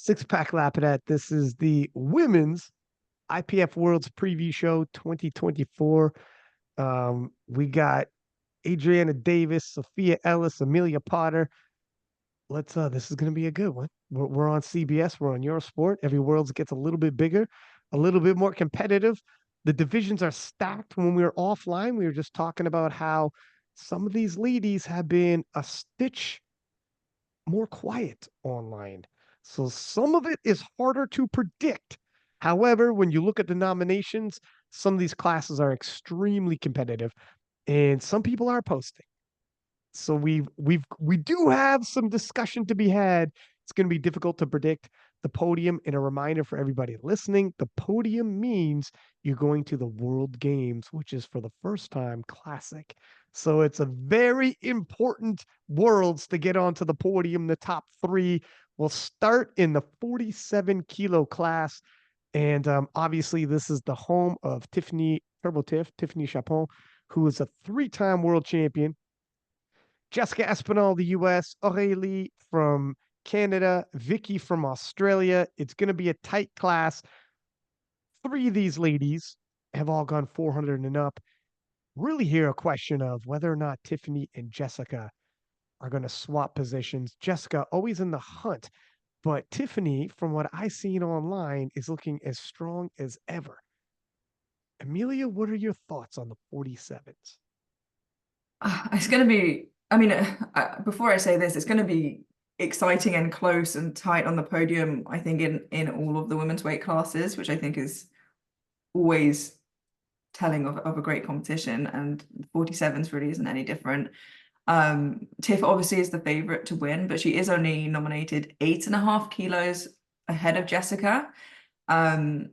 Six Pack Lapadat. This is the women's IPF World's preview show 2024. We got Adrienna Davis, Sophia Ellis, Amelia Potter. This is gonna be a good one. We're on CBS, we're on Eurosport. Every Worlds gets a little bit bigger, a little bit more competitive. The divisions are stacked. When we were offline, we were just talking about how some of these ladies have been a stitch more quiet online. So some of it is harder to predict. However, when you look at the nominations, some of these classes are extremely competitive and some people are posting. So we do have some discussion to be had. It's going to be difficult to predict the podium. And a reminder for everybody listening, the podium means you're going to the World Games, which is for the first time classic. So it's a very important Worlds to get onto the podium. The top three will start in the 47 kilo class. And obviously, this is the home of Tiffany Tiffany Chapon, who is a three-time world champion. Jessica Espinal, the US, Aurélie from Canada, Vicky from Australia. It's going to be a tight class. Three of these ladies have all gone 400 and up. Really here a question of whether or not Tiffany and Jessica are going to swap positions. Jessica always in the hunt, but Tiffany, from what I've seen online, is looking as strong as ever. Amelia, what are your thoughts on the 47s? It's going to be, before I say this, it's going to be exciting and close and tight on the podium, I think, in all of the women's weight classes, which I think is always telling of a great competition. And 47s really isn't any different. Tiff obviously is the favorite to win, but she is only nominated 8.5 kilos ahead of Jessica. And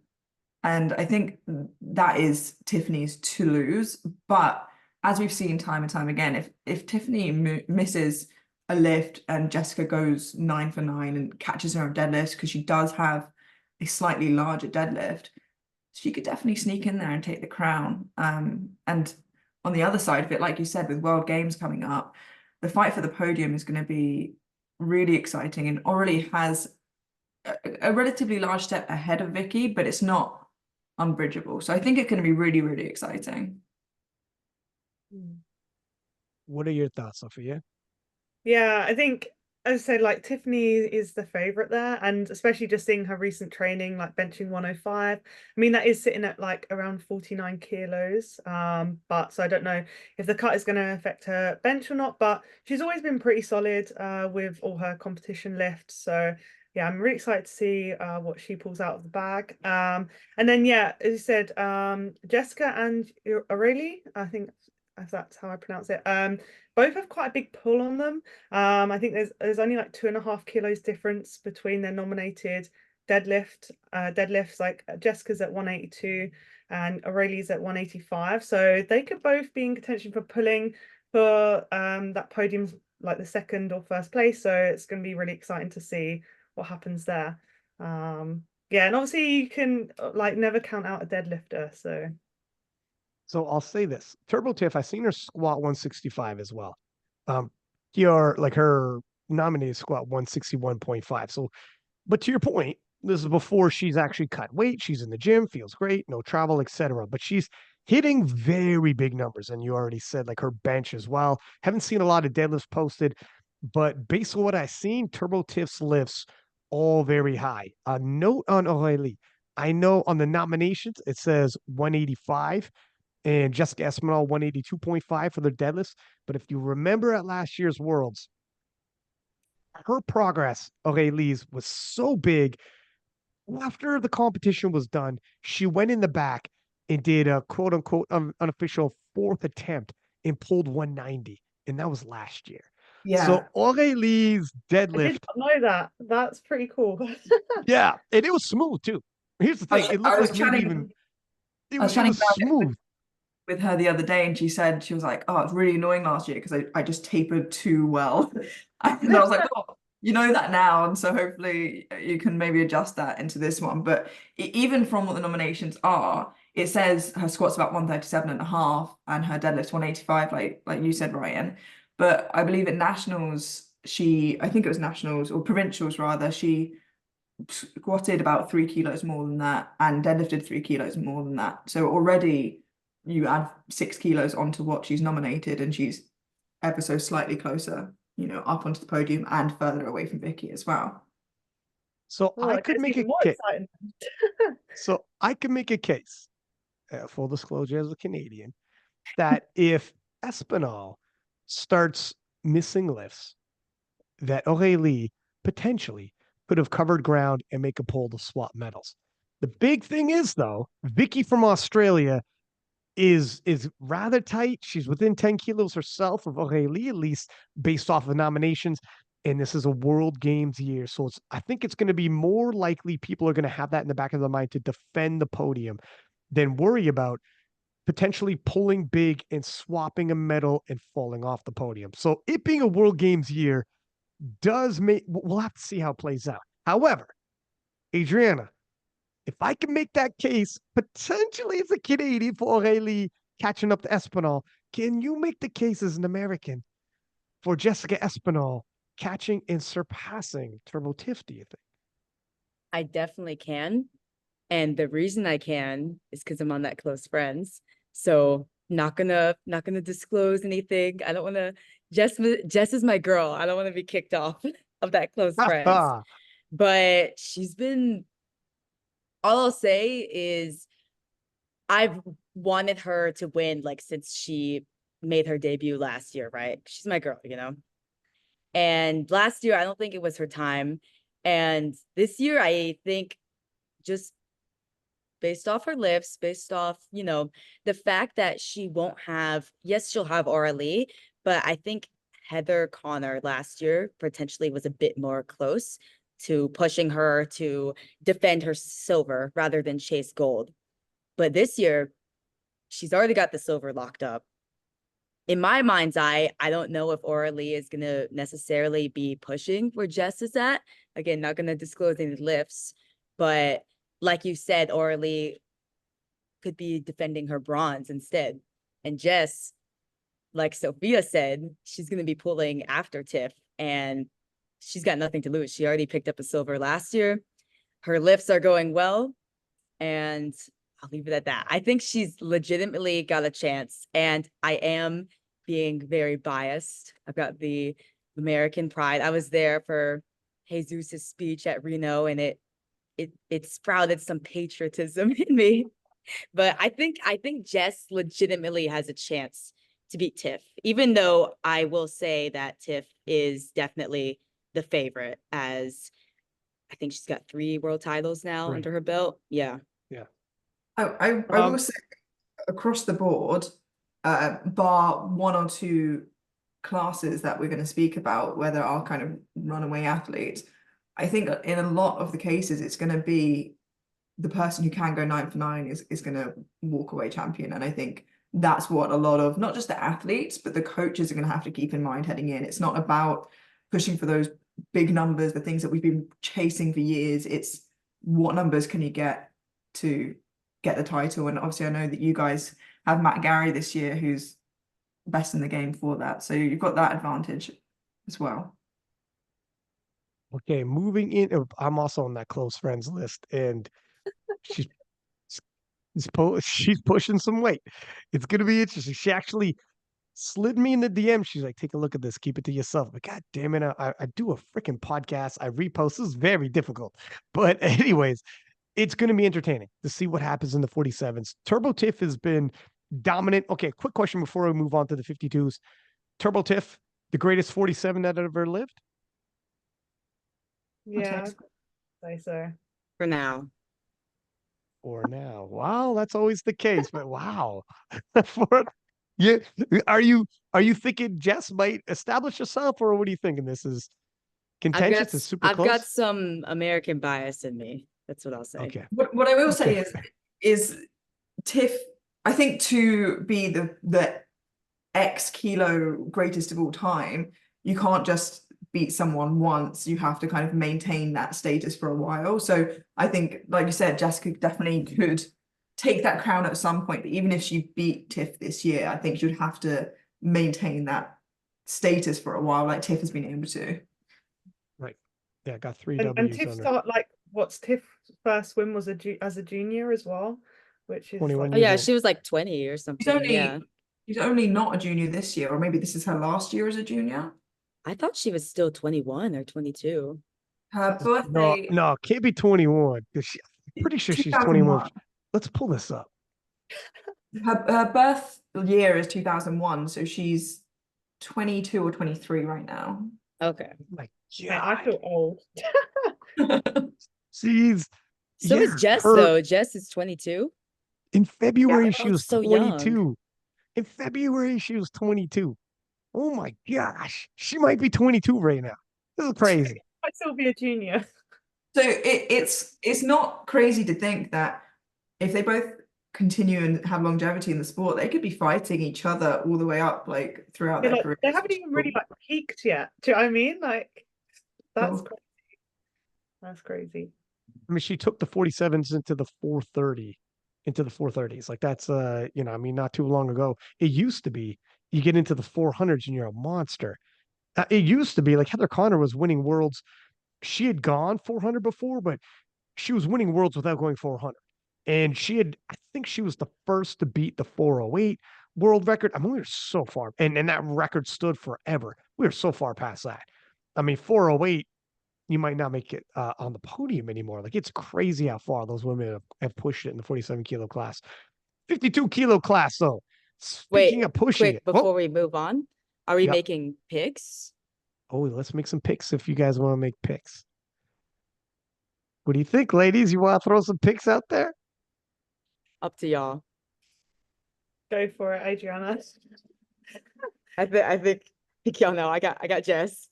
I think that is Tiffany's to lose. But as we've seen time and time again, if Tiffany misses a lift and Jessica goes 9 for 9 and catches her on deadlift, because she does have a slightly larger deadlift, she could definitely sneak in there and take the crown. And on the other side of it, like you said, with World Games coming up, the fight for the podium is going to be really exciting. And Aurélie has a relatively large step ahead of Vicky, but it's not unbridgeable. So I think it's going to be really, really exciting. What are your thoughts, Sophia? Yeah, I think, as I said, like Tiffany is the favorite there, and especially just seeing her recent training, like benching 105. I mean, that is sitting at like around 49 kilos. But so I don't know if the cut is going to affect her bench or not, but she's always been pretty solid with all her competition lifts. So yeah, I'm really excited to see what she pulls out of the bag. And then yeah, as you said, Jessica and Aurélie, I think if that's how I pronounce it, both have quite a big pull on them. I think there's only like 2.5 kilos difference between their nominated deadlifts. Like Jessica's at 182 and Aurelie's at 185. So they could both be in contention for pulling for that podium, like the second or first place. So it's going to be really exciting to see what happens there. Yeah, and obviously you can like never count out a deadlifter. So I'll say this. Turbo Tiff, I've seen her squat 165 as well. PR, like her nominated squat 161.5. So, but to your point, this is before she's actually cut weight. She's in the gym, feels great, no travel, etc. But she's hitting very big numbers. And you already said like her bench as well. Haven't seen a lot of deadlifts posted, but based on what I've seen, Turbo Tiff's lifts all very high. A note on Aurélie. I know on the nominations it says 185 and Jessica Espinal 182.5 for their deadlifts. But if you remember at last year's Worlds, her progress, Aurélie's, was so big. After the competition was done, she went in the back and did a quote unquote unofficial fourth attempt and pulled 190. And that was last year. So Yeah, Aurélie's I did deadlift. not know that. That's pretty cool. Yeah. And it was smooth too. Here's the thing. It I looked was like maybe chatting, even it I was was it chatting was about it smooth. with her the other day, and she said she was like, "Oh, it's really annoying last year because I just tapered too well," and I was like, "Oh, you know that now, and so hopefully you can maybe adjust that into this one." But even from what the nominations are, it says her squat's about 137.5 and her deadlift's 185, like you said, Ryan. But I believe at nationals, I think it was nationals or provincials rather, she squatted about 3 kilos more than that and deadlifted 3 kilos more than that. So already you add 6 kilos onto what she's nominated, and she's ever so slightly closer, you know, up onto the podium and further away from Vicky as well. So Oh, I it could gets make a even more case. exciting. So I could make a case, full disclosure as a Canadian, that if Espinal starts missing lifts, that Aurélie potentially could have covered ground and make a pull to swap medals. The big thing is, though, Vicky from Australia is rather tight. She's within 10 kilos herself of Aurélie, at least based off of nominations. And this is a World Games year. So I think it's going to be more likely people are going to have that in the back of their mind to defend the podium than worry about potentially pulling big and swapping a medal and falling off the podium. So it being a World Games year does make, we'll have to see how it plays out. However, Adrienna, if I can make that case, potentially as a Canadian for Aurélie catching up to Espinal, can you make the case as an American for Jessica Espinal catching and surpassing Turbo Tiff, do you think? I definitely can. And the reason I can is because I'm on that close friends. So not gonna disclose anything. I don't want to. Jess is my girl. I don't want to be kicked off of that close friends. But she's been. All I'll say is, I've wanted her to win like since she made her debut last year, right? She's my girl, you know. And last year, I don't think it was her time. And this year, I think just based off her lifts, based off, you know, the fact that she won't have, yes, she'll have Aurélie, but I think Heather Connor last year potentially was a bit more close to pushing her to defend her silver rather than chase gold. But this year, she's already got the silver locked up. In my mind's eye, I don't know if Aurélie is going to necessarily be pushing where Jess is at. Again, not going to disclose any lifts, but like you said, Aurélie could be defending her bronze instead. And Jess, like Sophia said, she's going to be pulling after Tiff, and she's got nothing to lose. She already picked up a silver last year. Her lifts are going well, and I'll leave it at that. I think she's legitimately got a chance, and I am being very biased. I've got the American pride. I was there for Jesus's speech at Reno, and it sprouted some patriotism in me. But I think Jess legitimately has a chance to beat Tiff, even though I will say that Tiff is definitely the favorite, as I think she's got 3 world titles now under her belt. Yeah. I will say across the board, bar 1 or 2 classes that we're going to speak about where there are kind of runaway athletes, I think in a lot of the cases it's going to be the person who can go 9 for 9 is going to walk away champion. And I think that's what a lot of, not just the athletes, but the coaches are going to have to keep in mind heading in. It's not about pushing for those big numbers, the things that we've been chasing for years. It's what numbers can you get to get the title. And obviously I know that you guys have Matt Gary this year, who's best in the game for that. So you've got that advantage as well. Okay, moving in. I'm also on that close friends list, and she's pushing some weight. It's gonna be interesting. She actually slid me in the DM. She's like, "Take a look at this. Keep it to yourself." But God damn it, I do a freaking podcast. I repost. This is very difficult. But anyways, it's gonna be entertaining to see what happens in the 47s. Turbo Tiff has been dominant. Okay, quick question before we move on to the 52s. Turbo Tiff, the greatest 47 that ever lived? Yeah, I'd say so. For now. For now. Wow, that's always the case, but wow. Yeah, are you thinking Jess might establish herself, or what are you thinking? This is contentious. It's super I've close. got some American bias in me. That's what I'll say. Okay. What I will say is Tiff, I think, to be the X kilo greatest of all time, you can't just beat someone once. You have to kind of maintain that status for a while. So I think, like you said, Jessica definitely could take that crown at some point, but even if she beat Tiff this year, I think she'd have to maintain that status for a while, like Tiff has been able to. Right. Yeah, got 3 And W's Tiff on her. start like what's Tiff's first swim was as a junior as well, which is 21 Oh years yeah, old. she was like 20 or something. Yeah. She's only not a junior this year, or maybe this is her last year as a junior. I thought she was still 21 or 22. Her No, birthday, no, can't be 21. Pretty sure she's 21. 2001. Let's pull this up. Her birth year is 2001, so she's 22 or 23 right now. Okay. My Man, I God. feel old. She's So is yeah, Jess her- though. Jess is 22. In February, Yeah, she oh, was so young. 22. In February, she was 22. Oh my gosh. She might be 22 right now. This is crazy. I'd still be a junior. So it's not crazy to think that if they both continue and have longevity in the sport, they could be fighting each other all the way up, like throughout their careers. They haven't even really like peaked yet. Do you know what I mean? Like that's Cool. crazy. That's crazy. I mean, she took the 47s into the 430s. Like that's you know, I mean, not too long ago. It used to be you get into the 400s and you're a monster. It used to be like Heather Connor was winning worlds. She had gone 400 before, but she was winning worlds without going 400. And I think she was the first to beat the 408 world record. I mean, we were so far, and that record stood forever. We were so far past that. I mean, 408, you might not make it on the podium anymore. Like, it's crazy how far those women have pushed it in the 47 kilo class. 52 kilo class, though. Speaking Wait, of pushing quick, it. before we move on, are we Yep. making picks? Oh, let's make some picks if you guys want to make picks. What do you think, ladies? You want to throw some picks out there? Up to y'all. Go for it, Adrienna. I think y'all know. I got Jess.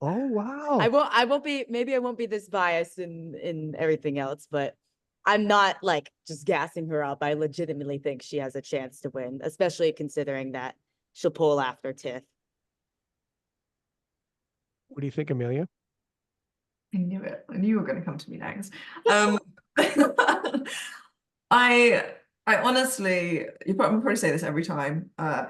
Oh, wow. I won't be, maybe I won't be this biased in everything else, but I'm not like just gassing her up. I legitimately think she has a chance to win, especially considering that she'll pull after Tiff. What do you think, Amelia? I knew it. I knew you were going to come to me next. I honestly, I'm probably say this every time. I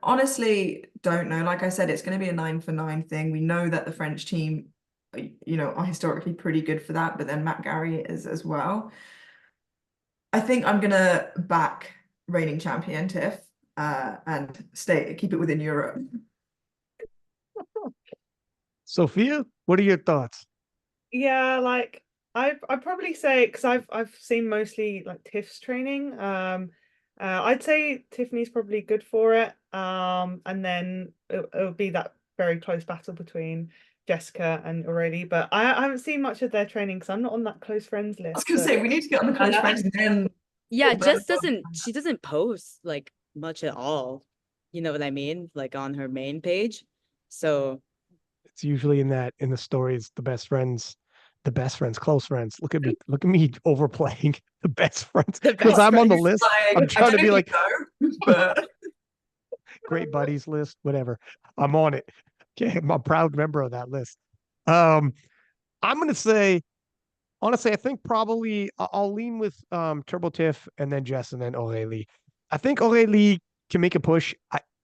honestly don't know. Like I said, it's going to be a 9 for 9 thing. We know that the French team, you know, are historically pretty good for that, but then Matt Gary is as well. I think I'm gonna back reigning champion Tiff and keep it within Europe. Sophia, what are your thoughts? Yeah, like I'd probably say because I've seen mostly like Tiff's training. I'd say Tiffany's probably good for it. And then it'll be that very close battle between Jessica and Aurelie. But I haven't seen much of their training because I'm not on that close friends list. I was gonna say we need to get on the close friends and then Yeah, Well, Jess well, she doesn't post like much at all. You know what I mean? Like on her main page. So It's usually in the stories, the best friends, close friends. Look at me overplaying the best friends The because best I'm on the friends. list. I'm trying to be like but great buddies list, whatever. I'm on it. Okay, I'm a proud member of that list. I'm gonna say, honestly, I think probably I'll lean with Turbo Tiff and then Jess and then Aurelie. I think Aurelie can make a push.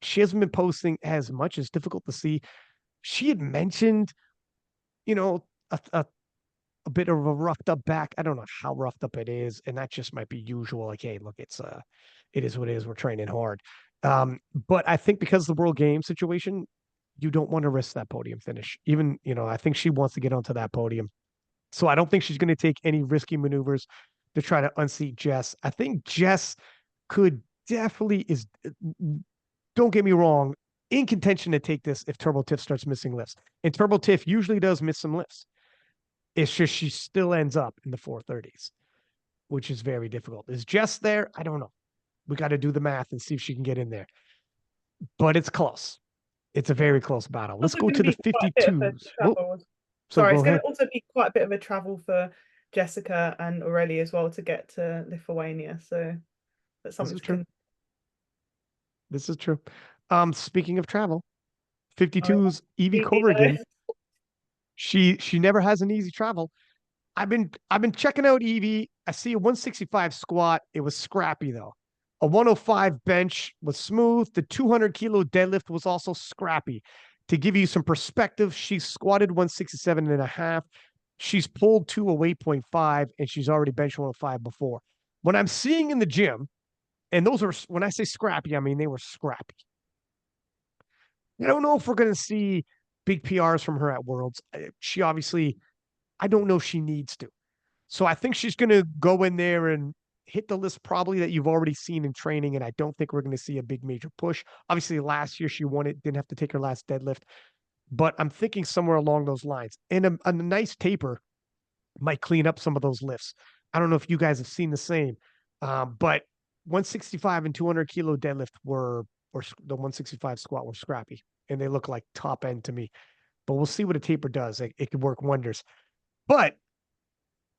She hasn't been posting as much. It's difficult to see. She had mentioned, you know, a bit of a roughed up back. I don't know how roughed up it is, and that just might be usual. Like, hey, look, it is what it is. We're training hard. But I think because of the World Game situation, you don't want to risk that podium finish. Even, you know, I think she wants to get onto that podium. So I don't think she's going to take any risky maneuvers to try to unseat Jess. I think Jess could definitely don't get me wrong, in contention to take this if Turbo Tiff starts missing lifts. And Turbo Tiff usually does miss some lifts. It's just she still ends up in the 430s, which is very difficult. Is Jess there? I don't know. We got to do the math and see if she can get in there. But it's close. It's a very close battle. Let's go to the 52s. Sorry, it's go going ahead. to also be quite a bit of a travel for Jessica and Aurelie as well to get to Lithuania. So that's something This is true. This is true. Speaking of travel, 52's Evie Corrigan. She never has an easy travel. I've been checking out Evie. I see a 165 squat. It was scrappy though. A 105 bench was smooth. The 200 kilo deadlift was also scrappy. To give you some perspective, she squatted 167.5. she's pulled to a weight 0.5 and she's already bench 105 before. What I'm seeing in the gym, and those are, when I say scrappy, I mean they were scrappy. I don't know if we're going to see big PRs from her at Worlds. She obviously, I don't know if she needs to. So I think she's going to go in there and hit the list probably that you've already seen in training. And I don't think we're going to see a big major push. Obviously, last year she won it, didn't have to take her last deadlift. But I'm thinking somewhere along those lines. And a nice taper might clean up some of those lifts. I don't know if you guys have seen the same, but 165 and 200 kilo deadlift or the 165 squat were scrappy, and they look like top end to me. But we'll see what a taper does. It could work wonders. But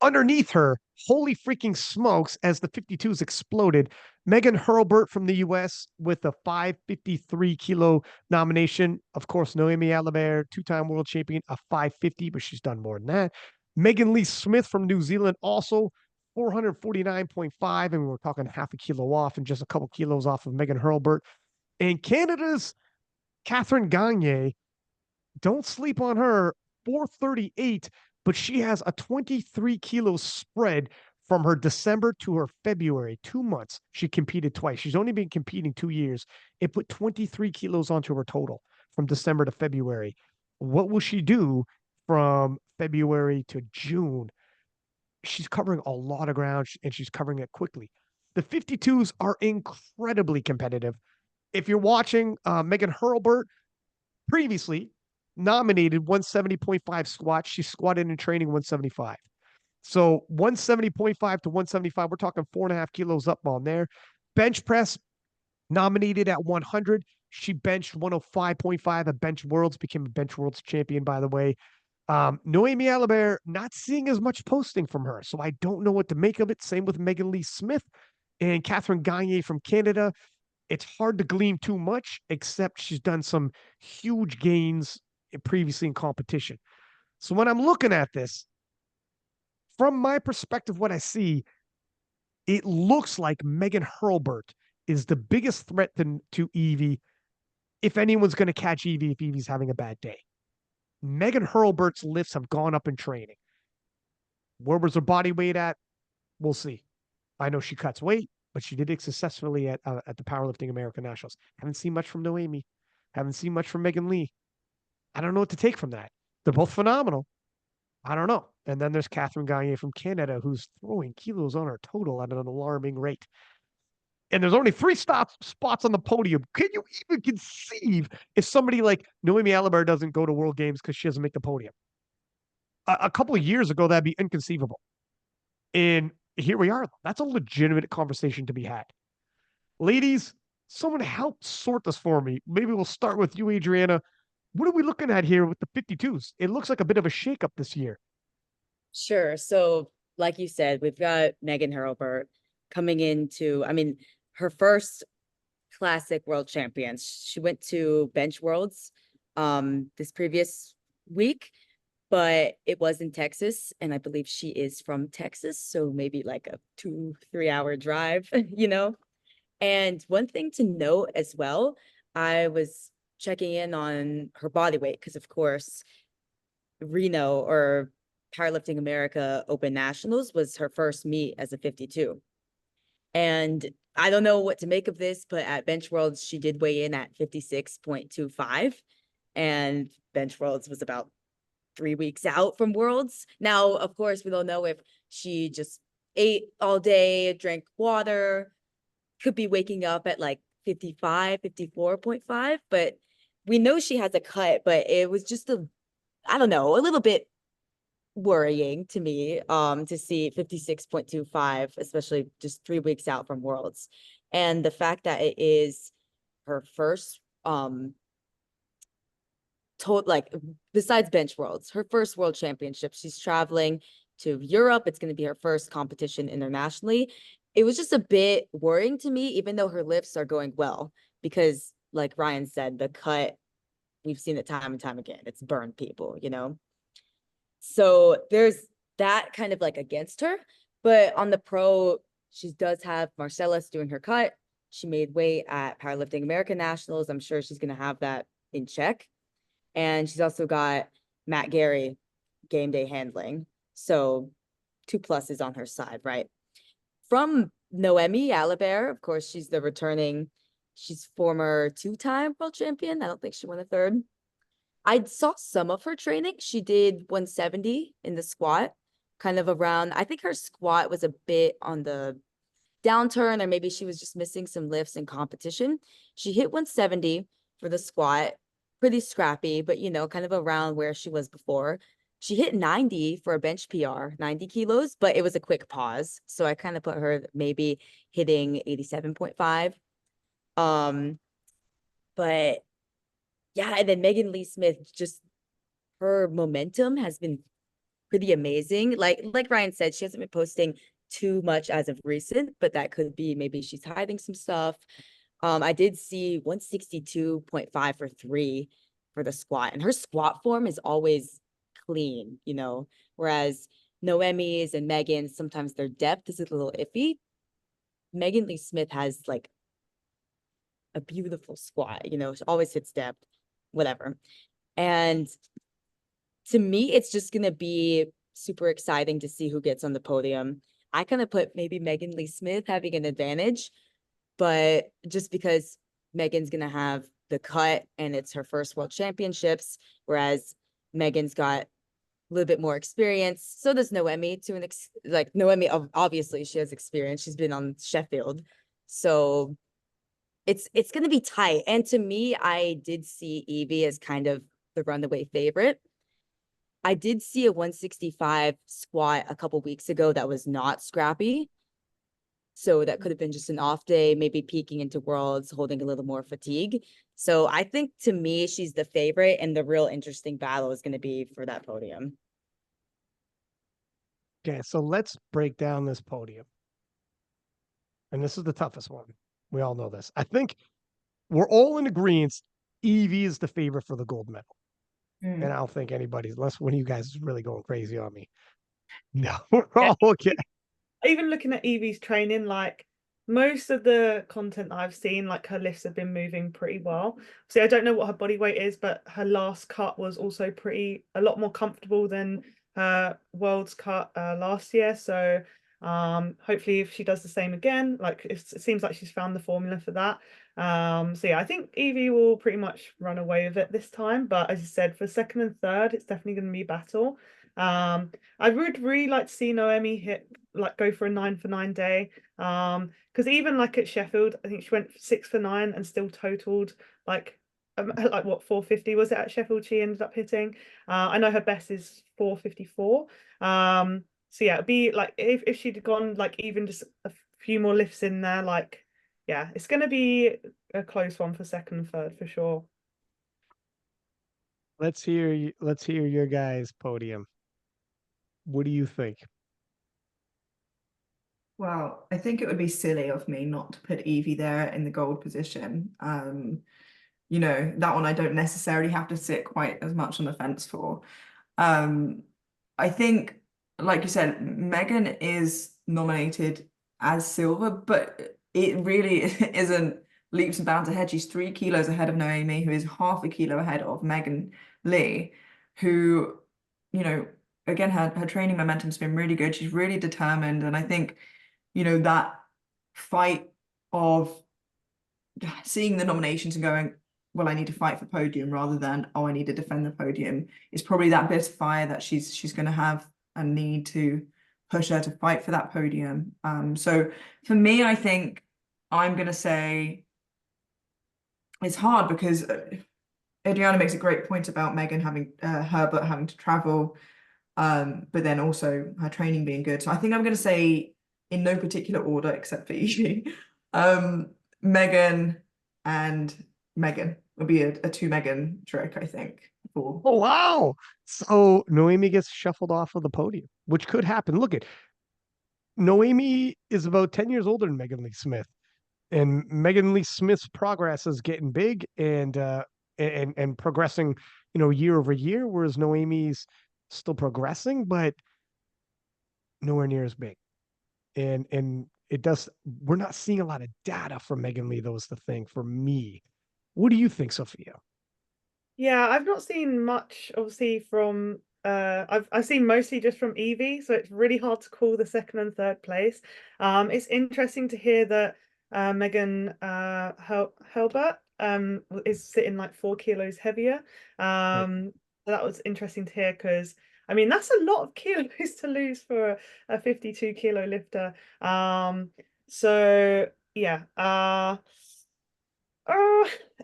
underneath her, holy freaking smokes, as the 52s exploded, Megan Hurlburt from the US with a 553 kilo nomination. Of course, Noemi Alibert, two-time world champion, a 550, but she's done more than that. Megan Lee Smith from New Zealand, also 449.5, and we're talking half a kilo off and just a couple kilos off of Megan Hurlburt. And Canada's Catherine Gagne, don't sleep on her, 438, but she has a 23 kilo spread from her December to her February, 2 months. She competed twice. She's only been competing 2 years. It put 23 kilos onto her total from December to February. What will she do from February to June? She's covering a lot of ground and she's covering it quickly. The 52s are incredibly competitive. If you're watching Megan Hurlburt, previously nominated 170.5 squat. She squatted in training 175. So 170.5 to 175, we're talking 4.5 kilos up on there. Bench press nominated at 100. She benched 105.5 at Bench Worlds, became a Bench Worlds champion, by the way. Noemi Alibert, not seeing as much posting from her, so I don't know what to make of it. Same with Megan Lee Smith and Catherine Gagne from Canada. It's hard to glean too much, except she's done some huge gains previously in competition. So when I'm looking at this, from my perspective, what I see, it looks like Megan Hurlburt is the biggest threat to Evie, if anyone's going to catch Evie if Evie's having a bad day. Megan Hurlburt's lifts have gone up in training. Where was her body weight at? We'll see. I know she cuts weight, but she did it successfully at the Powerlifting American Nationals. Haven't seen much from Noemi. Haven't seen much from Megan Lee. I don't know what to take from that. They're both phenomenal. I don't know. And then there's Catherine Gagne from Canada, who's throwing kilos on her total at an alarming rate. And there's only 3 spots on the podium. Can you even conceive if somebody like Noemi Alibert doesn't go to World Games because she doesn't make the podium? A couple of years ago, that'd be inconceivable. And here we are. That's a legitimate conversation to be had. Ladies, someone help sort this for me. Maybe we'll start with you, Adrienna. What are we looking at here with the 52s? It looks like a bit of a shakeup this year. Sure. So, like you said, we've got Megan Hurlburt coming into, I mean, her first classic world champions. She went to Bench Worlds this previous week, but it was in Texas, and I believe she is from Texas, so maybe like a 2-3 hour drive, you know. And one thing to note as well, I was checking in on her body weight because, of course, Reno or Powerlifting America Open Nationals was her first meet as a 52. And I don't know what to make of this, but at Bench Worlds, she did weigh in at 56.25, and Bench Worlds was about 3 weeks out from Worlds. Now, of course, we don't know if she just ate all day, drank water, could be waking up at like 55, 54.5, but we know she has a cut, but it was just I don't know, a little bit worrying to me to see 56.25, especially just 3 weeks out from Worlds. And the fact that it is her first besides Bench Worlds, her first world championship. She's traveling to Europe. It's going to be her first competition internationally. It was just a bit worrying to me, even though her lifts are going well, because like Ryan said, the cut, we've seen it time and time again. It's burned people, you know? So there's that kind of like against her. But on the pro, she does have Marcellus doing her cut. She made weight at Powerlifting American Nationals. I'm sure she's going to have that in check. And she's also got Matt Gary game day handling. So 2+ is on her side, right? From Noemi Alibert, of course, she's former 2-time world champion. I don't think she won a third. I saw some of her training. She did 170 in the squat, kind of around, I think her squat was a bit on the downturn, or maybe she was just missing some lifts in competition. She hit 170 for the squat, pretty scrappy, but kind of around where she was before. She hit 90 for a bench PR, 90 kilos, but it was a quick pause. So I kind of put her maybe hitting 87.5. But yeah, and then Megan Lee Smith, just her momentum has been pretty amazing. Like Ryan said, she hasn't been posting too much as of recent, but that could be maybe she's hiding some stuff. I did see 162.5 for 3 for the squat, and her squat form is always clean, whereas Noemi's and Megan's, sometimes their depth is a little iffy. Megan Lee Smith has like a beautiful squat, she always hits depth, whatever. And to me, it's just going to be super exciting to see who gets on the podium. I kind of put maybe Megan Lee Smith having an advantage, but just because Megan's going to have the cut and it's her first world championships, whereas Megan's got a little bit more experience. So does Noemi Noemi, obviously she has experience. She's been on Sheffield. So it's going to be tight. And to me, I did see Evie as kind of the runaway favorite. I did see a 165 squat a couple weeks ago that was not scrappy. So that could have been just an off day, maybe peeking into worlds, holding a little more fatigue. So I think to me, she's the favorite, and the real interesting battle is going to be for that podium. Okay, so let's break down this podium. And this is the toughest one. We all know this. I think we're all in agreement. Evie is the favorite for the gold medal. And I don't think anybody's, unless one of you guys is really going crazy on me. No, we're all okay. Even looking at Evie's training, like most of the content that I've seen, like her lifts have been moving pretty well. So I don't know what her body weight is, but her last cut was also a lot more comfortable than her world's cut last year. So hopefully if she does the same again, like it seems like she's found the formula for that. So yeah, I think Evie will pretty much run away with it this time. But as you said, for second and third, it's definitely going to be a battle. I would really like to see Noemi go for a 9 for 9 day. Because even like at Sheffield, I think she went 6 for 9 and still totaled like what 450 was it at Sheffield she ended up hitting. I know her best is 454. So yeah, it'd be like if she'd gone like even just a few more lifts in there, like yeah, it's gonna be a close one for second and third for sure. Let's hear your guys' podium. What do you think? Well, I think it would be silly of me not to put Evie there in the gold position. That one I don't necessarily have to sit quite as much on the fence for. I think, like you said, Megan is nominated as silver, but it really isn't leaps and bounds ahead. She's 3 kilos ahead of Noemi, who is half a kilo ahead of Megan Lee, who, again, her training momentum's been really good. She's really determined. And I think, that fight of seeing the nominations and going, well, I need to fight for podium rather than, oh, I need to defend the podium, is probably that bit of fire that she's going to have and need to push her to fight for that podium. So for me, I think I'm going to say it's hard because Adrienna makes a great point about Megan Herbert having to travel, but then also her training being good. So I think I'm going to say, in no particular order except for Evie, Megan and Megan would be a 2 Megan trick, I think. Oh, wow. So Noemi gets shuffled off of the podium, which could happen. Look at Noemi is about 10 years older than Megan Lee Smith. And Megan Lee Smith's progress is getting big and progressing, year over year, whereas Noemi's still progressing, but nowhere near as big. And we're not seeing a lot of data from Megan Lee, though, is the thing for me. What do you think, Sophia? Yeah, I've not seen much, obviously, from I've seen mostly just from Evie, so it's really hard to call the second and third place. It's interesting to hear that Megan Helbert is sitting like 4 kilos heavier. That was interesting to hear because I mean that's a lot of kilos to lose for a 52 kilo lifter. So yeah,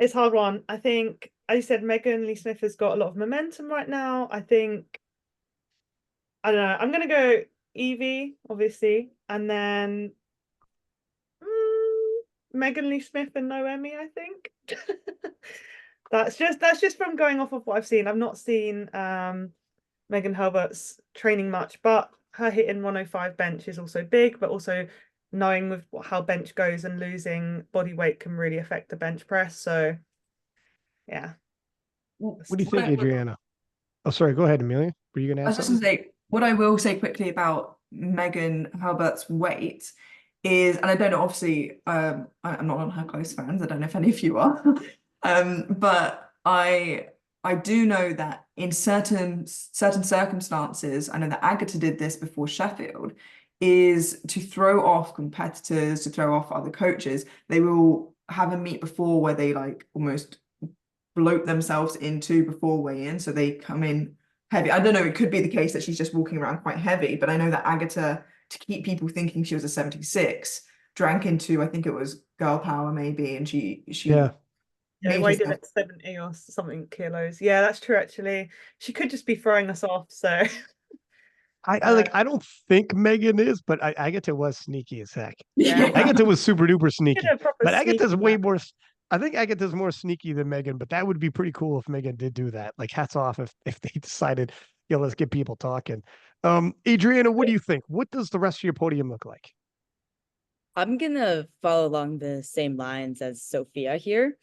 it's a hard one. I think, as you said, Megan Lee Smith has got a lot of momentum right now. I think, I don't know, I'm gonna go Evie, obviously, and then Megan Lee Smith and Noemi, I think. That's just from going off of what I've seen. I've not seen Megan Herbert's training much, but her hitting 105 bench is also big, but also knowing with how bench goes and losing body weight can really affect the bench press. So yeah. What do you think, Adrienna? Oh, sorry. Go ahead, Amelia. Were you going to I ask was just going something? to say, what I will say quickly about Megan Herbert's weight is, and I don't know, obviously, I'm not on her close friends. I don't know if any of you are, but I do know that in certain circumstances, I know that Agatha did this before Sheffield, is to throw off competitors, to throw off other coaches. They will have a meet before where they like almost bloat themselves into before weigh-in, so they come in heavy. I don't know, it could be the case that she's just walking around quite heavy, but I know that Agatha, to keep people thinking she was a 76, drank into, I think it was girl power maybe, and she Yeah. Yeah, made weighed in herself. at 70 or something kilos. Yeah, that's true actually. She could just be throwing us off, so I don't think Megan is, but Agatha was sneaky as heck. yeah. Agatha was super duper Did sneaky, a proper but sneak Agatha's on way that. more. I think Agatha's more sneaky than Megan, but that would be pretty cool if Megan did do that. Like hats off if they decided, let's get people talking. Adrienna, what do you think? What does the rest of your podium look like? I'm gonna follow along the same lines as Sophia here.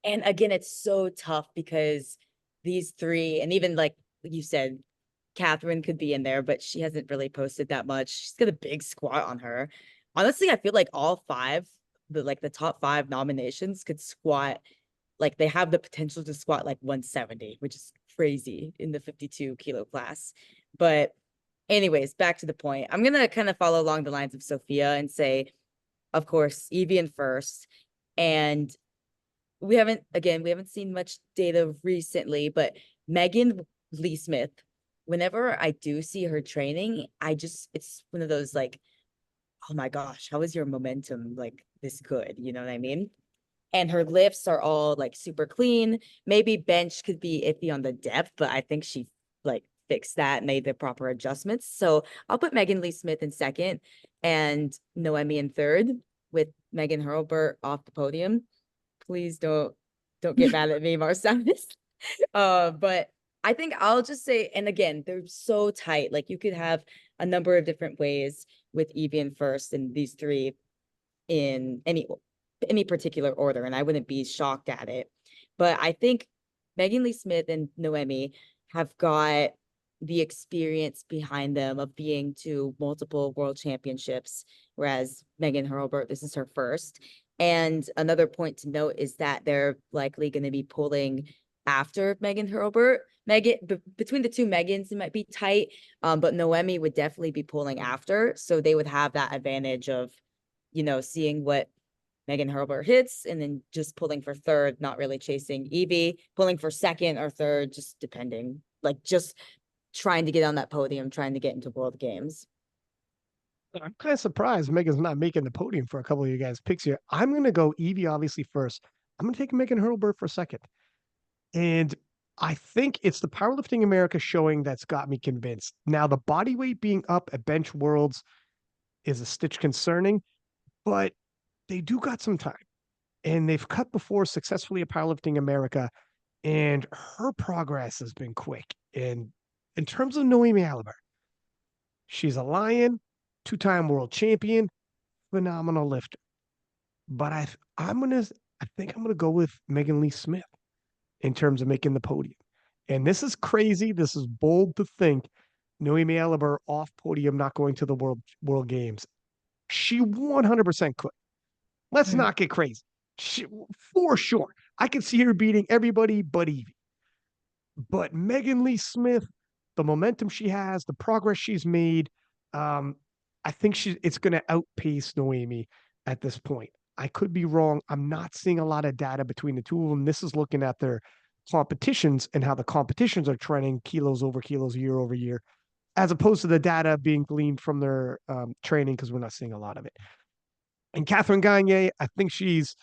And again, it's so tough because these three, and even like you said, Catherine could be in there, but she hasn't really posted that much. She's got a big squat on her. Honestly, I feel like all five, the top 5 nominations could squat, like they have the potential to squat like 170, which is crazy in the 52 kilo class. But anyways, back to the point. I'm gonna kind of follow along the lines of Sophia and say, of course, Evie in first. And we haven't seen much data recently, but Megan Lee Smith, whenever I do see her training, it's one of those like, oh my gosh, how is your momentum like this good? You know what I mean? And her lifts are all like super clean. Maybe bench could be iffy on the depth, but I think she like fixed that, made the proper adjustments. So I'll put Megan Lee Smith in second and Noemi in third with Megan Hurlburt off the podium. Please don't get mad at me, Marcellus. But I think I'll just say, and again, they're so tight. Like you could have a number of different ways with Evie in first and these three in any particular order, and I wouldn't be shocked at it. But I think Megan Lee Smith and Noemi have got the experience behind them of being to multiple world championships, whereas Megan Hurlburt, this is her first. And another point to note is that they're likely going to be pulling after Megan Hurlburt. Between the two Megans, it might be tight, but Noemi would definitely be pulling after. So they would have that advantage of, seeing what Megan Hurlburt hits and then just pulling for third, not really chasing Evie, pulling for second or third, just depending, like just trying to get on that podium, trying to get into world games. I'm kind of surprised Megan's not making the podium for a couple of you guys' picks here. I'm going to go Evie, obviously, first. I'm going to take Megan Hurlburt for second. And I think it's the Powerlifting America showing that's got me convinced. Now, the body weight being up at Bench Worlds is a stitch concerning, but they do got some time. And they've cut before successfully at Powerlifting America, and her progress has been quick. And in terms of Noemi Aliber, she's a lion, 2-time world champion, phenomenal lifter. But I think I'm gonna go with Megan Lee Smith in terms of making the podium. And this is crazy. This is bold to think Noemi Aliber off podium, not going to the world games. She 100% could. Let's not get crazy. For sure. I can see her beating everybody but Evie. But Megan Lee Smith, the momentum she has, the progress she's made, I think it's going to outpace Noemi at this point. I could be wrong. I'm not seeing a lot of data between the two of them. This is looking at their competitions and how the competitions are trending kilos over kilos, year over year, as opposed to the data being gleaned from their training, because we're not seeing a lot of it. And Catherine Gagne, I think she's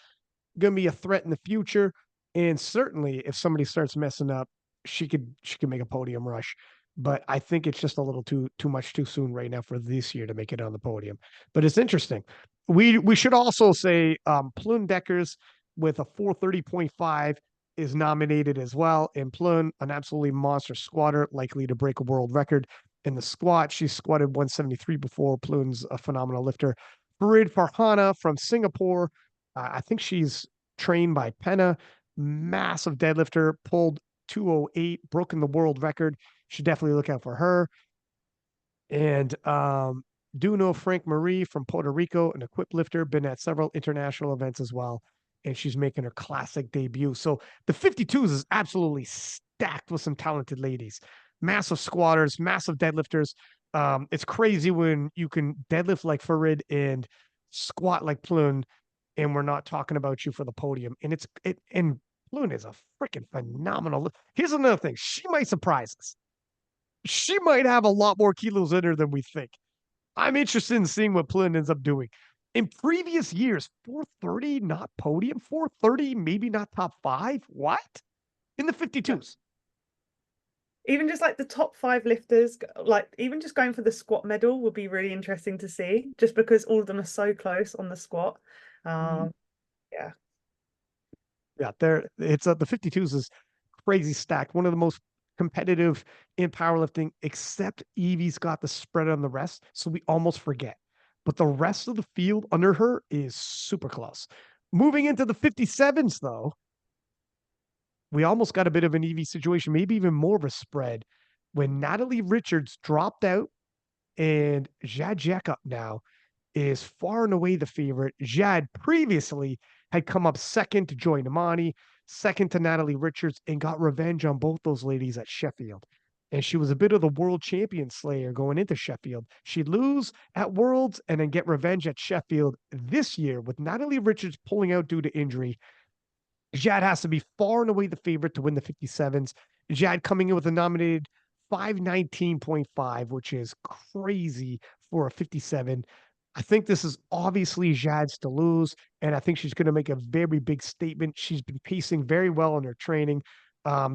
going to be a threat in the future. And certainly, if somebody starts messing up, she could make a podium rush. But I think it's just a little too much too soon right now for this year to make it on the podium. But it's interesting. We should also say Plun Deckers with a 430.5 is nominated as well. And Plun, an absolutely monster squatter, likely to break a world record in the squat. She squatted 173 before. Plun's a phenomenal lifter. Farid Farhana from Singapore. I think she's trained by Penna, massive deadlifter, pulled 208, broken the world record. Should definitely look out for her. And do know Frank Marie from Puerto Rico, an equipped lifter, been at several international events as well. And she's making her classic debut. So the 52s is absolutely stacked with some talented ladies. Massive squatters, massive deadlifters. It's crazy when you can deadlift like Farid and squat like Plun, and we're not talking about you for the podium. And and Plun is a freaking phenomenal. Here's another thing. She might surprise us. She might have a lot more kilos in her than we think. I'm interested in seeing what Plun ends up doing. In previous years, 430, not podium, 430, maybe not top 5. What? In the 52s. Even just like the top 5 lifters, like even just going for the squat medal would be really interesting to see, just because all of them are so close on the squat. Yeah. Yeah, it's the 52s is crazy stacked. One of the most competitive in powerlifting, except Evie's got the spread on the rest, so we almost forget. But the rest of the field under her is super close. Moving into the 57s, though, we almost got a bit of an Evie situation, maybe even more of a spread, when Natalie Richards dropped out and Jad Jacob now is far and away the favorite. Jad previously had come up second to Joy Namani, second to Natalie Richards, and got revenge on both those ladies at Sheffield. And she was a bit of the world champion slayer going into Sheffield. She'd lose at Worlds and then get revenge at Sheffield this year with Natalie Richards pulling out due to injury. Jad has to be far and away the favorite to win the 57s. Jad coming in with a nominated 519.5, which is crazy for a 57. I think this is obviously Jad's to lose, and I think she's going to make a very big statement. She's been pacing very well in her training.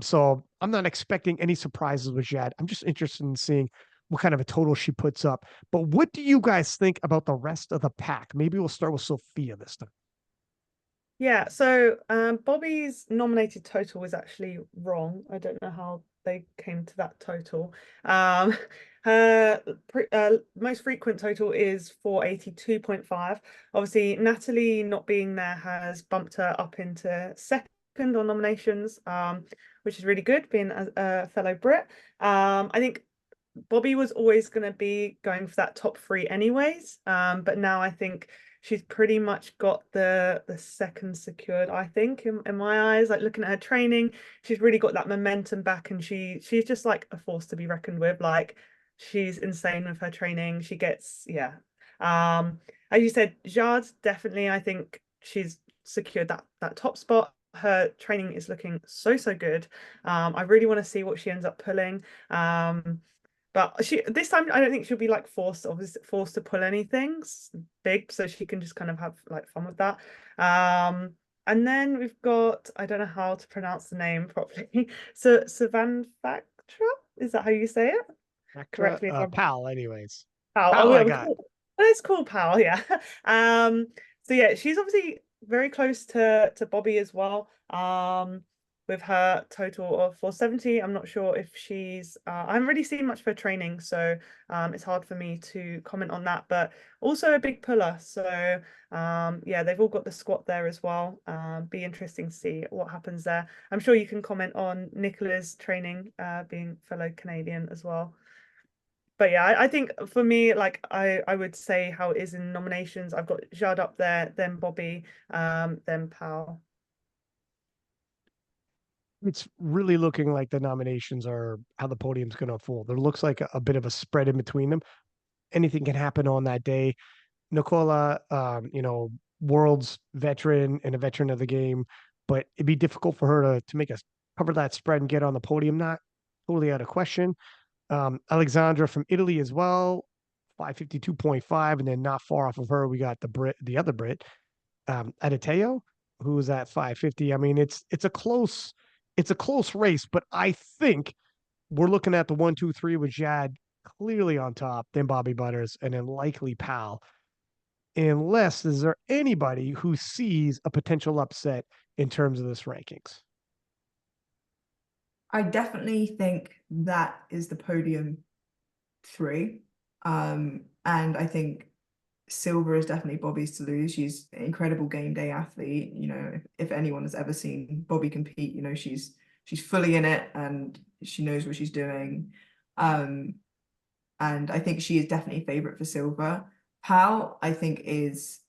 So I'm not expecting any surprises with Jad. I'm just interested in seeing what kind of a total she puts up. But what do you guys think about the rest of the pack? Maybe we'll start with Sophia this time. Yeah, so Bobby's nominated total was actually wrong. I don't know how they came to that total. Her most frequent total is 482.5. Obviously, Natalie not being there has bumped her up into second on nominations, which is really good, being a fellow Brit. I think Bobby was always going to be going for that top 3 anyways, but now I think she's pretty much got the second secured, I think, in my eyes. Like looking at her training, she's really got that momentum back, and she's just like a force to be reckoned with. Like she's insane with her training. She gets, yeah. As you said, Jade, definitely, I think she's secured that top spot. Her training is looking so good. I really want to see what she ends up pulling. But this time I don't think she'll be like forced to pull anything big, so she can just kind of have like fun with that. And then we've got, I don't know how to pronounce the name properly. So Savan Factra, is that how you say it? Correct me if I'm Pal, anyways. Pal. Pal, Oh, yeah, I got. it's cool, Pal. Yeah. So yeah, she's obviously very close to Bobby as well. With her total of 470. I'm not sure if she's I haven't really seen much of her training, so it's hard for me to comment on that, but also a big puller. So yeah, they've all got the squat there as well. Be interesting to see what happens there. I'm sure you can comment on Nicola's training, being fellow Canadian as well. But yeah, I think for me, like I would say how it is in nominations. I've got Jade up there, then Bobby, then Pal. it's really looking like the nominations are how the podium's going to unfold. There looks like a bit of a spread in between them. Anything can happen on that day. Nicola, world's veteran and a veteran of the game, but it'd be difficult for her to make us cover that spread and get on the podium. Not totally out of question. Alexandra from Italy as well, 552.5, and then not far off of her, we got the other Brit, Adeteo, who's at 550. I mean, it's a close race, but I think we're looking at the 1, 2, 3 with Jad clearly on top, then Bobby Butters, and then likely Pal. Unless is there anybody who sees a potential upset in terms of this rankings? I definitely think that is the podium 3. And I think silver is definitely Bobby's to lose. She's an incredible game day athlete. You know, if anyone has ever seen Bobby compete, you know, she's fully in it and she knows what she's doing. And I think she is definitely a favorite for silver. Pal, I think, is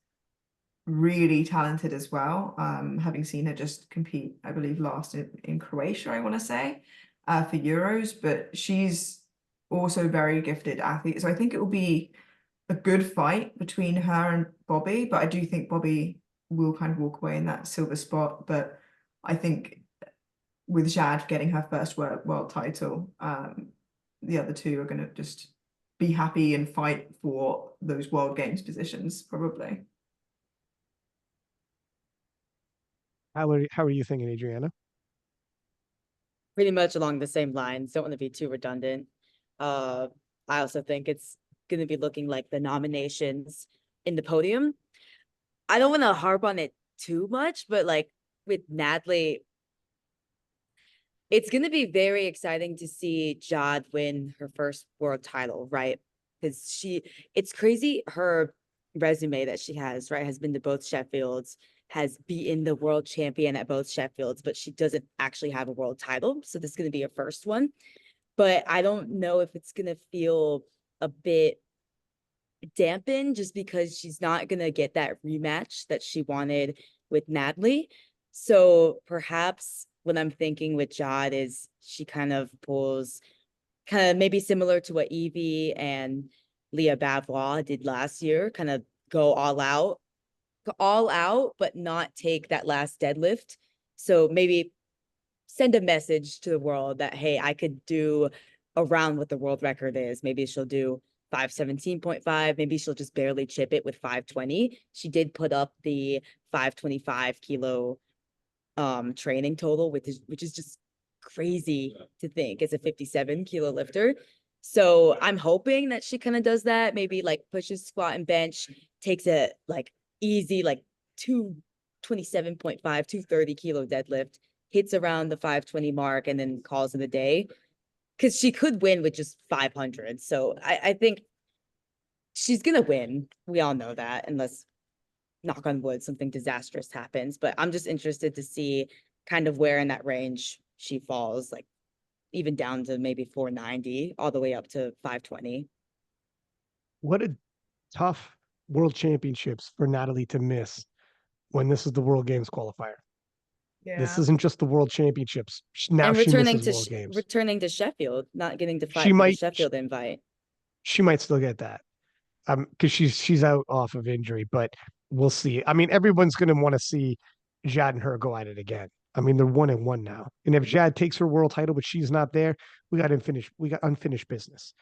really talented as well. Having seen her just compete, I believe last in Croatia, I want to say, for Euros, but she's also very gifted athlete. So I think it will be a good fight between her and Bobby, but I do think Bobby will kind of walk away in that silver spot. But I think with Jad getting her first world title, the other two are going to just be happy and fight for those World Games positions, probably. How are you thinking, Adrienna? Pretty much along the same lines. Don't want to be too redundant. I also think it's going to be looking like the nominations in the podium. I don't want to harp on it too much, but like with Natalie, it's going to be very exciting to see Jad win her first world title, right? Because it's crazy. Her resume that she has, right, has been to both Sheffields, has beaten the world champion at both Sheffields, but she doesn't actually have a world title. So this is going to be her first one. But I don't know if it's going to feel a bit dampened just because she's not going to get that rematch that she wanted with Natalie. So perhaps what I'm thinking with Jad is she kind of pulls kind of maybe similar to what Evie and Leah Bavois did last year, kind of go all out, but not take that last deadlift. So maybe send a message to the world that, hey, I could do around what the world record is. Maybe she'll do 517.5. Maybe she'll just barely chip it with 520. She did put up the 525 kilo training total, which is just crazy to think as a 57 kilo lifter. So I'm hoping that she kind of does that, maybe like pushes squat and bench, takes a like easy like 227.5, 230 kilo deadlift, hits around the 520 mark, and then calls it a day. Because she could win with just 500. So I think she's gonna win. We all know that, unless, knock on wood, something disastrous happens. But I'm just interested to see kind of where in that range she falls, like even down to maybe 490, all the way up to 520. What a tough World Championships for Natalie to miss when this is the World Games qualifier. This Yeah. isn't just the World Championships. Now And she misses World Games. returning to Sheffield, not getting to She fight for the might Sheffield invite. she might still get that. Because she's out off of injury, but we'll see. I mean, everyone's going to want to see Jad and her go at it again. I mean, they're 1-1 now, and if Jad takes her world title, but she's not there, we got unfinished business.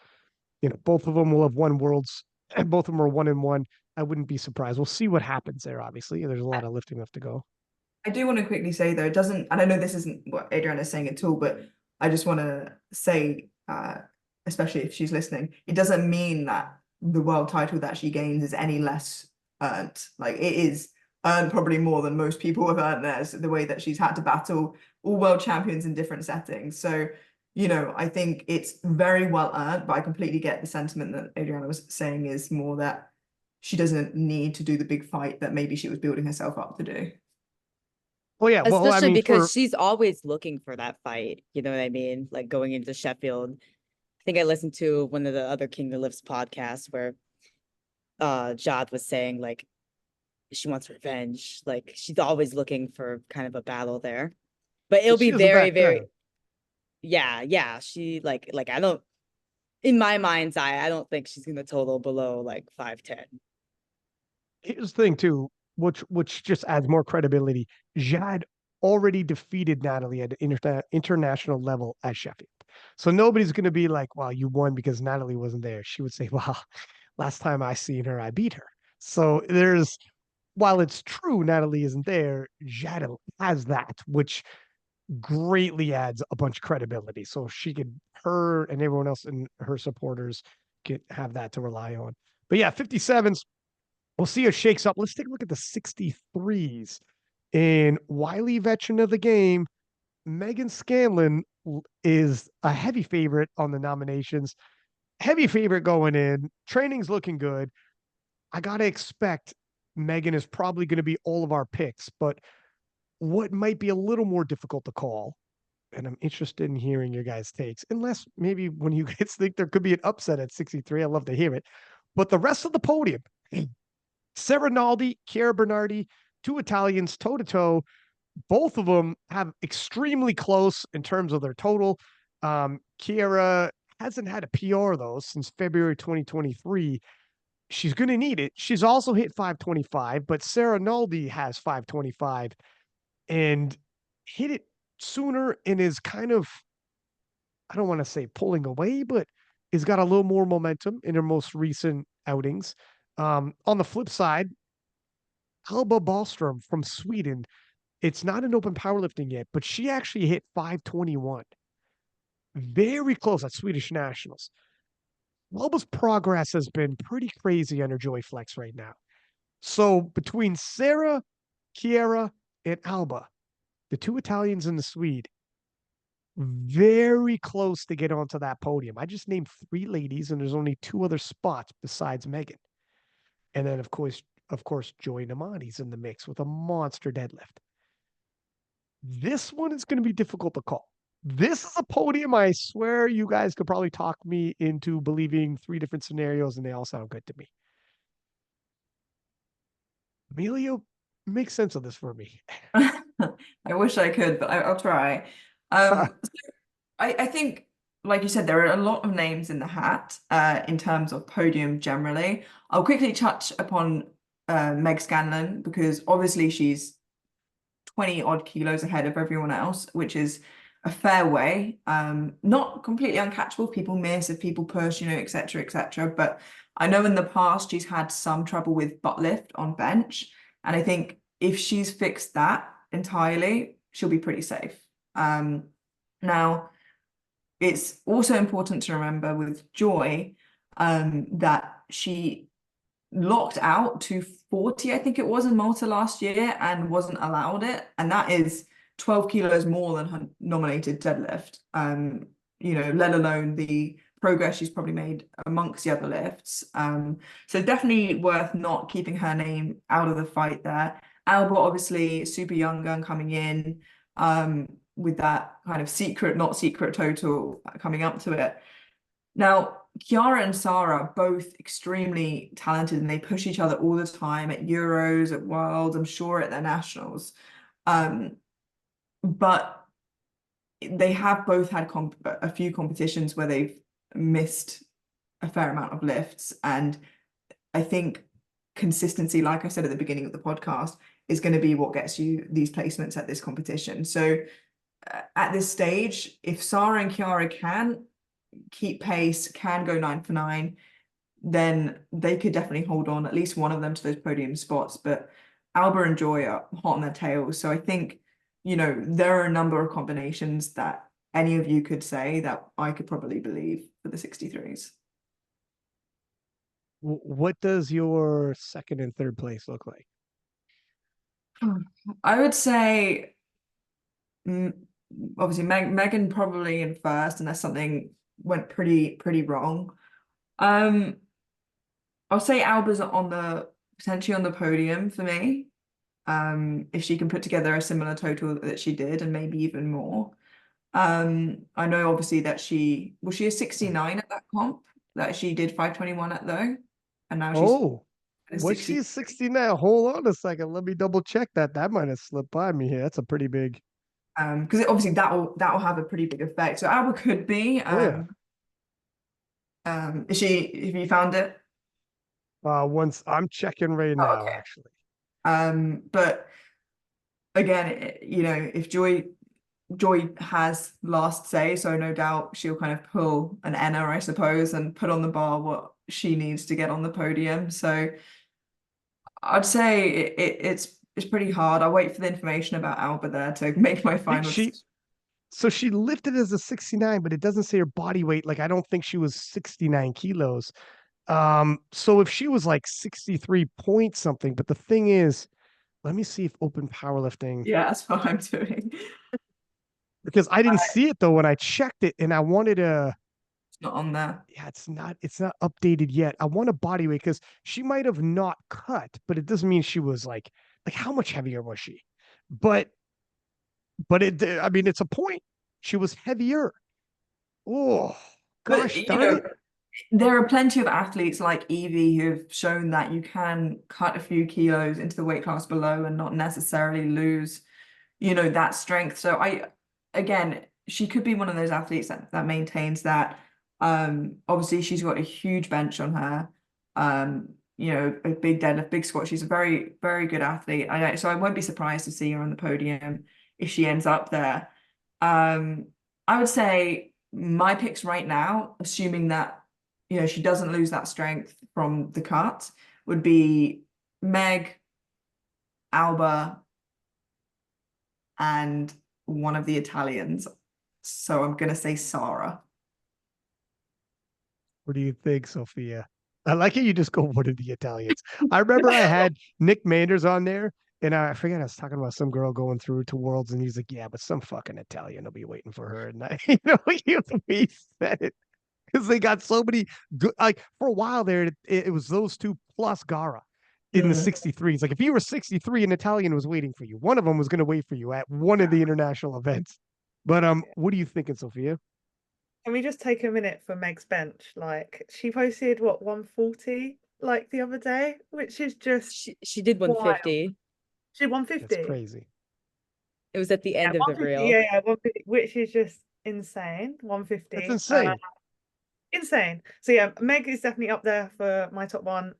You know, both of them will have won worlds, and both of them are 1-1. I wouldn't be surprised. We'll see what happens there. Obviously, there's a lot of lifting left to go. I do want to quickly say though, it doesn't, and I know this isn't what Adrienna is saying at all, but I just want to say, especially if she's listening, it doesn't mean that the world title that she gains is any less earned. Like, it is earned probably more than most people have earned theirs, the way that she's had to battle all world champions in different settings. So, you know, I think it's very well earned, but I completely get the sentiment that Adrienna was saying is more that she doesn't need to do the big fight that maybe she was building herself up to do. Well, yeah. Well, Especially I mean, because she's always looking for that fight. You know what I mean? Like going into Sheffield. I think I listened to one of the other King That Lifts podcasts where Jad was saying like she wants revenge. Like she's always looking for kind of a battle there. but it'll She be doesn't very, back down. very, yeah. She like I don't, in my mind's eye, I don't think she's gonna total below like 5'10". Here's the thing too, which just adds more credibility. Jad already defeated Natalie at the international level at Sheffield. So nobody's going to be like, well, you won because Natalie wasn't there. She would say, well, last time I seen her, I beat her. So there's, while it's true Natalie isn't there, Jad has that, which greatly adds a bunch of credibility. So she could, her and everyone else and her supporters could have that to rely on. But yeah, 57s, we'll see how it shakes up. Let's take a look at the 63s. And wily veteran of the game, Megan Scanlon is a heavy favorite on the nominations. Heavy favorite going in. Training's looking good. I got to expect Megan is probably going to be all of our picks, but what might be a little more difficult to call, and I'm interested in hearing your guys' takes, unless maybe when you guys think there could be an upset at 63, I'd love to hear it. But the rest of the podium, Sarah Naldi, Chiara Bernardi, two Italians toe-to-toe. Both of them have extremely close in terms of their total. Chiara hasn't had a PR, though, since February 2023. She's going to need it. She's also hit 525, but Sarah Naldi has 525 and hit it sooner and is kind of, I don't want to say pulling away, but has got a little more momentum in her most recent outings. On the flip side, Alba Ballström from Sweden, it's not an open powerlifting yet, but she actually hit 521. Very close at Swedish Nationals. Alba's progress has been pretty crazy on her Joy Flex right now. So between Sarah, Chiara, and Alba, the two Italians and the Swede, very close to get onto that podium. I just named three ladies, and there's only two other spots besides Megan. And then, of course, Joy Namani's in the mix with a monster deadlift. This one is going to be difficult to call. This is a podium. I swear you guys could probably talk me into believing three different scenarios, and they all sound good to me. Amelia, make sense of this for me. I wish I could, but I'll try. So I think, like you said, there are a lot of names in the hat in terms of podium generally. I'll quickly touch upon Meg Scanlon, because obviously she's 20 odd kilos ahead of everyone else, which is a fair way. Not completely uncatchable. People miss, if people push, et cetera, et cetera. But I know in the past she's had some trouble with butt lift on bench. And I think if she's fixed that entirely, she'll be pretty safe. Now, it's also important to remember with Joy that she locked out to 40, I think it was, in Malta last year and wasn't allowed it. And that is 12 kilos more than her nominated deadlift, let alone the progress she's probably made amongst the other lifts. So definitely worth not keeping her name out of the fight there. Alba, obviously, super young gun coming in with that kind of secret, not secret total coming up to it. Now, Chiara and Sarah, both extremely talented, and they push each other all the time at Euros, at Worlds, I'm sure at their nationals. But they have both had a few competitions where they've missed a fair amount of lifts. And I think consistency, like I said at the beginning of the podcast, is going to be what gets you these placements at this competition. So at this stage, if Sarah and Chiara can keep pace, can go 9 for 9, then they could definitely hold on, at least one of them, to those podium spots. But Alba and Joy are hot on their tails. So I think, there are a number of combinations that any of you could say that I could probably believe for the 63s. What does your second and third place look like? I would say, obviously, Megan probably in first, unless something went pretty wrong. I'll say Alba's potentially on the podium for me. If she can put together a similar total that she did, and maybe even more. I know obviously that was she a 69 at that comp that she did 521 at, though, and now she's was she 69? Hold on a second, let me double check that. That might have slipped by me here. That's a pretty big Because obviously that will have a pretty big effect. So Alba could be. Is she? Have you found it? Once I'm checking right Oh, now, okay. actually. But again, if Joy has last say, so no doubt she'll kind of pull an Enna, I suppose, and put on the bar what she needs to get on the podium. So I'd say it's pretty hard. I'll wait for the information about Alba there to make my final decision. So she lifted as a 69, but it doesn't say her body weight. Like, I don't think she was 69 kilos. So if she was like 63 point something, but the thing is, let me see if open powerlifting. Yeah, that's what I'm doing. Because I didn't see it though when I checked it, and I wanted to. It's not on there. Yeah, it's not updated yet. I want a body weight because she might have not cut, but it doesn't mean she was like how much heavier was she? But I mean, it's a point. She was heavier. Oh, But gosh darn it. there are plenty of athletes like Evie who have shown that you can cut a few kilos into the weight class below and not necessarily lose, that strength. So again, she could be one of those athletes that maintains that. Obviously she's got a huge bench on her. A big deadlift, big squat. She's a very, very good athlete. So I won't be surprised to see her on the podium if she ends up there. I would say my picks right now, assuming that she doesn't lose that strength from the cut, would be Meg, Alba, and one of the Italians. So I'm gonna say Sarah. What do you think, Sophia? I like it. You just go one of the Italians. I remember I had Nick Manders on there, and I forget I was talking about some girl going through to Worlds, and he's like, "Yeah, but some fucking Italian will be waiting for her." And he said it because they got so many good. Like for a while there, it was those two plus Gara in the 63s. Like if you were 63, an Italian was waiting for you. One of them was going to wait for you at one of the international events. But what are you thinking, Sophia? Can we just take a minute for Meg's bench? Like she posted what 140 like the other day, which is just She did wild. 150. She did That's 150. crazy. It was at the end of the 150, reel. yeah, 150, which is just insane. 150. That's insane. Insane. So yeah, Meg is definitely up there for my top one.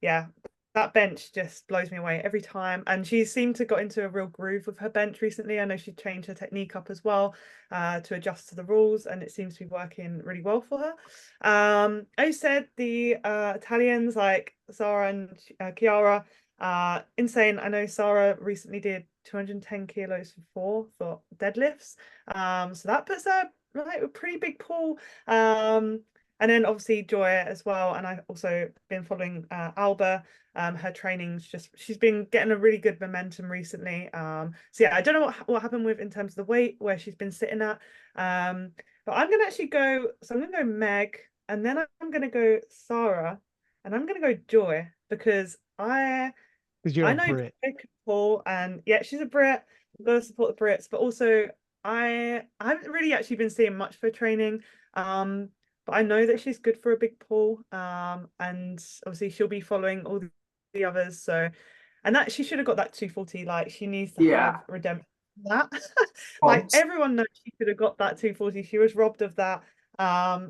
Yeah, that bench just blows me away every time. And she seemed to got into a real groove with her bench recently. I know she changed her technique up as well to adjust to the rules, and it seems to be working really well for her. I said the Italians like Sarah and Chiara, insane. I know Sarah recently did 210 kilos for deadlifts. So that puts her like a pretty big pull. And then obviously Joy as well. And I've also been following Alba. Her training's she's been getting a really good momentum recently. So yeah, I don't know what happened with in terms of the weight where she's been sitting at. But I'm gonna actually go. So I'm gonna go Meg, and then I'm gonna go Sarah, and I'm gonna go Joy because Because you're I a know Brit. Joy can pull, and yeah, she's a Brit. I've got to support the Brits, but also I haven't really actually been seeing much for training. But I know that she's good for a big pull. And obviously she'll be following all the others. So, and that she should have got that 240. Like she needs to have redemption for that. Like everyone knows she could have got that 240. She was robbed of that.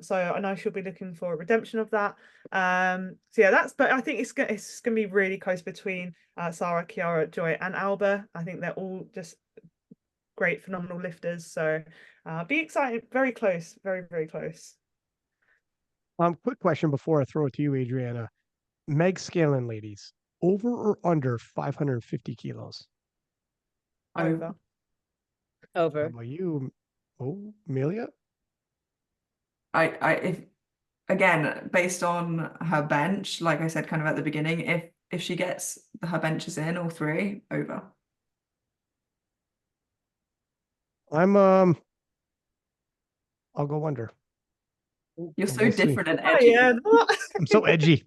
So I know she'll be looking for a redemption of that. So yeah, but I think it's gonna be really close between Sarah, Chiara, Joy, and Alba. I think they're all just great, phenomenal lifters. So be excited, very close, very, very close. Quick question before I throw it to you, Adrienna. Meg Scanlon, ladies, over or under 550 kilos? Over. How Over. about you, Amelia? If again, based on her bench, like I said, kind of at the beginning, if she gets her benches in all three, over. I'll go under. You're so We'll see. different and Oh edgy. yeah, I'm so edgy.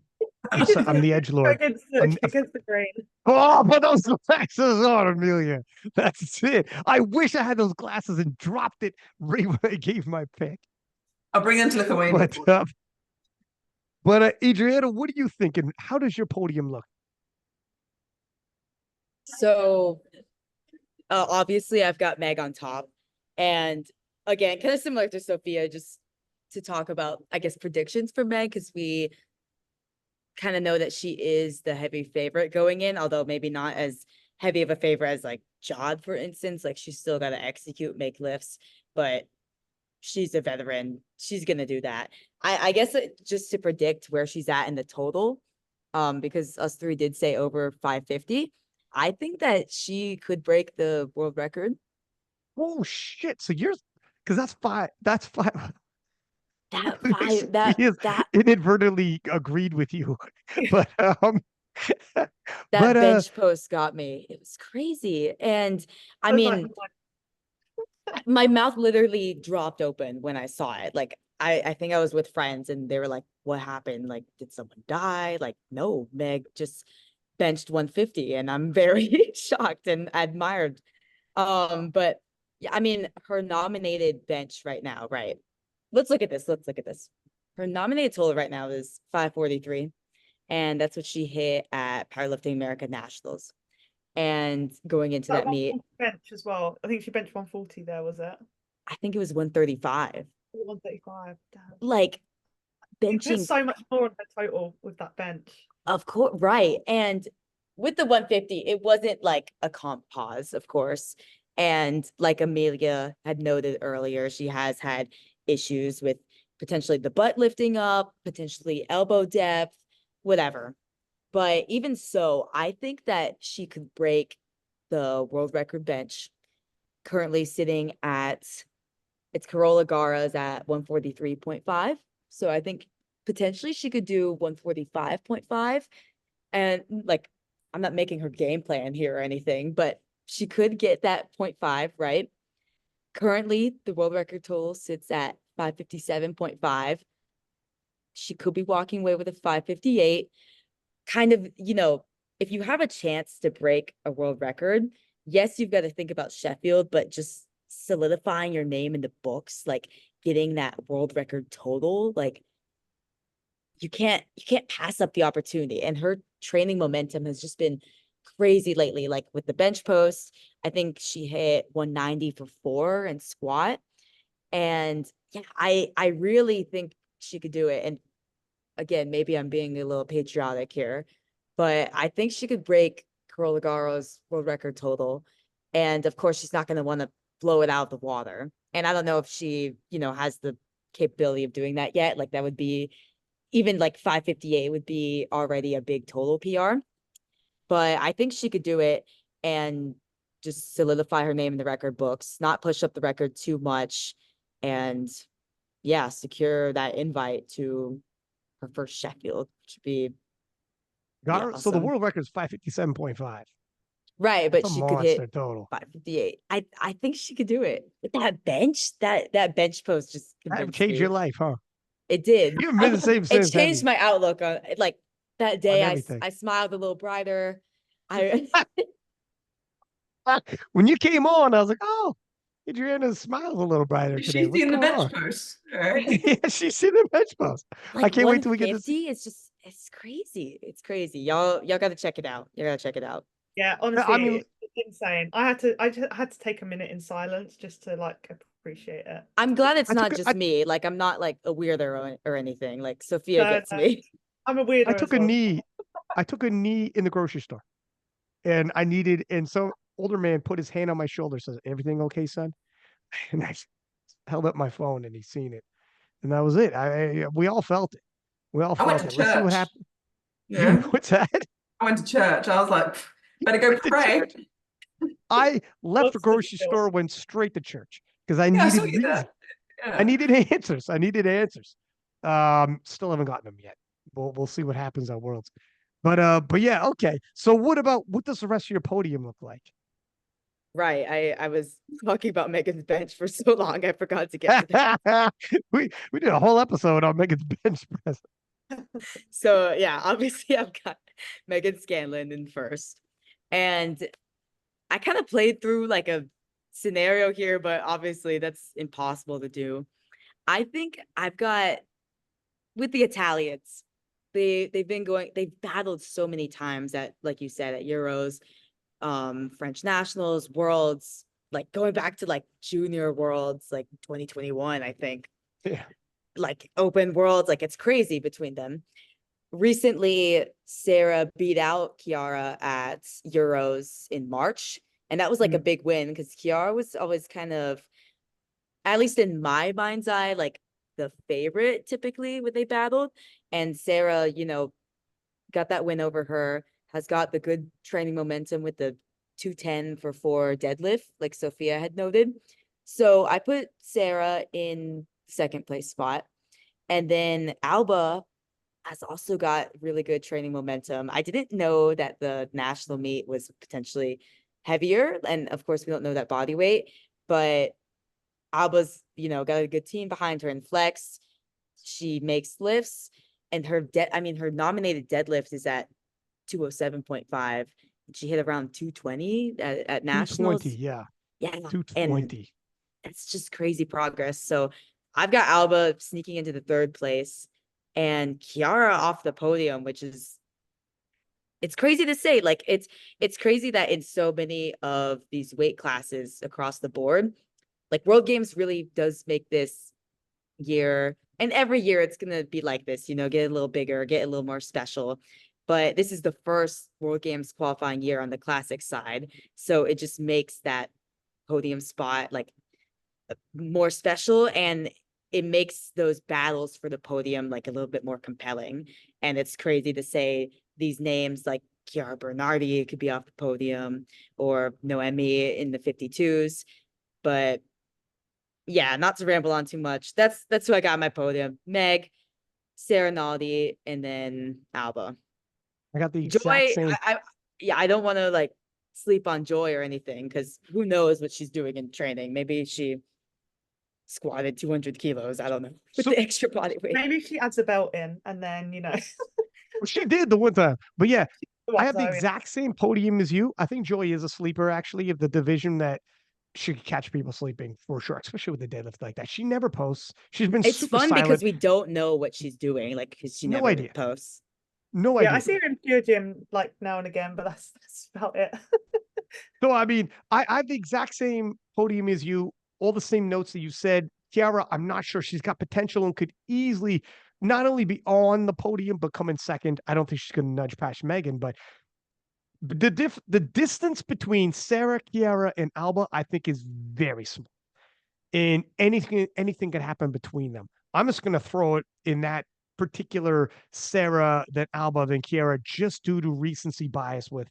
I'm the edge lord. against the grain. Oh, but those glasses on, Amelia. That's it. I wish I had those glasses and dropped it right when I gave my pick. I'll bring them to Lithuania. But Adrienna, what are you thinking? How does your podium look? So Obviously I've got Meg on top, and again, kind of similar to Sophia, just to talk about, I guess, predictions for Meg, because we kind of know that she is the heavy favorite going in, although maybe not as heavy of a favorite as like Jod, for instance. Like, she's still got to execute, make lifts, but she's a veteran. She's gonna do that. I guess just to predict where she's at in the total, because us three did say over 550. I think that she could break the world record. Oh shit! So you're because that's five. That's five. That five, Sophia's that inadvertently agreed with you, but that but bench post got me. It was crazy. And I I was like, mean, my mouth literally dropped open when I saw it. Like, I think I was with friends and they were like, what happened? Like, did someone die? Like, no, Meg just benched 150, and I'm very shocked and admired. But yeah, I mean, her nominated bench right now, right? Let's look at this. Let's look at this. Her nominated total right now is 543, and that's what she hit at Powerlifting America Nationals. And going into that meet, bench as well. I think she benched 140 there, was it? I think it was 135. 135. Damn. Like, You put benching, so much more on her total with that bench. of course, right. And with the 150, it wasn't like a comp pause, of course. And like Amelia had noted earlier, she has had issues with potentially the butt lifting up, potentially elbow depth, whatever. But even so, I think that she could break the world record bench, currently sitting at, it's Carola Gara's at 143.5. So I think potentially she could do 145.5. And like, I'm not making her game plan here or anything, but she could get that 0.5, right? Currently, the world record total sits at 557.5. She could be walking away with a 558. Kind of, if you have a chance to break a world record, yes, you've got to think about Sheffield, but just solidifying your name in the books, like getting that world record total, like you can't pass up the opportunity. And her training momentum has just been crazy lately. Like with the bench post, I think she hit 190 for 4 and squat. And yeah, I really think she could do it. And again, maybe I'm being a little patriotic here, but I think she could break Carola Garo's world record total. And of course, she's not going to want to blow it out of the water. And I don't know if she, has the capability of doing that yet. Like, that would be, even like 558 would be already a big total PR. But I think she could do it and just solidify her name in the record books, not push up the record too much, and yeah, secure that invite to her first Sheffield, which would be So the awesome. world record is 557.5. Right, That's but a she could hit monster total. 558. I think she could do it. With that bench, that bench post just That convinced changed me. your life, huh? It did. You haven't been the same It since. changed my outlook on, like, that day. everything. I smiled a little brighter. When you came on, I was like, oh, Adrienna smiles a little brighter today. She's What's seen the going bench on? post, right? Yeah, she's seen the bench post. Like, I can't wait till we get this. 150. It's crazy. It's crazy. Y'all got to check it out. You got to check it out. Yeah, honestly, I mean, it's insane. I just had to take a minute in silence just to like appreciate it. I'm glad it's not just me. Like, I'm not like a weirdo or anything. Like, Sophia gets No, me. I'm a weirdo. I took as a well. knee. I took a knee in the grocery store, and some older man put his hand on my shoulder, says, "Everything okay, son?" And I held up my phone, and he's seen it, and that was it. We all felt it. We all I went felt to it. Let's see what church. happens. Yeah, What's that? I went to church. I was like, better go Went to pray. church. I left the What's the grocery deal? store, went straight to church because I Yeah, I saw needed you there. reasons. Yeah. I needed answers. Still haven't gotten them yet. We'll see what happens on Worlds. But yeah, okay. So what does the rest of your podium look like? Right. I was talking about Megan's bench for so long, I forgot to get to that. we did a whole episode on Megan's bench press. So yeah, obviously I've got Megan Scanlon in first. And I kind of played through like a scenario here, but obviously that's impossible to do. I think I've got, with the Italians, they've battled so many times at, like you said, at Euros. French nationals, worlds, like going back to like junior worlds, like 2021, I think. Yeah. Like open worlds, like it's crazy between them. Recently, Sarah beat out Chiara at Euros in March. And that was like a big win because Chiara was always kind of, at least in my mind's eye, like the favorite typically when they battled. And Sarah, you know, got that win over her, has got the good training momentum with the 210 for 4 deadlift, like Sophia had noted. So I put Sarah in second place spot. And then Alba has also got really good training momentum. I didn't know that the national meet was potentially heavier. And of course, we don't know that body weight, but Alba's, you know, got a good team behind her in flex. She makes lifts and her her nominated deadlift is at 207.5. She hit around 220 at nationals. 220, yeah. Yeah. 220. And it's just crazy progress. So I've got Alba sneaking into the third place and Chiara off the podium, which is, it's crazy to say. Like it's crazy that in so many of these weight classes across the board, like World Games really does make this year, and every year it's gonna be like this, you know, get a little bigger, get a little more special. But this is the first World Games qualifying year on the classic side. So it just makes that podium spot like more special, and it makes those battles for the podium like a little bit more compelling. And it's crazy to say these names like Chiara Bernardi could be off the podium, or Noemi in the 52s. But yeah, not to ramble on too much. That's who I got on my podium. Meg, Sarah Naldi, and then Alba. I got the Joy, exact same. I don't want to like sleep on Joy or anything, because who knows what she's doing in training. Maybe she squatted 200 kilos. I don't know, with the extra body weight. Maybe she adds a belt in and then, you know. She did the one time. But yeah, I have the Sorry. exact same podium as you. I think Joy is a sleeper, actually, of the division that she could catch people sleeping for sure, especially with the deadlift like that. She never posts. She's been It's super fun silent. because we don't know what she's doing, like, because she No never idea. posts. No Yeah, idea. I see her in Pure Gym like now and again, but that's about it. So, I mean, I have the exact same podium as you, all the same notes that you said. Chiara, I'm not sure. She's got potential and could easily not only be on the podium, but come in second. I don't think she's going to nudge past Megan, but the distance between Sarah, Chiara, and Alba, I think, is very small. And anything could happen between them. I'm just going to throw it in that particular Sarah, then Alba, then Chiara, just due to recency bias with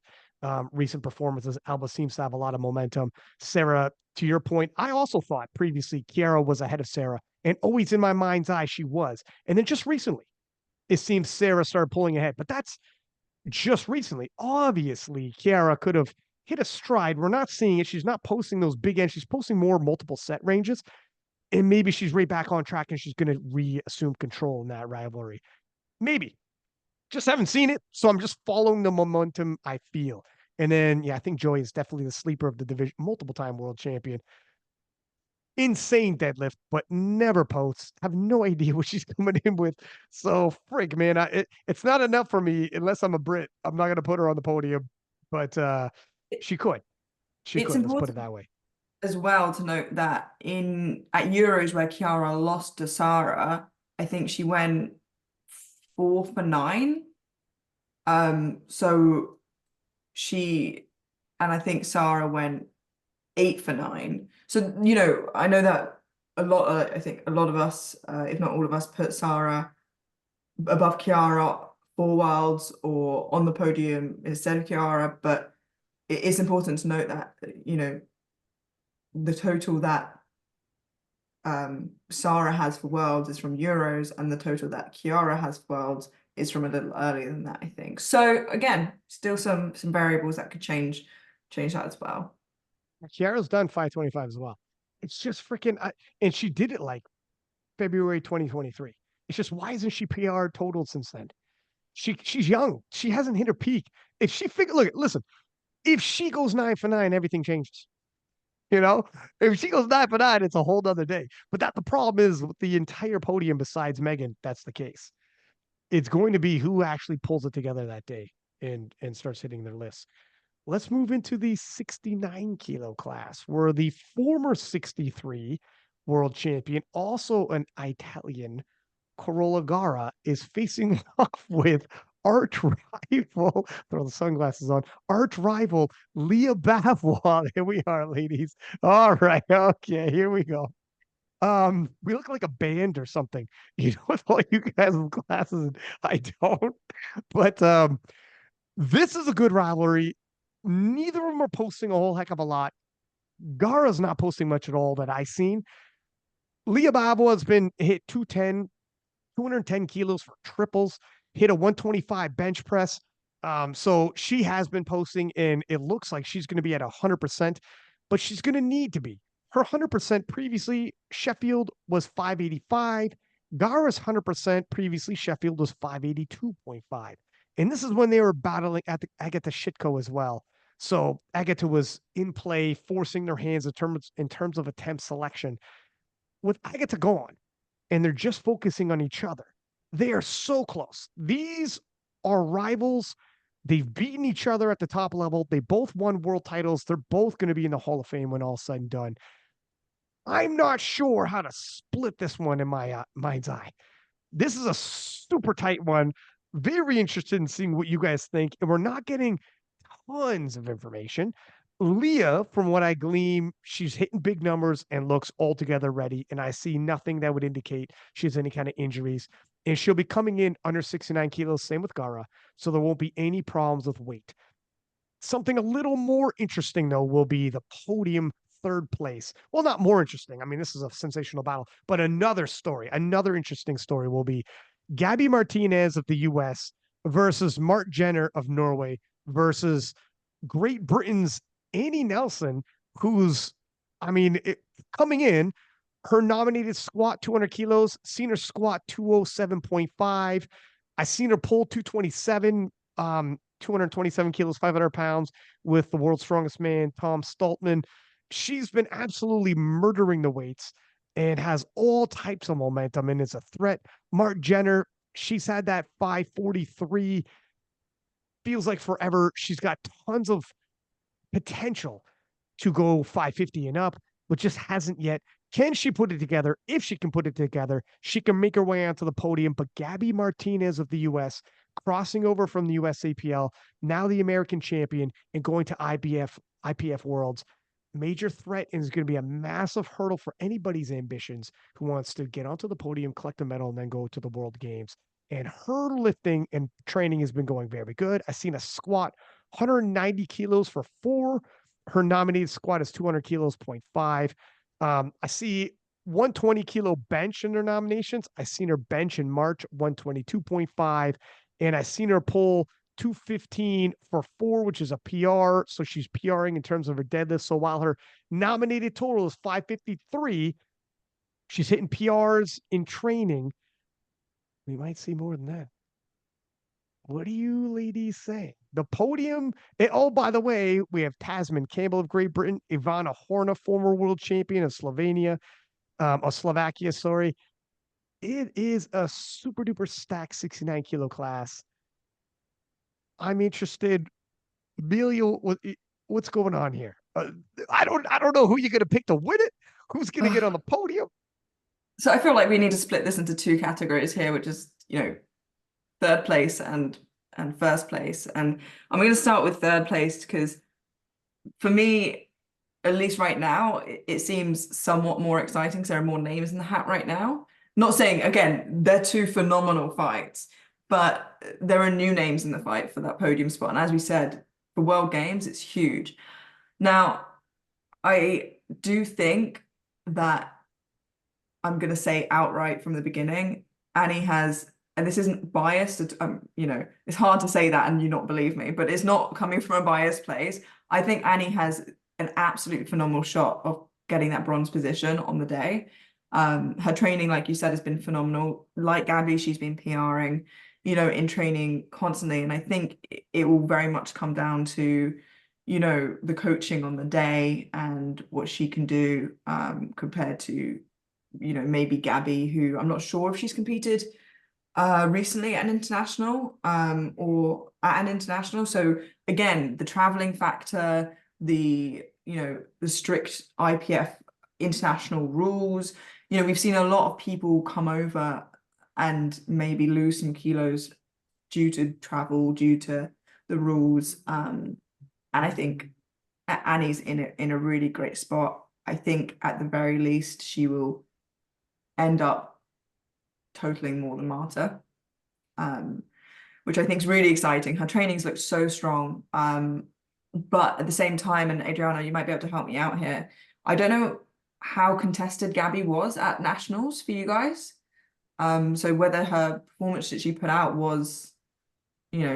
recent performances. Alba seems to have a lot of momentum. Sarah, to your point, I also thought previously Chiara was ahead of Sarah, and always in my mind's eye she was. And then just recently, it seems Sarah started pulling ahead, but that's just recently. Obviously, Chiara could have hit a stride. We're not seeing it. She's not posting those big ends. She's posting more multiple set ranges. And maybe she's right back on track and she's going to reassume control in that rivalry. Maybe. Just haven't seen it. So I'm just following the momentum I feel. And then, yeah, I think Joy is definitely the sleeper of the division, multiple time world champion. Insane deadlift, but never posts. Have no idea what she's coming in with. So, frig, man, it's not enough for me unless I'm a Brit. I'm not going to put her on the podium, but she could. She It's could. Let's put it important that way. as well to note that at Euros where Chiara lost to Sarah, I think she went 4 for 9. So and I think Sarah went 8 for 9. So, you know, I know that I think a lot of us, if not all of us, put Sarah above Chiara for Worlds or on the podium instead of Chiara, but it is important to note that, you know, the total that Sarah has for Worlds is from Euros, and the total that Chiara has for Worlds is from a little earlier than that, I think. So again, still some variables that could change that as well. Chiara's done 525 as well. It's just freaking, and she did it like February 2023. It's just, why isn't she PR totaled since then? She's young. She hasn't hit her peak. If she listen, if she goes 9 for 9, everything changes. You know, if she goes 9 for 9, it's a whole nother day. But the problem is with the entire podium besides Megan, that's the case. It's going to be who actually pulls it together that day and starts hitting their lists. let's move into the 69 kilo class, where the former 63 world champion, also an Italian, Carola Gara, is facing off with arch rival, throw the sunglasses on, arch rival Leah Bavois. Here we are, ladies. All right, okay, here we go. We look like a band or something, you know, with all you guys with glasses. And I don't, but this is a good rivalry. Neither of them are posting a whole heck of a lot. Gara's not posting much at all that I've seen. Leah Bavois has been hit 210 kilos for triples, hit a 125 bench press. So she has been posting, and it looks like she's going to be at 100%, but she's going to need to be. Her 100% previously, Sheffield was 585. Gara's 100% previously, Sheffield was 582.5. And this is when they were battling at the Agatha Shitko as well. So Agatha was in play, forcing their hands in terms of attempt selection. With Agatha gone, and they're just focusing on each other, they are so close. These are rivals. They've beaten each other at the top level. They both won world titles. They're both going to be in the Hall of Fame when all's said and done. I'm not sure how to split this one in my mind's eye. This is a super tight one. Very interested in seeing what you guys think. And we're not getting tons of information. Leah, from what I glean, she's hitting big numbers and looks altogether ready. And I see nothing that would indicate she has any kind of injuries. And she'll be coming in under 69 kilos, same with Gara. So there won't be any problems with weight. Something a little more interesting, though, will be the podium third place. Well, not more interesting. I mean, this is a sensational battle, but another interesting story will be Gabby Martinez of the US versus Mark Jenner of Norway versus Great Britain's Annie Nelson, who's, coming in, her nominated squat 200 kilos, seen her squat 207.5. I seen her pull 227, 227 kilos, 500 pounds with the world's strongest man, Tom Stoltman. She's been absolutely murdering the weights and has all types of momentum and is a threat. Mark Jenner, she's had that 543, feels like forever. She's got tons of potential to go 550 and up, but just hasn't yet. Can she put it together? If she can put it together, she can make her way onto the podium. But Gabby Martinez of the US, crossing over from the USAPL, now the American champion, and going to IPF Worlds, major threat, and is going to be a massive hurdle for anybody's ambitions who wants to get onto the podium, collect a medal, and then go to the World Games. And her lifting and training has been going very good. I've seen a squat 190 kilos for 4. Her nominated squat is 200 kilos, 0.5. I see 120 kilo bench in her nominations. I seen her bench in March, 122.5. And I seen her pull 215 for 4, which is a PR. So she's PRing in terms of her deadlift. So while her nominated total is 553, she's hitting PRs in training. We might see more than that. What do you ladies say? The podium. Oh, by the way, we have Tasman Campbell of Great Britain, Ivana Horna, former world champion of Slovakia, sorry. It is a super duper stacked 69 kilo class. I'm interested. Amelia, what's going on here? I don't know who you're going to pick to win it. Who's going to get on the podium? So I feel like we need to split this into 2 categories here, which is, third place and first place. And I'm going to start with third place because for me, at least right now, it seems somewhat more exciting. So there are more names in the hat right now. Not saying, again, they're 2 phenomenal fights, but there are new names in the fight for that podium spot. And as we said, for World Games, it's huge. Now, I do think that I'm going to say outright from the beginning, Annie has, and this isn't biased, it's hard to say that and you not believe me, but it's not coming from a biased place. I think Annie has an absolutely phenomenal shot of getting that bronze position on the day. Her training, like you said, has been phenomenal. Like Gabby, she's been PRing, in training constantly. And I think it will very much come down to, the coaching on the day and what she can do compared to, maybe Gabby, who I'm not sure if she's competed recently at an international, or at an international. So again, the traveling factor, the the strict IPF international rules. We've seen a lot of people come over and maybe lose some kilos due to travel, due to the rules. And I think Annie's in a really great spot. I think at the very least she will end up totaling more than Marta, which I think is really exciting. Her trainings look so strong. But at the same time, and Adrienna, you might be able to help me out here. I don't know how contested Gabby was at nationals for you guys. So whether her performance that she put out was,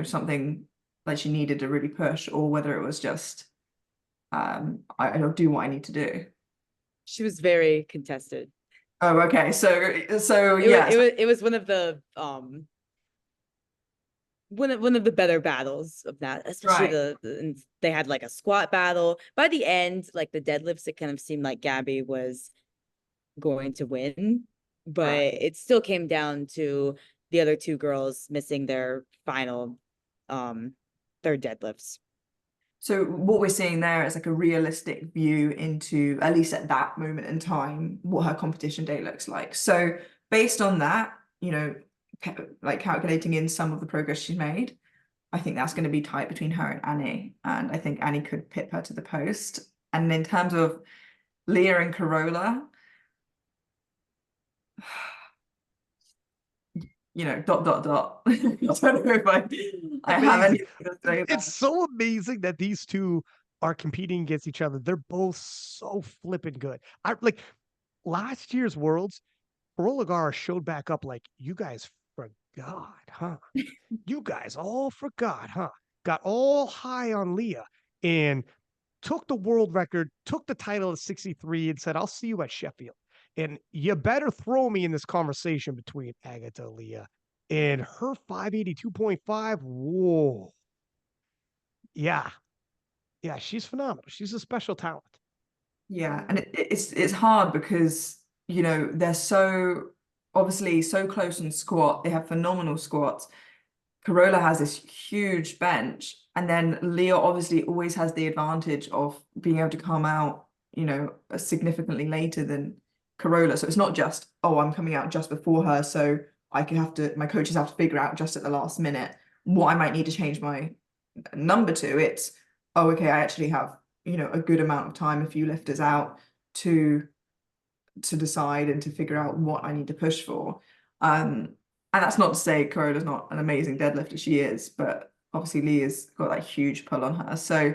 something that she needed to really push, or whether it was just, I'll do what I need to do. She was very contested. Oh, okay. So yeah, it was one of the one of the better battles of that, especially right. They had like a squat battle. By the end, like the deadlifts, it kind of seemed like Gabby was going to win, but right. It still came down to the other two girls missing their final their deadlifts. So what we're seeing there is like a realistic view into, at least at that moment in time, what her competition day looks like. So based on that, like calculating in some of the progress she's made, I think that's going to be tight between her and Annie. And I think Annie could pip her to the post. And in terms of Leah and Carola, I don't know if I have anything to say about. It's so amazing that these two are competing against each other. They're both so flipping good. I like last year's Worlds, Carola Gara showed back up like, you guys forgot, huh? You guys all forgot, huh? Got all high on Leah and took the world record, took the title at 63 and said, I'll see you at Sheffield. And you better throw me in this conversation between Agatha, Leah, and her 582.5. Whoa. Yeah. Yeah, she's phenomenal. She's a special talent. Yeah, and it's hard because, they're so obviously so close in squat. They have phenomenal squats. Carola has this huge bench, and then Leah obviously always has the advantage of being able to come out, significantly later than Carola. So it's not just, oh, I'm coming out just before her, so my coaches have to figure out just at the last minute what I might need to change my number to. It's, oh, okay, I actually have, a good amount of time, a few lifters out to decide and to figure out what I need to push for. And that's not to say Carola's not an amazing deadlifter, she is, but obviously Leah's got that huge pull on her. So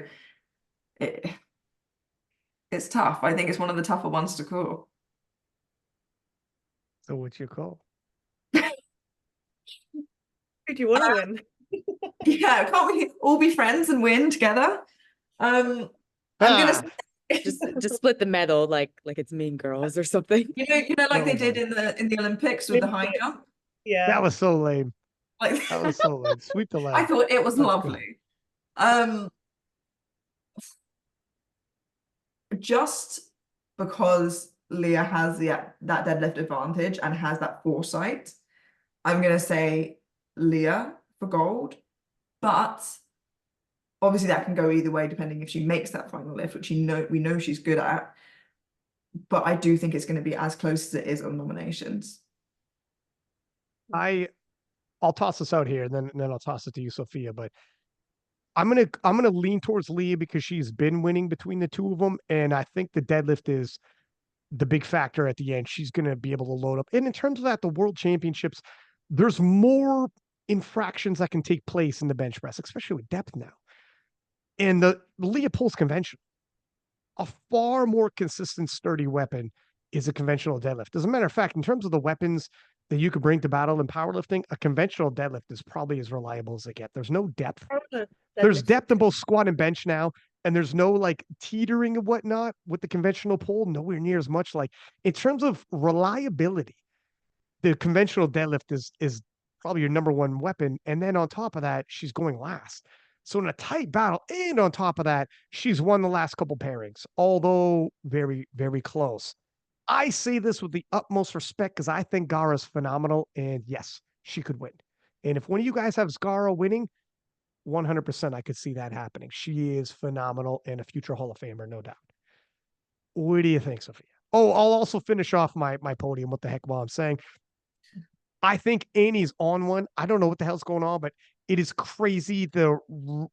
it's tough. I think it's one of the tougher ones to call. So what's your call? Who do you want to win? Yeah, can't we all be friends and win together? I'm gonna just split the medal like it's Mean Girls or something. Like they did in the Olympics with the high jump. Yeah, that was so lame. Like that was so lame. Sweep the leg. I thought it was lovely. Just because Leah has that deadlift advantage and has that foresight, I'm gonna say Leah for gold, but obviously that can go either way depending if she makes that final lift, which we know she's good at. But I do think it's going to be as close as it is on nominations. I'll toss this out here, and then I'll toss it to you, Sophia. But I'm gonna lean towards Leah because she's been winning between the two of them, and I think the deadlift is the big factor at the end. She's gonna be able to load up. And in terms of that, the World Championships, there's more infractions that can take place in the bench press, especially with depth now. And the Leah pulls conventional. A far more consistent, sturdy weapon is a conventional deadlift. As a matter of fact, in terms of the weapons that you could bring to battle in powerlifting, a conventional deadlift is probably as reliable as they get. There's no depth. There's depth in both squat and bench now, and there's no like teetering and whatnot with the conventional pull, nowhere near as much. Like in terms of reliability, the conventional deadlift is probably your number one weapon. And then on top of that, she's going last. So in a tight battle, and on top of that, she's won the last couple pairings, although very, very close. I say this with the utmost respect because I think Gara's phenomenal. And yes, she could win. And if one of you guys have Zgara winning, 100% I could see that happening. She is phenomenal and a future Hall of Famer, no doubt. What do you think, Sophia? Oh, I'll also finish off my podium. What the heck while I'm saying? I think Annie's on one. I don't know what the hell's going on, but it is crazy the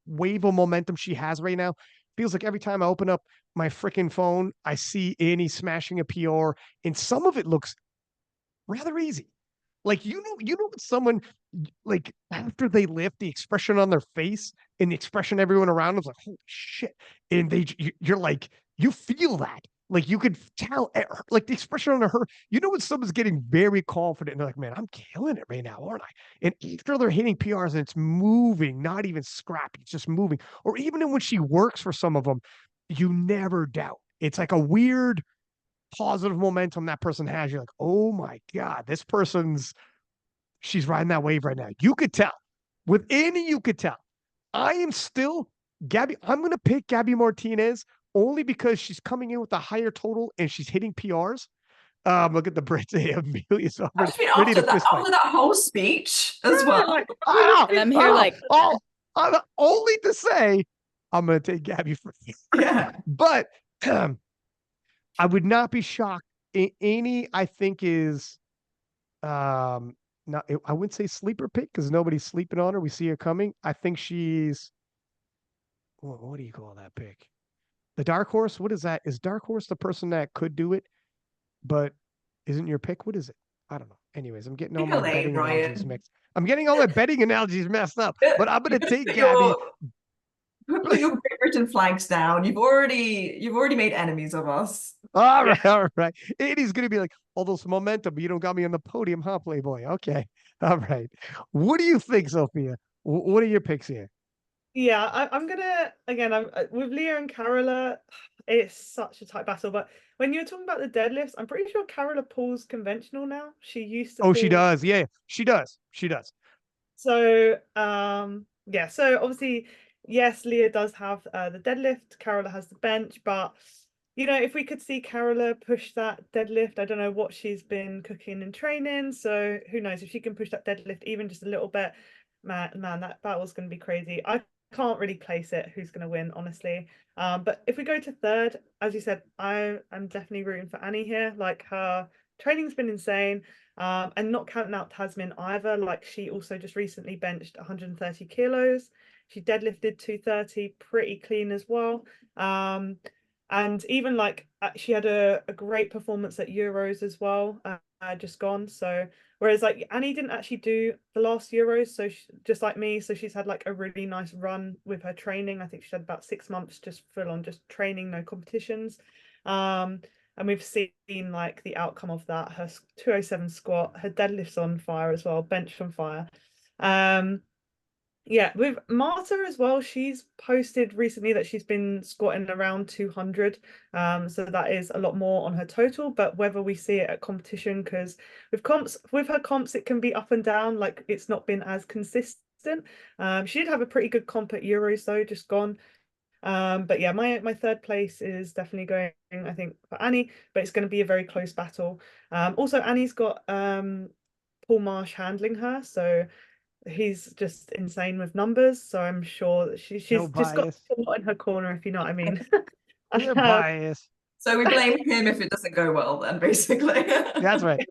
wave of momentum she has right now. Feels like every time I open up my freaking phone, I see Annie smashing a PR, and some of it looks rather easy. Like you know when someone like after they lift, the expression on their face and the expression everyone around them's like, holy shit. And you're like, you feel that. Like you could tell like the expression on her, you know when someone's getting very confident and they're like, man, I'm killing it right now, aren't I? And after they're hitting PRs and it's moving, not even scrappy, it's just moving. Or even when she works for some of them, you never doubt. It's like a weird positive momentum that person has. You're like, oh my God, she's riding that wave right now. You could tell. With Annie, you could tell. I am still Gabby. I'm going to pick Gabby Martinez only because she's coming in with a higher total and she's hitting PRs. Look at the Brits. Amelia's already ready to fist fight. After that whole speech as well. Like, And I'm here like, only to say, I'm going to take Gabby for you. Yeah. But I would not be shocked. Annie, I think, is not, I wouldn't say sleeper pick because nobody's sleeping on her. We see her coming. I think she's, what do you call that pick? The dark horse? What is that? Is dark horse the person that could do it, but isn't your pick? What is it? I don't know. Anyways, I'm getting all my betting analogies mixed. I'm getting all my betting analogies messed up, but I'm going to take Gabby. Put your Great Britain flags down. You've already made enemies of us. All right. Annie's going to be like, all those momentum, but you don't got me on the podium, huh, Playboy? Okay. All right. What do you think, Sophia? What are your picks here? Yeah, I'm gonna again. I'm with Leah and Carola. It's such a tight battle, but when you're talking about the deadlifts, I'm pretty sure Carola pulls conventional now. She used to. Oh, she does. Yeah, she does. She does. So, yeah. So obviously, yes, Leah does have the deadlift. Carola has the bench, but if we could see Carola push that deadlift, I don't know what she's been cooking and training. So who knows if she can push that deadlift even just a little bit. Man, that battle's going to be crazy. I can't really place it who's going to win, honestly. But if we go to third, as you said, I'm definitely rooting for Annie here. Like her training's been insane. And not counting out Tasmin either. Like she also just recently benched 130 kilos. She deadlifted 230 pretty clean as well. And even like she had a great performance at Euros as well, just gone. So whereas like Annie didn't actually do the last Euros, so just like me, so she's had like a really nice run with her training. I think she had about 6 months just full on just training, no competitions. And we've seen like the outcome of that. Her 207 squat, her deadlift's on fire as well, bench on fire. Yeah, with Marta as well, she's posted recently that she's been squatting around 200. So that is a lot more on her total, but whether we see it at competition, because with her comps, it can be up and down, like it's not been as consistent. She did have a pretty good comp at Euros though, just gone. But yeah, my third place is definitely going, I think, for Annie, but it's going to be a very close battle. Also, Annie's got Paul Marsh handling her, so he's just insane with numbers. So I'm sure that she's just got a lot in her corner, if you know what I mean. You're biased. So we blame him if it doesn't go well, then basically. That's right.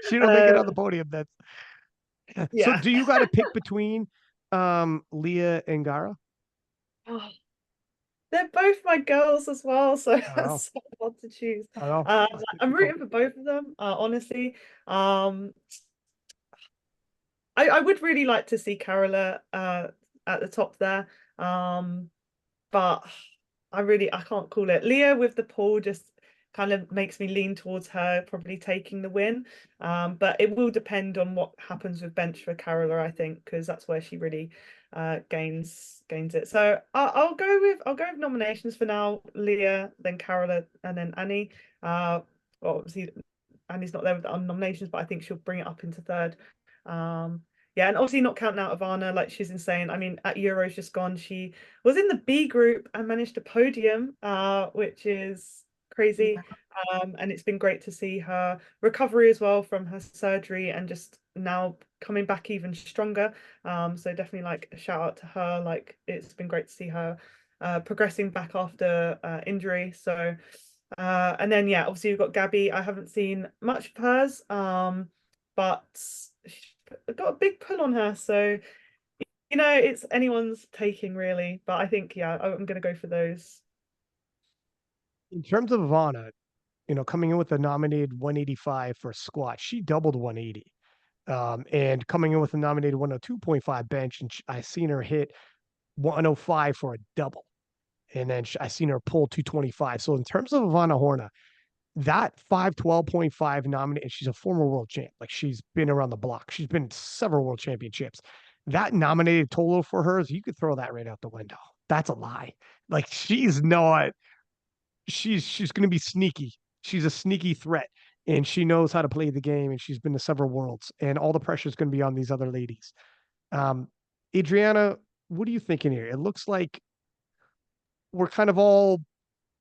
She don't make it on the podium. That's yeah. So do you got to pick between Leah and Gara? Oh, they're both my girls as well, so that's so hard to choose. I'm rooting for both of them, honestly. I would really like to see Carola at the top there, but I can't call it. Leah with the pull just kind of makes me lean towards her probably taking the win, but it will depend on what happens with bench for Carola, I think, because that's where she really gains it. So I'll go with nominations for now. Leah, then Carola, and then Annie. Obviously Annie's not there with the nominations, but I think she'll bring it up into third. Yeah, and obviously not counting out Ivana, like she's insane. I mean, at Euros just gone, she was in the B group and managed a podium, which is crazy. And it's been great to see her recovery as well from her surgery and just now coming back even stronger. So definitely like a shout out to her. Like it's been great to see her progressing back after injury. So and then yeah, obviously we've got Gabby. I haven't seen much of hers, but she's got a big pull on her. So it's anyone's taking really. But I think yeah, I'm gonna go for those. In terms of Ivana, coming in with a nominated 185 for a squat, she doubled 180. And coming in with a nominated 102.5 bench, and I seen her hit 105 for a double. And then I seen her pull 225. So in terms of Ivana Horna, that 512.5 nominated, and she's a former world champ. Like she's been around the block. She's been several world championships. That nominated total for hers, you could throw that right out the window. That's a lie. Like she's not, she's gonna be sneaky. She's a sneaky threat. And she knows how to play the game, and she's been to several worlds. And all the pressure is going to be on these other ladies. Adrienna, what are you thinking here? It looks like we're kind of all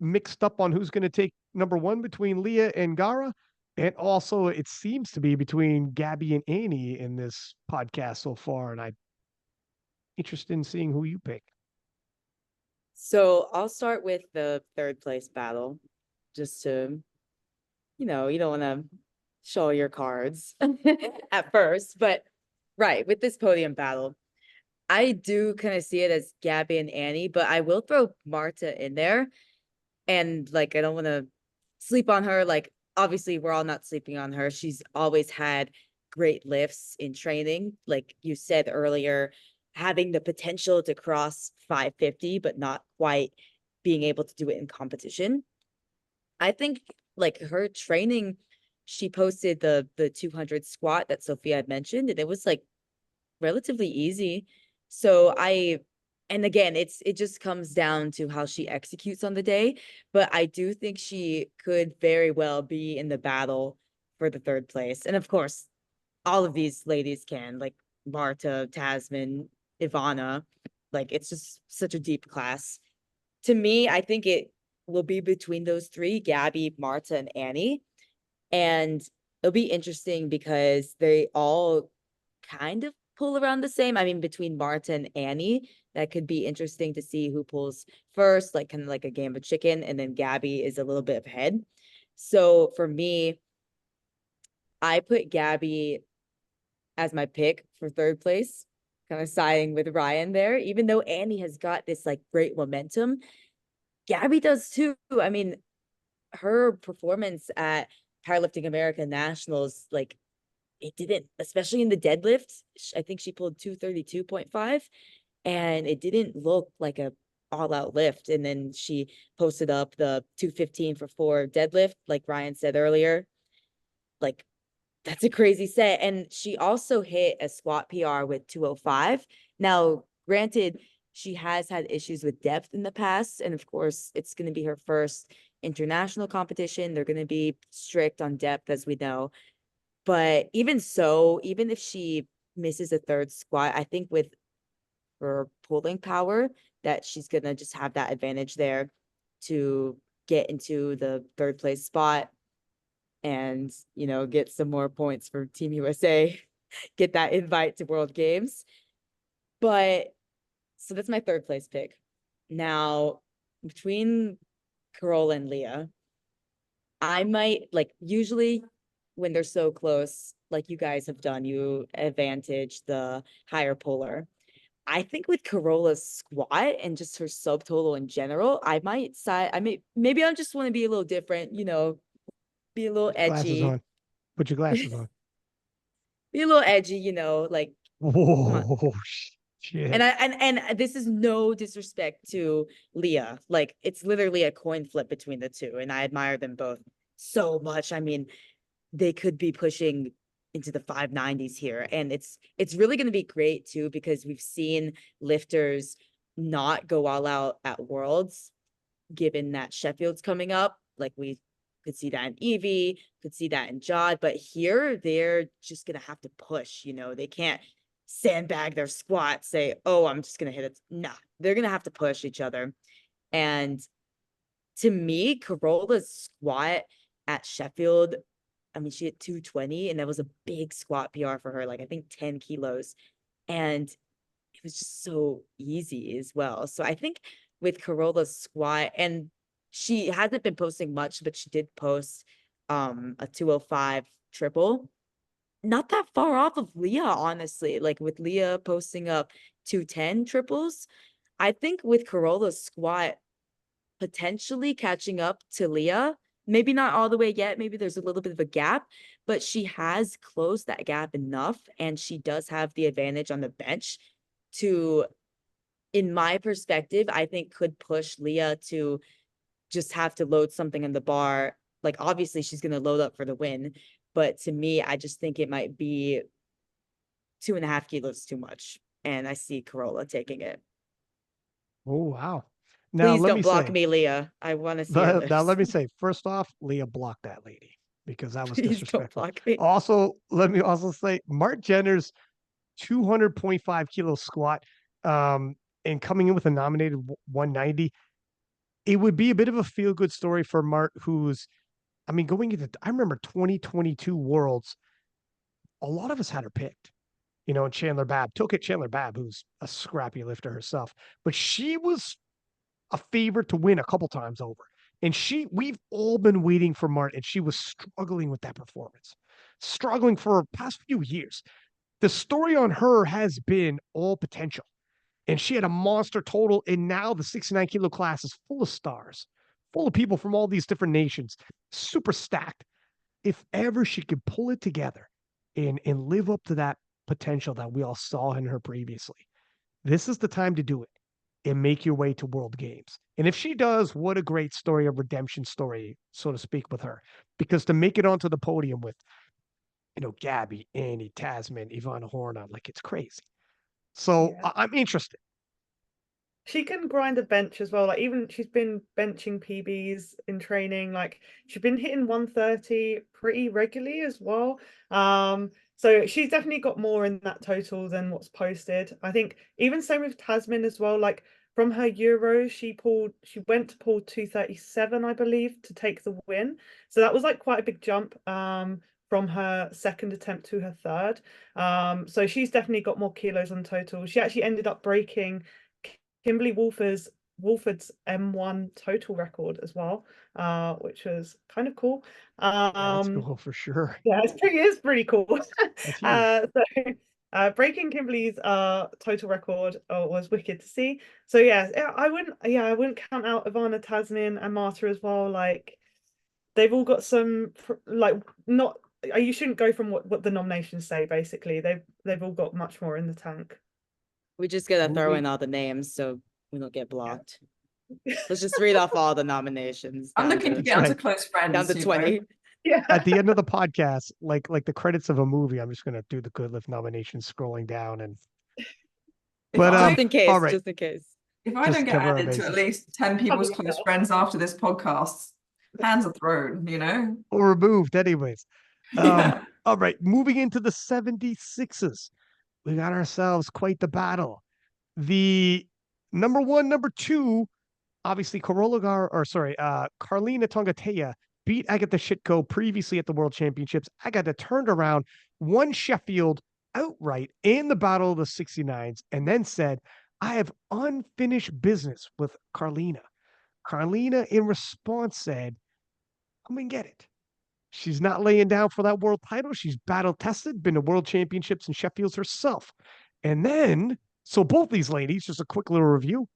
mixed up on who's going to take number one between Leah and Gara. And also, it seems to be between Gabby and Annie in this podcast so far. And I'm interested in seeing who you pick. So I'll start with the third place battle, just to, you don't want to show your cards at first, but right, with this podium battle, I do kind of see it as Gabby and Annie, but I will throw Marta in there. And like, I don't want to sleep on her. Like, obviously, we're all not sleeping on her. She's always had great lifts in training. Like you said earlier, having the potential to cross 550, but not quite being able to do it in competition. I think like her training, she posted the 200 squat that Sophia had mentioned, and it was like relatively easy. So and again, it just comes down to how she executes on the day. But I do think she could very well be in the battle for the third place. And of course, all of these ladies can, like Marta, Tasman, Ivana, like it's just such a deep class. To me, I think it will be between those three, Gabby, Marta, and Annie. And it'll be interesting because they all kind of pull around the same. I mean, between Marta and Annie, that could be interesting to see who pulls first, like kind of like a game of chicken. And then Gabby is a little bit ahead. So for me, I put Gabby as my pick for third place, kind of siding with Ryan there. Even though Annie has got this like great momentum, Gabby does too. I mean, her performance at Powerlifting America Nationals, like it didn't, especially in the deadlift, I think she pulled 232.5, and it didn't look like a all-out lift. And then she posted up the 215 for 4 deadlift, like Ryan said earlier. Like that's a crazy set. And she also hit a squat PR with 205. Now, granted, she has had issues with depth in the past. And of course, it's going to be her first international competition. They're going to be strict on depth, as we know. But even so, even if she misses a third squat, I think with her pulling power, that she's going to just have that advantage there to get into the third place spot and, get some more points for Team USA, get that invite to World Games. But so that's my third place pick. Now, between Carola and Leah, I might like usually when they're so close, like you guys have done, you advantage the higher puller. I think with Carola's squat and just her subtotal in general, I might side. Maybe I just want to be a little different, be a little Glasses edgy, on. Put your glasses on. be a little edgy, like come on. Oh, shit. And this is no disrespect to Leah. Like it's literally a coin flip between the two, and I admire them both so much. I mean, they could be pushing into the 590s here, and it's really going to be great too because we've seen lifters not go all out at Worlds, given that Sheffield's coming up. Like we could see that in Evie, could see that in Jod, but here they're just going to have to push. They can't sandbag their squat, say, oh, I'm just going to hit it. Nah, they're going to have to push each other. And to me, Carola's squat at Sheffield I mean, she hit 220, and that was a big squat PR for her, like I think 10 kilos. And it was just so easy as well. So I think with Corolla's squat, and she hasn't been posting much, but she did post a 205 triple. Not that far off of Leah, honestly. Like with Leah posting up 210 triples. I think with Corolla's squat potentially catching up to Leah. Maybe not all the way yet. Maybe there's a little bit of a gap, but she has closed that gap enough, and she does have the advantage on the bench to, in my perspective, I think could push Leah to just have to load something on the bar. Like obviously she's going to load up for the win, but to me, I just think it might be 2.5 kilos too much. And I see Corolla taking it. Oh, wow. Now, Please let don't me block say, me, Leah. I want to see others. now let me say, first off, Leah blocked that lady because that was Please don't disrespectful. block me. Also, let me also say, Mark Jenner's 200.5 kilo squat, and coming in with a nominated 190, it would be a bit of a feel good story for Mark, who's, I mean, going into, I remember 2022 Worlds, a lot of us had her picked, you know, and Chandler Babb took it. Chandler Babb, who's a scrappy lifter herself, but she was a favorite to win a couple times over. And we've all been waiting for Martin, and she was struggling with that performance, struggling for the past few years. The story on her has been all potential. And she had a monster total. And now the 69 kilo class is full of stars, full of people from all these different nations, super stacked. If ever she could pull it together and live up to that potential that we all saw in her previously, this is the time to do it and make your way to World Games. And if she does, what a great story, a redemption story, so to speak, with her. Because to make it onto the podium with, you know, Gabby, Annie, Tasman, Ivana Horna, like it's crazy. So Yeah. I'm interested. She can grind a bench as well. Like even she's been benching PBs in training. Like she's been hitting 130 pretty regularly as well. So she's definitely got more in that total than what's posted. I think even same with Tasman as well. Like from her Euros, she went to pull 237, I believe, to take the win. So that was like quite a big jump from her second attempt to her third. So she's definitely got more kilos on total. She actually ended up breaking Kimberly Wolford's M1 total record as well, which was kind of cool. That's cool for sure. Yeah, it's pretty cool. That's huge. Breaking Kimberly's total record was wicked to see. So yeah, I wouldn't count out Ivana, Tasnin, and Marta as well. Like they've all got some like not. You shouldn't go from what the nominations say. Basically, they've all got much more in the tank. We just gotta throw in all the names so we don't get blocked. Let's just read off all the nominations. I'm looking to get onto close friends. Down to 20. Yeah. At the end of the podcast, like the credits of a movie, I'm just gonna do the Good Lift nominations, scrolling down, and but just in case, all right. just in case. If I don't get added to at least 10 people's close friends after this podcast, hands are thrown, you know? Or removed, anyways. Yeah. All right, moving into the 76s. We got ourselves quite the battle. The number one, number two, obviously Carolina Tongatea beat Agatha Shitko previously at the World Championships. Agatha turned around, won Sheffield outright in the Battle of the 69s, and then said, I have unfinished business with Carlina. Carlina, in response, said, I'm going to get it. She's not laying down for that world title. She's battle tested, been to World Championships and Sheffield's herself. And then, so both these ladies, just a quick little review.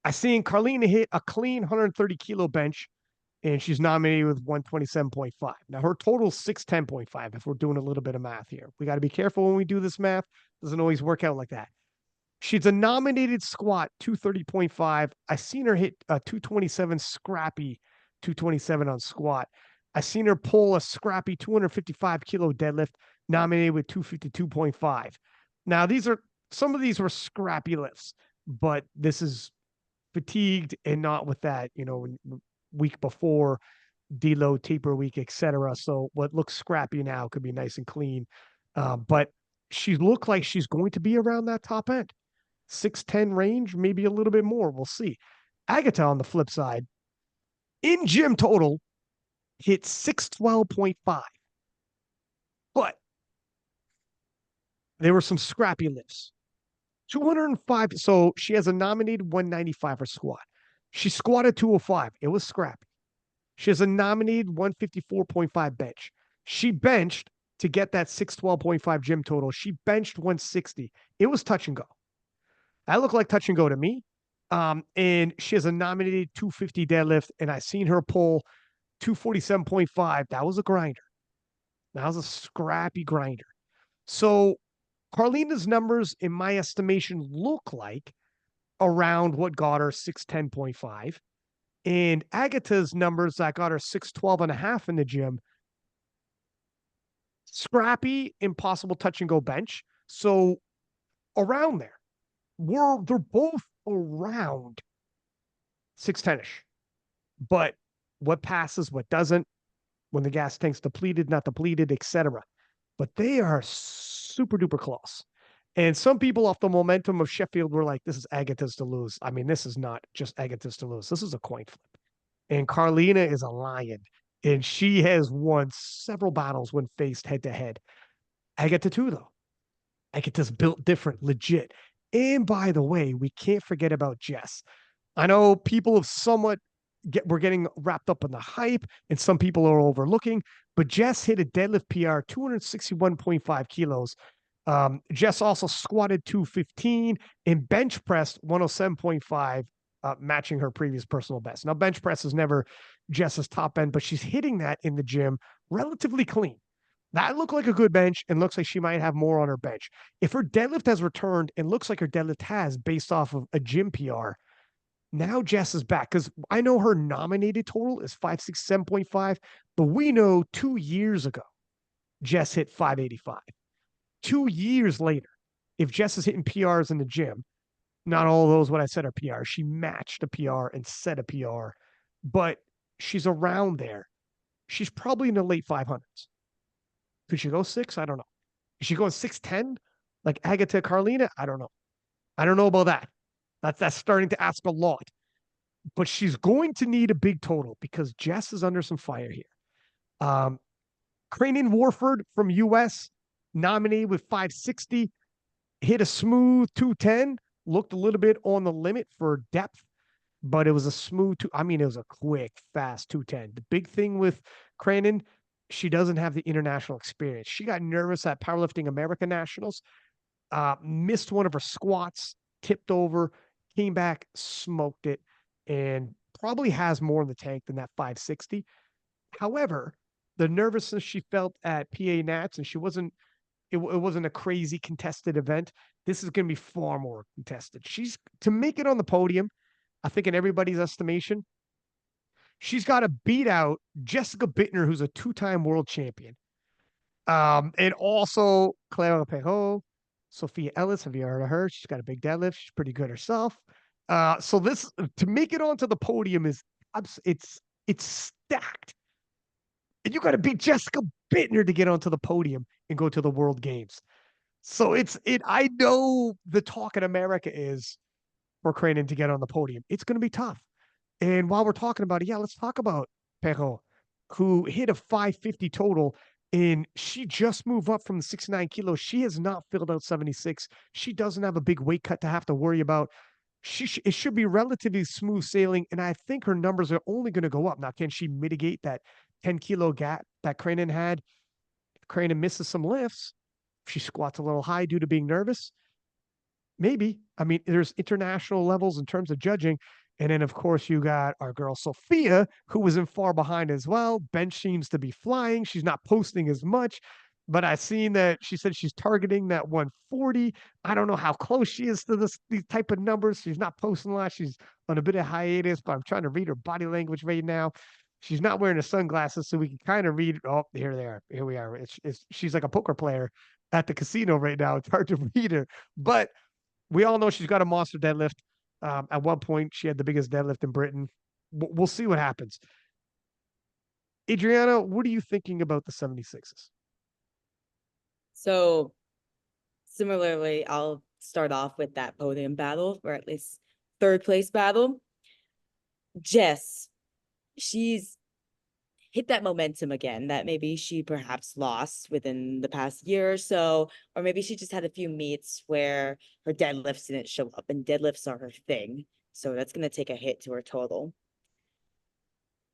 I seen Carlina hit a clean 130 kilo bench, and she's nominated with 127.5. Now her total is 610.5. If we're doing a little bit of math here, we got to be careful when we do this math. Doesn't always work out like that. She's a nominated squat 230.5. I seen her hit a 227 scrappy, 227 on squat. I seen her pull a scrappy 255 kilo deadlift, nominated with 252.5. Now some of these were scrappy lifts, but this is fatigued and not with that, you know, week before deload, taper week, etc. So what looks scrappy now could be nice and clean. But she looked like she's going to be around that top end, 610 range, maybe a little bit more. We'll see. Agatha on the flip side, in gym total, hit 612.5. But there were some scrappy lifts. 205. So she has a nominated 195 for squat. She squatted 205. It was scrappy. She has a nominated 154.5 bench. She benched to get that 612.5 gym total. She benched 160. It was touch and go. That looked like touch and go to me. And she has a nominated 250 deadlift, and I seen her pull 247.5. That was a grinder. That was a scrappy grinder. So Carlina's numbers, in my estimation, look like around what got her 610.5. And Agatha's numbers that got her 612.5 in the gym, scrappy, impossible touch and go bench. So around there, they're both around 610-ish. But what passes, what doesn't, when the gas tank's depleted, not depleted, etc. But they are super duper close. And some people off the momentum of Sheffield were like, this is Agatha's to lose. I mean, this is not just Agatha's to lose. This is a coin flip. And Carlina is a lion. And she has won several battles when faced head to head. Agatha too, though. Agatha's built different, legit. And by the way, we can't forget about Jess. I know people have somewhat we're getting wrapped up in the hype, and some people are overlooking, but Jess hit a deadlift PR, 261.5 kilos. Jess also squatted 215 and bench pressed 107.5, matching her previous personal best. Now, bench press is never Jess's top end, but she's hitting that in the gym relatively clean. That looked like a good bench and looks like she might have more on her bench. If her deadlift has returned and looks like her deadlift has based off of a gym PR, now Jess is back, because I know her nominated total is 567.5, but we know 2 years ago, Jess hit 585. 2 years later, if Jess is hitting PRs in the gym, not all of those, what I said, are PRs. She matched a PR and set a PR, but she's around there. She's probably in the late 500s. Could she go 6? I don't know. Is she going 610 like Agatha Carlina? I don't know. I don't know about that. That's starting to ask a lot. But she's going to need a big total because Jess is under some fire here. Cranen Warford from US, nominated with 560, hit a smooth 210, looked a little bit on the limit for depth, but it was a smooth it was a quick, fast 210. The big thing with Cranen, she doesn't have the international experience. She got nervous at Powerlifting America Nationals, missed one of her squats, tipped over, came back, smoked it, and probably has more in the tank than that 560. However, the nervousness she felt at PA Nats, and it wasn't a crazy contested event. This is going to be far more contested. She's to make it on the podium, I think in everybody's estimation, she's got to beat out Jessica Bittner, who's a 2-time world champion. And also Clara Perrault, Sophia Ellis. Have you heard of her? She's got a big deadlift. She's pretty good herself. So this, to make it onto the podium, it's stacked. And you got to beat Jessica Bittner to get onto the podium and go to the World Games. So I know the talk in America is for Cranen to get on the podium. It's going to be tough. And while we're talking about it, let's talk about Perrault, who hit a 550 total, and she just moved up from the 69 kilos. She has not filled out 76. She doesn't have a big weight cut to have to worry about. It should be relatively smooth sailing, and I think her numbers are only going to go up. Now, can she mitigate that 10-kilo gap that Cranen had? If Cranen misses some lifts, if she squats a little high due to being nervous, maybe. I mean, there's international levels in terms of judging. And then, of course, you got our girl Sophia, who was in far behind as well. Bench seems to be flying. She's not posting as much, but I seen that she said she's targeting that 140. I don't know how close she is to these type of numbers. She's not posting a lot. She's on a bit of hiatus, but I'm trying to read her body language right now. She's not wearing the sunglasses, so we can kind of read. Oh, here they are. Here we are. She's like a poker player at the casino right now. It's hard to read her, but we all know she's got a monster deadlift. At one point, she had the biggest deadlift in Britain. We'll see what happens. Adrienna, what are you thinking about the 76s? So similarly, I'll start off with that podium battle, or at least third place battle. Jess, she's hit that momentum again that maybe she perhaps lost within the past year or so, or maybe she just had a few meets where her deadlifts didn't show up, and deadlifts are her thing. So that's going to take a hit to her total.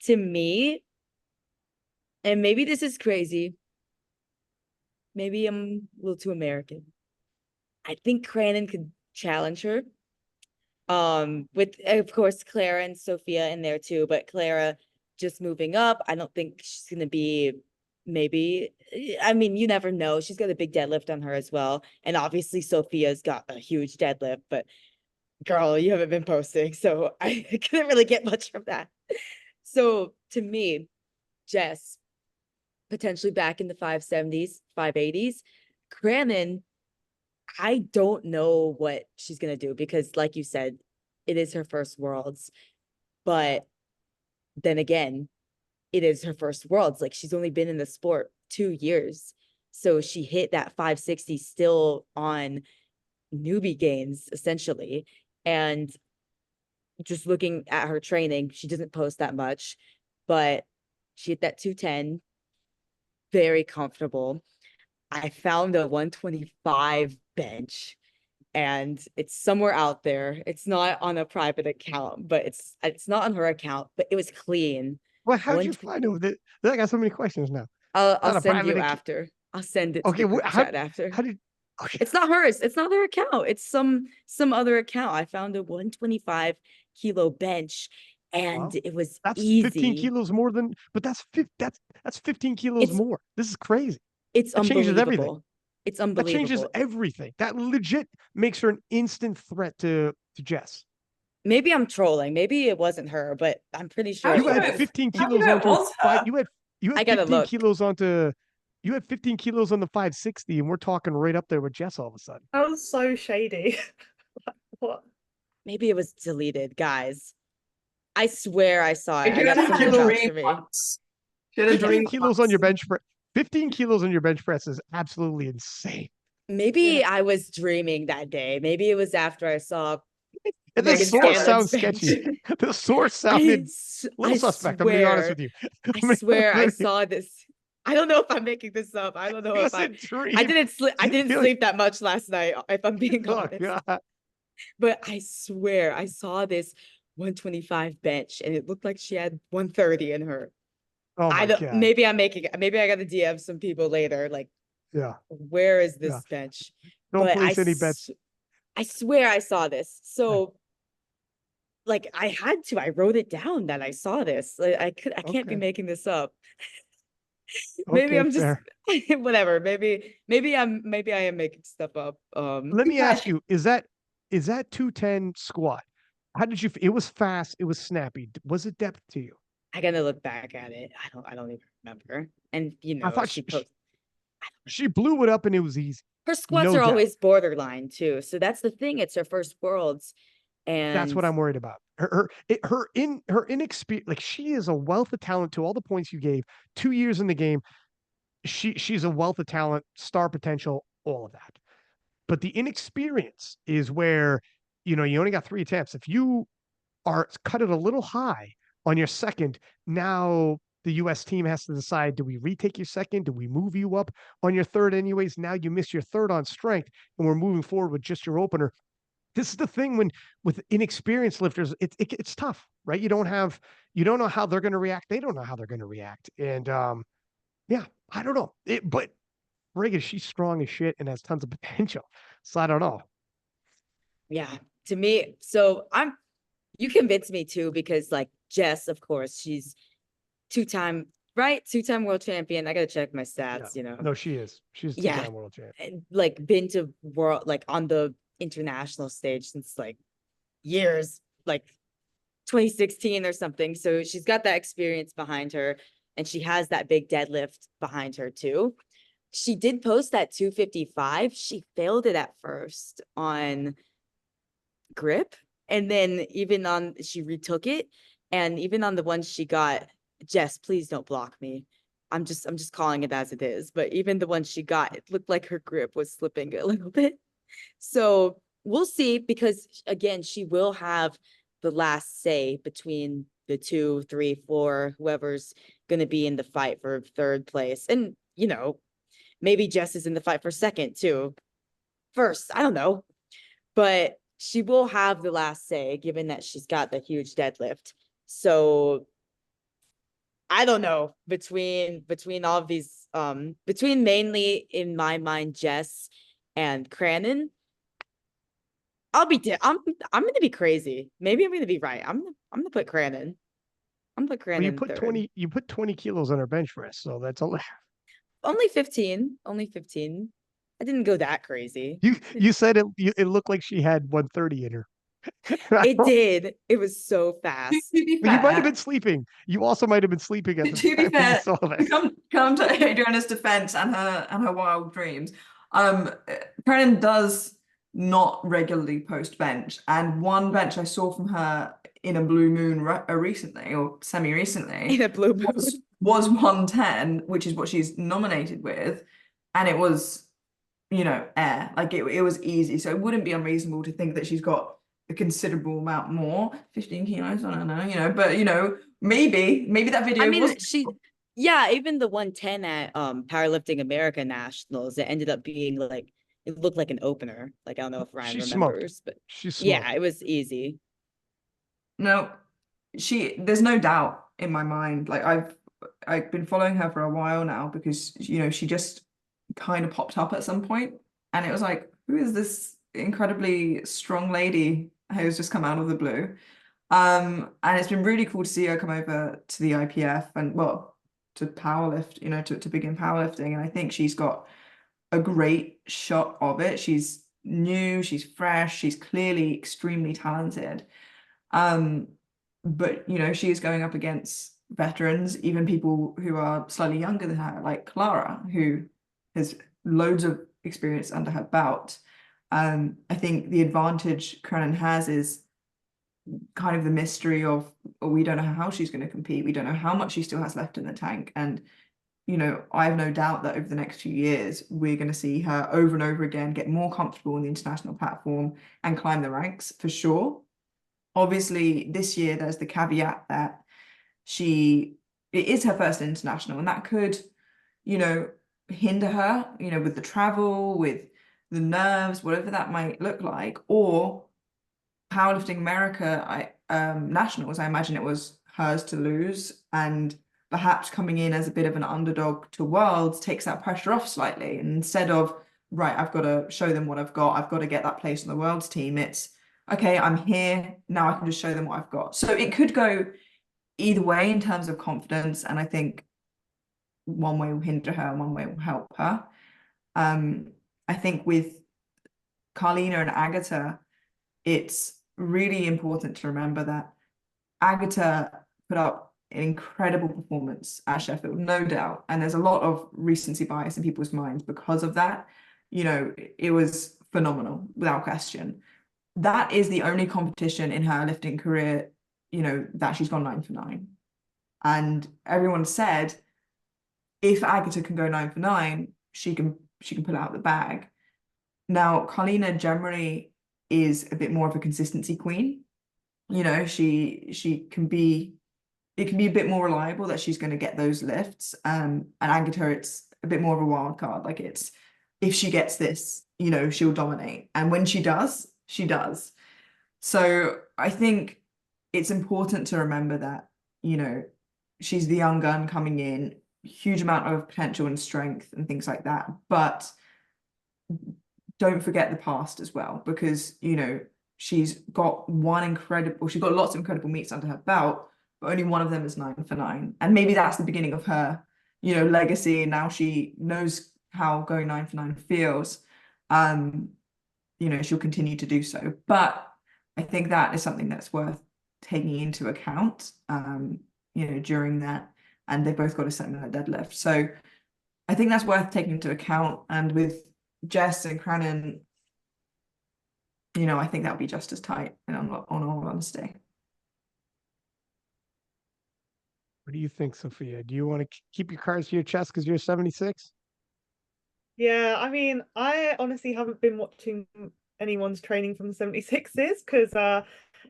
To me, and maybe this is crazy, maybe I'm a little too American, I think Cranon could challenge her. With of course Clara and Sophia in there too, but Clara just moving up, I don't think she's gonna be, maybe, I mean, you never know. She's got a big deadlift on her as well. And obviously Sophia's got a huge deadlift, but girl, you haven't been posting, so I couldn't really get much from that. So to me, Jess, potentially back in the 570s, 580s. Cranon, I don't know what she's gonna do because, like you said, it is her first Worlds. But then again, it is her first Worlds. Like, she's only been in the sport 2 years, so she hit that 560 still on newbie gains essentially. And just looking at her training, she doesn't post that much, but she hit that 210, very comfortable. I found a 125 bench, and it's somewhere out there. It's not on a private account, but it's not on her account, but it was clean. Well, how'd you 120 find it? I got so many questions now. I'll Not a send you private after. I'll send it to Okay, the group how chat after. did? Okay, It's not hers. It's not her account. It's some other account. I found a 125 kilo bench, and wow, it was that's 15 easy. kilos more than, but that's 15 kilos It's more. This is crazy. it's That changes everything. unbelievable. It's That changes unbelievable. everything. That legit makes her an instant threat to Jess. Maybe I'm trolling. Maybe it wasn't her, but I'm pretty sure How it do You you had know was. 15 how do you kilos know it onto was five. her? You had I gotta 15 look. kilos onto. You had 15 kilos on the 560, and we're talking right up there with Jess all of a sudden. That was so shady. What? Maybe it was deleted, guys. I swear I saw it. I got Adrienna had a someone vouch dream for me. once. She had a 15 dream kilos on your once. bench press. 15 kilos on your bench press is absolutely insane. Maybe I was dreaming that day. Maybe it was after I saw And the Megan Megan source Scanlon's sounds bench. sketchy. The source I, sounded s- a little I suspect. I'm gonna be honest swear, with you. I swear I saw this. I don't know if I'm making this up. I don't know You if said dream. I didn't sleep. I didn't Feel- sleep that much last night, if I'm being Oh honest. God. But I swear I saw this 125 bench, and it looked like she had 130 in her. Oh I my don't. God. Maybe I'm making. Maybe I got to DM some people later. Like, Yeah. where is Yeah. this bench? Don't But place any bets. I swear I saw this. So, like, I had to. I wrote it down that I saw this. Like, I can't be Okay. making this up. Maybe Okay, I'm just fair. whatever. Maybe I am making stuff up. Let me ask Imagine- you, is that 210 squat? How did you it was fast, it was snappy. Was it depth to you? I gotta look back at it. I don't even remember. And I thought she she blew it up and it was easy. her squats no are doubt. always borderline too. So that's the thing. It's her first Worlds, That's and what I'm worried about. Her inexperience, like, she is a wealth of talent to all the points you gave. 2 years in the game. She's a wealth of talent, star potential, all of that. But the inexperience is where, you only got 3 attempts. If you are cut it a little high on your second, now the US team has to decide, do we retake your second? Do we move you up on your third anyways? Now you miss your third on strength and we're moving forward with just your opener. This is the thing with inexperienced lifters, it's tough, right? You don't know how they're going to react. They don't know how they're going to react. And yeah, I don't know. But Reagan, she's strong as shit and has tons of potential. So I don't know. yeah, to me, so you convinced me too, because like Jess, of course, she's two-time world champion. I gotta check my stats, No, she is. She's a Yeah. two-time world champion. and like been to world, like on the international stage since like years, like 2016 or something. So she's got that experience behind her, and she has that big deadlift behind her too. She did post that 255. She failed it at first on grip, and then she retook it, and even on the one she got, Jess, please don't block me. I'm just calling it as it is. But even the one she got, it looked like her grip was slipping a little bit. So we'll see, because again, she will have the last say between the 2, 3, 4, whoever's gonna be in the fight for third place. And you know, maybe Jess is in the fight for second too. First, I don't know. But she will have the last say, given that she's got the huge deadlift. So I don't know, between all of these, between mainly in my mind Jess and Cranon, I'm gonna be crazy. Maybe I'm gonna be right. I'm gonna put Cranon. I'm gonna put Well, you Cranon put third. 20 kilos on her bench press, so that's a Only 15. Only 15. I didn't go that crazy. you said it looked like she had 130 in her. It did. It was so fast. To be But you might have fair, been sleeping. You also might have been sleeping at the to be time when you fair, saw this. come to Adrienna's defense and her wild dreams. Brennan does not regularly post bench, and one bench I saw from her in a blue moon recently or semi recently In a blue moon. was 110, which is what she's nominated with, and it was, you know, air. Like it was easy, so it wouldn't be unreasonable to think that she's got a considerable amount more. 15 kilos, I don't know, you know, but you know, maybe that video I mean, was yeah, even the 110 at Powerlifting America Nationals, it ended up being like, it looked like an opener. Like, I don't know if Ryan She smoked. remembers, but She yeah, smoked. it was easy. no, there's no doubt in my mind. Like I've been following her for a while now because, you know, she just kind of popped up at some point and it was like, who is this incredibly strong lady who's just come out of the blue? And it's been really cool to see her come over to the IPF and, well, to powerlift, you know, to begin powerlifting. And I think she's got a great shot of it. She's new, she's fresh, she's clearly extremely talented. But you know, she is going up against veterans, even people who are slightly younger than her, like Clara, who has loads of experience under her belt. I think the advantage Cronin has is kind of the mystery of, we don't know how she's going to compete. We don't know how much she still has left in the tank. And, you know, I have no doubt that over the next few years, we're going to see her over and over again get more comfortable in the international platform and climb the ranks for sure. Obviously, this year there's the caveat that it is her first international, and that could, you know, hinder her, you know, with the travel, with the nerves, whatever that might look like. Or Powerlifting America Nationals, I imagine it was hers to lose, and perhaps coming in as a bit of an underdog to Worlds takes that pressure off slightly. And instead of, right, I've got to show them what I've got to get that place on the Worlds team, it's okay, I'm here now, I can just show them what I've got. So it could go either way in terms of confidence, and I think one way will hinder her and one way will help her. I think with Carlina and Agata, it's really important to remember that Agata put up an incredible performance at Sheffield, no doubt, and there's a lot of recency bias in people's minds because of that. You know, it was phenomenal without question. That is the only competition in her lifting career, you know, that she's gone 9 for 9. And everyone said, if Agata can go 9 for 9, she can pull out the bag. Now, Carlina generally is a bit more of a consistency queen. You know, she can be, it can be a bit more reliable that she's going to get those lifts. And Agata, it's a bit more of a wild card. Like, it's, if she gets this, you know, she'll dominate. And when she does, she does. So I think it's important to remember that, you know, she's the young gun coming in, huge amount of potential and strength and things like that. But don't forget the past as well, because, you know, she's got she's got lots of incredible meets under her belt, but only one of them is 9 for 9. And maybe that's the beginning of her, you know, legacy. And now she knows how going 9 for 9 feels. You know, she'll continue to do so. But I think that is something that's worth taking into account, you know, during that. And they both got a similar deadlift. So I think that's worth taking into account. And with Jess and Cranon, you know, I think that would be just as tight, and on all honesty. What do you think, Sophia? Do you want to keep your cards to your chest because you're 76? Yeah, I mean, I honestly haven't been watching anyone's training from the 76s because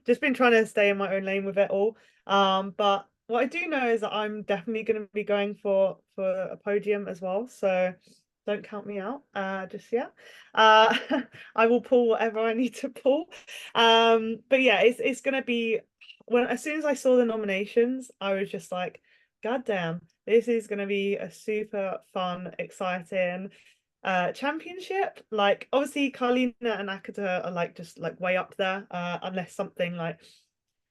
just been trying to stay in my own lane with it all. But what I do know is that I'm definitely going to be going for a podium as well. So don't count me out just yet. I will pull whatever I need to pull. But yeah, it's going to be as soon as I saw the nominations, I was just like, God damn, this is going to be a super fun, exciting championship. Like obviously Carlina and Akita are like just like way up there, unless something like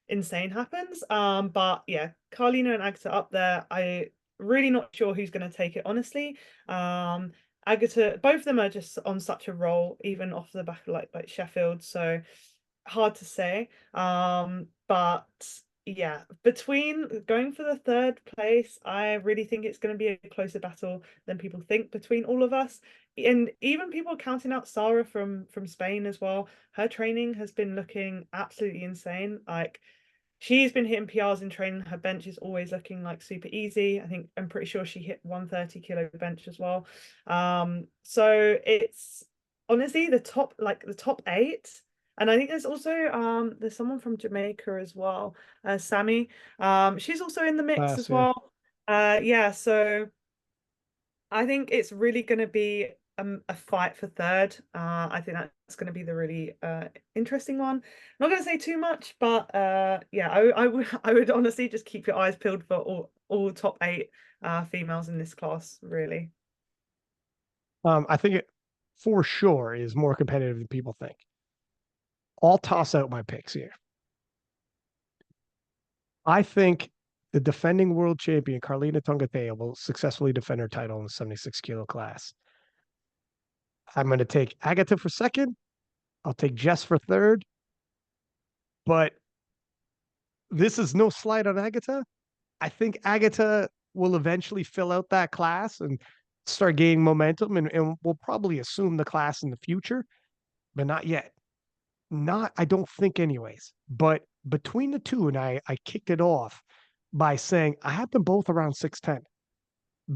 insane happens. But yeah, Carlina and Agata up there. I really not sure who's going to take it, honestly. Agata, both of them are just on such a roll, even off the back of like Sheffield. So hard to say. But yeah, between going for the third place, I really think it's going to be a closer battle than people think between all of us. And even people counting out Sarah from Spain as well. Her training has been looking absolutely insane. Like she's been hitting PRs in training. Her bench is always looking like super easy. I'm pretty sure she hit 130 kilo bench as well. So it's honestly the top 8. And I think there's also there's someone from Jamaica as well, Sammy. She's also in the mix as well. Yeah, so I think it's really going to be a fight for third. I think that's going to be the really interesting one. Not going to say too much, but yeah, I would honestly just keep your eyes peeled for all top 8 females in this class, really. I think it for sure is more competitive than people think. I'll toss out my picks here. I think the defending world champion, Carlina Tongatea, will successfully defend her title in the 76 kilo class. I'm going to take Agata for second. I'll take Jess for third. But this is no slight on Agata. I think Agata will eventually fill out that class and start gaining momentum, and we'll probably assume the class in the future, but not yet. I don't think anyways. But between the two, and I kicked it off by saying I have them both around 6'10",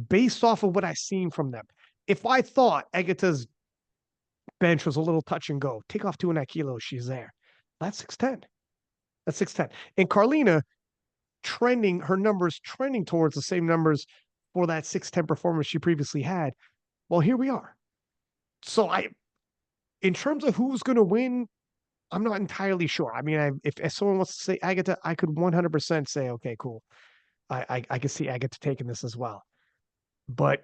based off of what I've seen from them. If I thought Agata's bench was a little touch and go, take off 2.5 kilos, she's there. That's 6'10". That's 6'10". And Carlina her numbers trending towards the same numbers for that 6'10" performance she previously had. Well, here we are. So in terms of who's going to win, I'm not entirely sure. I mean, if someone wants to say Agata, I could 100% say, okay, cool. I can see Agata taking this as well. But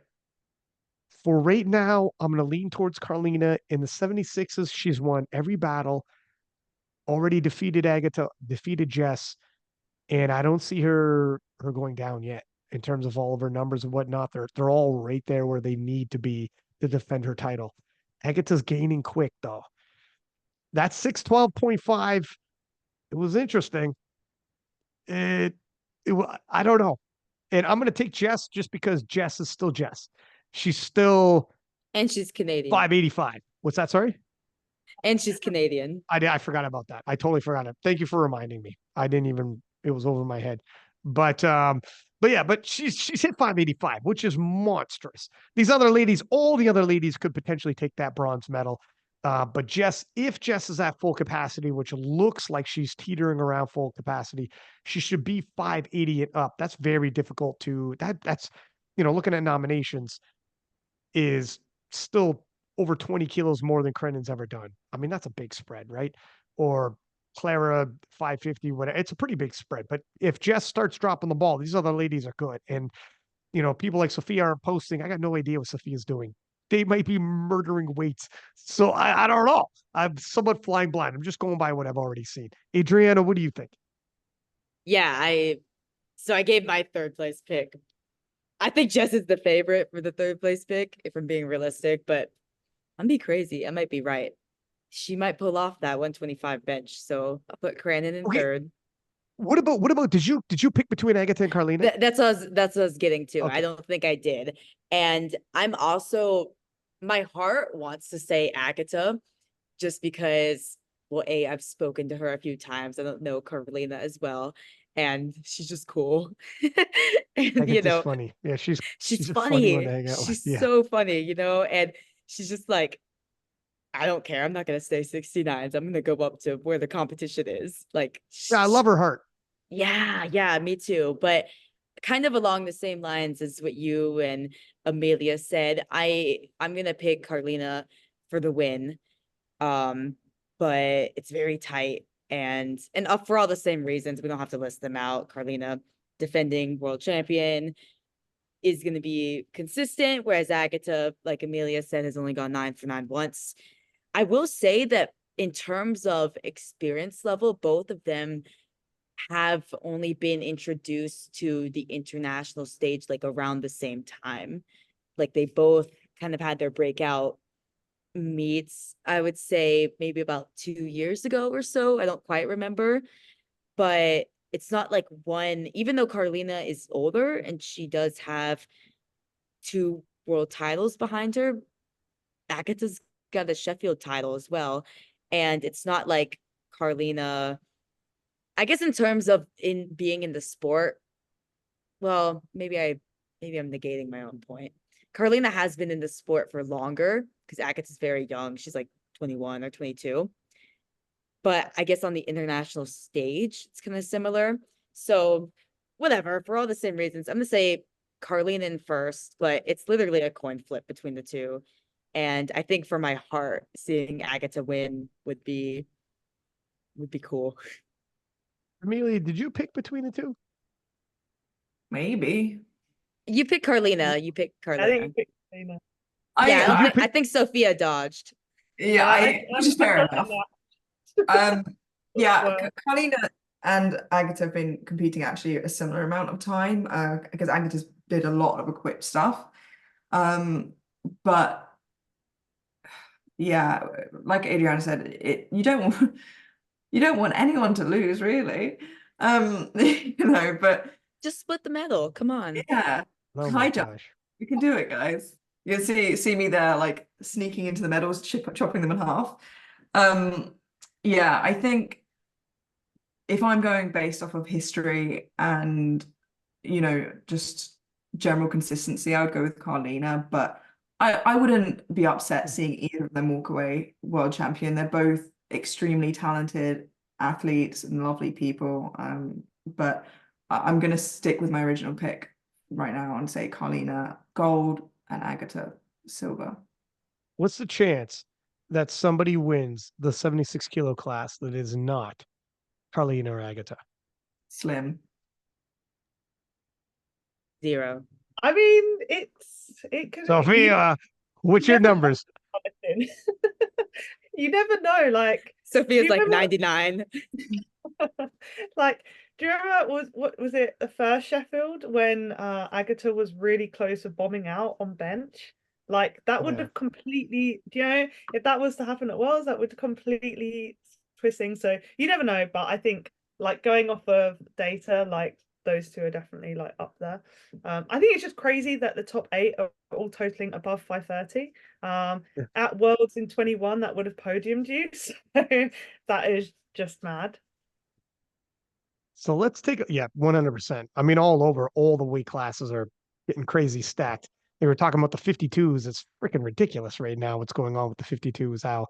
for right now, I'm going to lean towards Carlina. In the 76s, she's won every battle, already defeated Agata, defeated Jess, and I don't see her going down yet in terms of all of her numbers and whatnot. They're all right there where they need to be to defend her title. Agata's gaining quick, though. That 612.5, it was interesting. I don't know. And I'm going to take Jess just because Jess is still Jess. She's still... And she's Canadian. 585. What's that, sorry? And she's Canadian. I forgot about that. I totally forgot it. Thank you for reminding me. It was over my head. But she's hit 585, which is monstrous. All the other ladies could potentially take that bronze medal. But if Jess is at full capacity, which looks like she's teetering around full capacity, she should be 580 and up. That's very difficult that's looking at nominations is still over 20 kilos more than Crennan's ever done. I mean, that's a big spread, right? Or Clara 550, whatever. It's a pretty big spread. But if Jess starts dropping the ball, these other ladies are good. And, people like Sophia aren't posting. I got no idea what Sophia's doing. They might be murdering weights. So I don't know. I'm somewhat flying blind. I'm just going by what I've already seen. Adrienna, what do you think? Yeah, I gave my third place pick. I think Jess is the favorite for the third place pick, if I'm being realistic, but I'm be crazy. I might be right. She might pull off that 125 bench. So I'll put Cranon in third. What about did you pick between Agata and Carlina? That's what I was getting to. Okay. I don't think I did. And I'm also, my heart wants to say Agata just because, well, I've spoken to her a few times. I don't know Carlina as well. And she's just cool. And funny. Yeah, she's she's a funny. one to hang out with. She's so funny, and she's just like, I don't care. I'm not gonna stay 69s. I'm gonna go up to where the competition is. Like, Yeah, I love her heart. yeah, me too. But kind of along the same lines as what you and Amelia said, I'm gonna pick Carlina for the win. But it's very tight and up for all the same reasons. We don't have to list them out. Carlina, defending world champion, is going to be consistent, whereas Agatha, like Amelia said, has only gone 9 for 9 once. I will say that in terms of experience level, both of them have only been introduced to the international stage like around the same time. Like they both kind of had their breakout meets, I would say maybe about 2 years ago or so. I don't quite remember, but it's not like one, even though Carlina is older and she does have 2 world titles behind her, Agatha's got a Sheffield title as well. And it's not like Carlina, I guess in terms of in being in the sport, well, maybe I'm negating my own point. Carlina has been in the sport for longer because Agatha's very young. She's like 21 or 22. But I guess on the international stage, it's kind of similar. So whatever, for all the same reasons, I'm gonna say Carlina in first, but it's literally a coin flip between the two. And I think for my heart, seeing Agatha win would be cool. Amelia, did you pick between the two? Maybe. You pick Carlina. You pick I think Carlina. you picked Selena. Yeah, I I think Sophia dodged. which is fair I'm enough. that. Yeah, Well. Carlina and Agatha have been competing actually a similar amount of time, because Agatha's did a lot of equipped stuff. But yeah, like Adrienna said, you don't want anyone to lose, really. But Just split the medal. Come on. yeah, Oh high my jump. gosh. You can do it, guys. You'll see me there, like sneaking into the medals, chopping them in half. Yeah, I think if I'm going based off of history and just general consistency, I would go with Carlina, but I wouldn't be upset seeing either of them walk away world champion. They're both extremely talented athletes and lovely people. But I'm gonna stick with my original pick right now and say Carlina gold and Agatha silver. What's the chance that somebody wins the 76 kilo class that is not Carlina or Agatha? Slim. 0. I mean, it could. Sophia, what's your never know. numbers? You never know. Like Sophia's you like remember- 99. Like, do you remember what was it, the first Sheffield when Agatha was really close to bombing out on bench? Like that would Yeah. have completely, do you know, if that was to happen at Worlds, that would completely twist things. So you never know, but I think like going off of data, like those two are definitely like up there. I think it's just crazy that the top 8 are all totaling above 530. Yeah. At Worlds in 21, that would have podiumed you. So that is just mad. So let's take, 100%. I mean, all over, all the weight classes are getting crazy stacked. They were talking about the 52s. It's freaking ridiculous right now what's going on with the 52s, how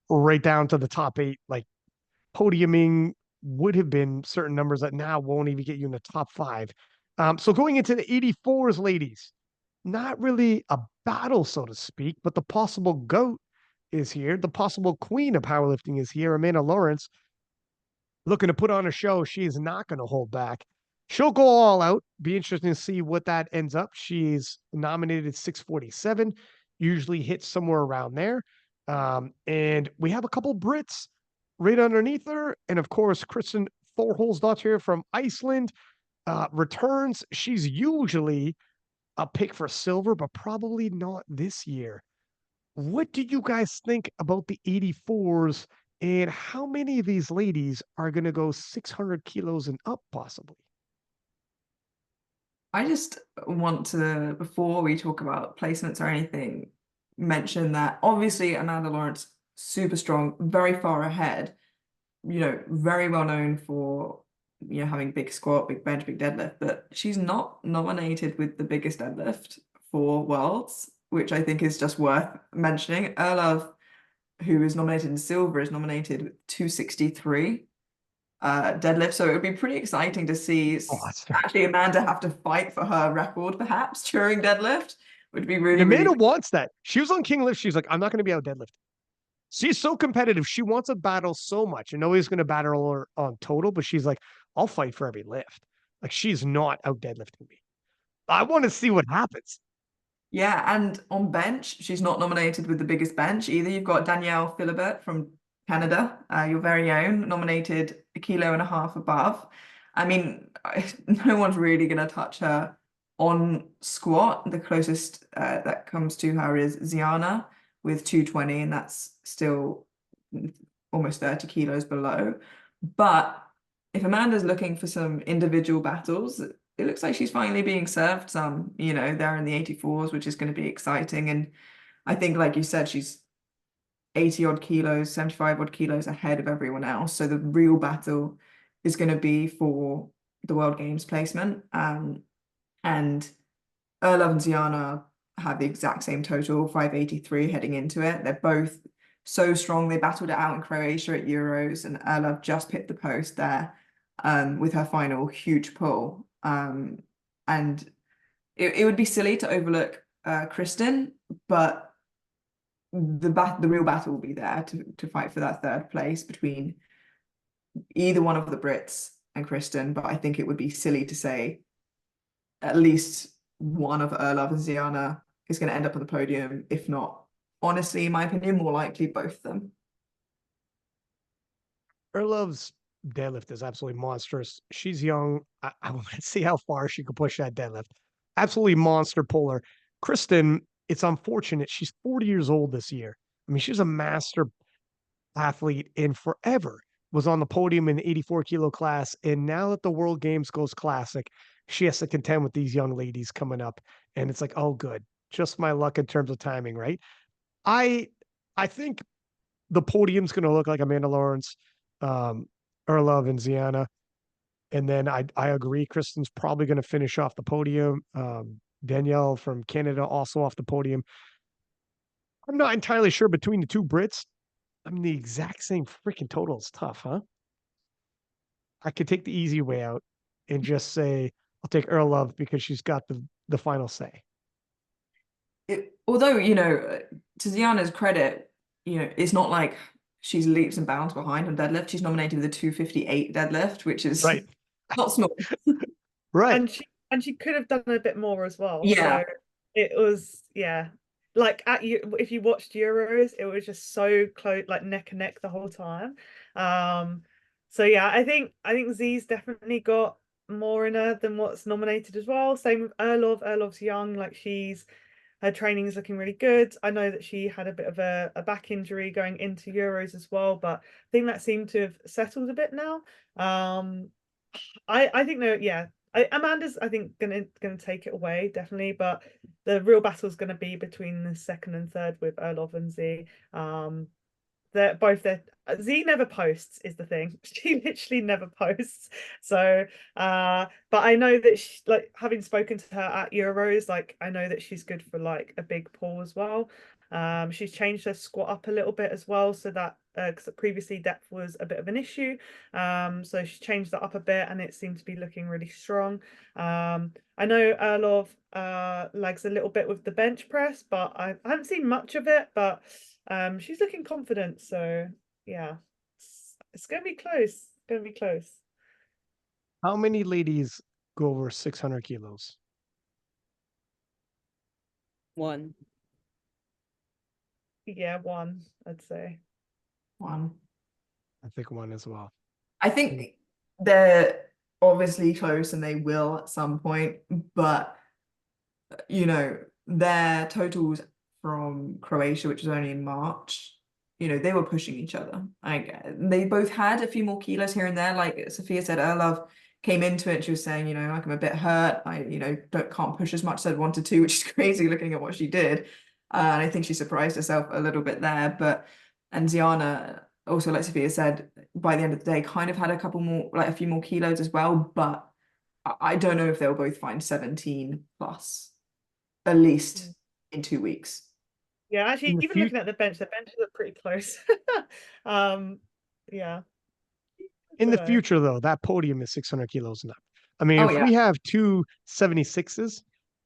right down to the top 8, like podiuming would have been certain numbers that now won't even get you in the top 5. So going into the 84s, ladies, not really a battle, so to speak, but the possible GOAT is here. The possible queen of powerlifting is here, Amanda Lawrence, looking to put on a show. She is not going to hold back. She'll go all out. Be interesting to see what that ends up. She's nominated 647, usually hits somewhere around there. And we have a couple Brits right underneath her. And of course, Kristen Thorholsdottir from Iceland returns. She's usually a pick for silver, but probably not this year. What do you guys think about the 84s? And how many of these ladies are going to go 600 kilos and up, possibly? I just want to, before we talk about placements or anything, mention that obviously Amanda Lawrence, super strong, very far ahead, very well known for, having big squat, big bench, big deadlift, but she's not nominated with the biggest deadlift for Worlds, which I think is just worth mentioning. Earl of who is nominated in silver, is nominated with 263 deadlift. So it would be pretty exciting to see actually Amanda have to fight for her record, perhaps during deadlift. Would be really, And Amanda really... wants that. She was on King Lift. She's like, I'm not going to be out deadlift. She's so competitive. She wants a battle so much. And nobody's going to battle her on total, but she's like, I'll fight for every lift. Like, she's not out deadlifting me. I want to see what happens. Yeah, and on bench, she's not nominated with the biggest bench either. You've got Danielle Philibert from Canada, your very own, nominated 1.5 kilos above. I mean, no one's really going to touch her on squat. The closest that comes to her is Ziana with 220, and that's still almost 30 kilos below. But if Amanda's looking for some individual battles, it looks like she's finally being served some, you know, there in the 84s, which is going to be exciting. And I think, like you said, she's 80 odd kilos, 75 odd kilos ahead of everyone else. So the real battle is going to be for the World Games placement. And Erlov and Ziana have the exact same total, 583 heading into it. They're both so strong. They battled it out in Croatia at Euros, and Erlov just hit the post there with her final huge pull. And it would be silly to overlook Kristen, but the real battle will be there to fight for that third place between either one of the Brits and Kristen. But I think it would be silly to say at least one of Erlov and Ziana is going to end up on the podium, if not, honestly, in my opinion, more likely both of them. Erlov's deadlift is absolutely monstrous. She's young. I want to see how far she can push that deadlift. Absolutely monster puller. Kristen, it's unfortunate. She's 40 years old this year. I mean, she's a master athlete and forever was on the podium in the 84 kilo class. And now that the World Games goes classic, she has to contend with these young ladies coming up. And it's like, oh, good. Just my luck in terms of timing, right? I think the podium's going to look like Amanda Lawrence, Erlov, and Ziana. And then I agree, Kristen's probably going to finish off the podium. Danielle from Canada also off the podium. I'm not entirely sure between the two Brits. I mean, the exact same freaking total is tough, huh? I could take the easy way out and just say I'll take Erlov because she's got the final say. Although, you know, to Ziana's credit, you know, it's not like she's leaps and bounds behind on deadlift. She's nominated with a 258 deadlift, which is right. Not small. Right. And she could have done a bit more as well. Yeah. So it was, yeah. Like if you watched Euros, it was just so close, like neck and neck the whole time. So yeah, I think Z's definitely got more in her than what's nominated as well. Same with Erlov. Erlov's young, like her training is looking really good. I know that she had a bit of a back injury going into Euros as well, but I think that seemed to have settled a bit now. I think that, yeah, Amanda's, I think, gonna take it away, definitely, but the real battle's gonna be between the second and third with Erlov and Z. They're both there. Z never posts is the thing. She literally never posts. So but I know that she, like, having spoken to her at Euros, like, I know that she's good for like a big pull as well. She's changed her squat up a little bit as well, so that because previously depth was a bit of an issue. So she changed that up a bit and it seemed to be looking really strong. I know Erlov lags a little bit with the bench press, but I haven't seen much of it, but she's looking confident. So yeah, it's gonna be close. It's gonna be close. How many ladies go over 600 kilos? One. Yeah, one, I'd say. One. I think one as well. I think they're obviously close and they will at some point, but you know, their totals from Croatia, which was only in March, you know, they were pushing each other. They both had a few more kilos here and there. Like Sophia said, Erlov came into it, she was saying, you know, like, I'm a bit hurt. I, you know, can't push as much as I'd wanted to, which is crazy looking at what she did. And I think she surprised herself a little bit there. And Ziana, also, like Sophia said, by the end of the day, kind of had a few more kilos as well. But I don't know if they'll both find 17 plus, at least in 2 weeks. Yeah, actually, In the even looking at the benches are pretty close. Yeah. In Don't the know. future, though, that podium is 600 kilos and up. I mean, Oh if yeah. we have two 76s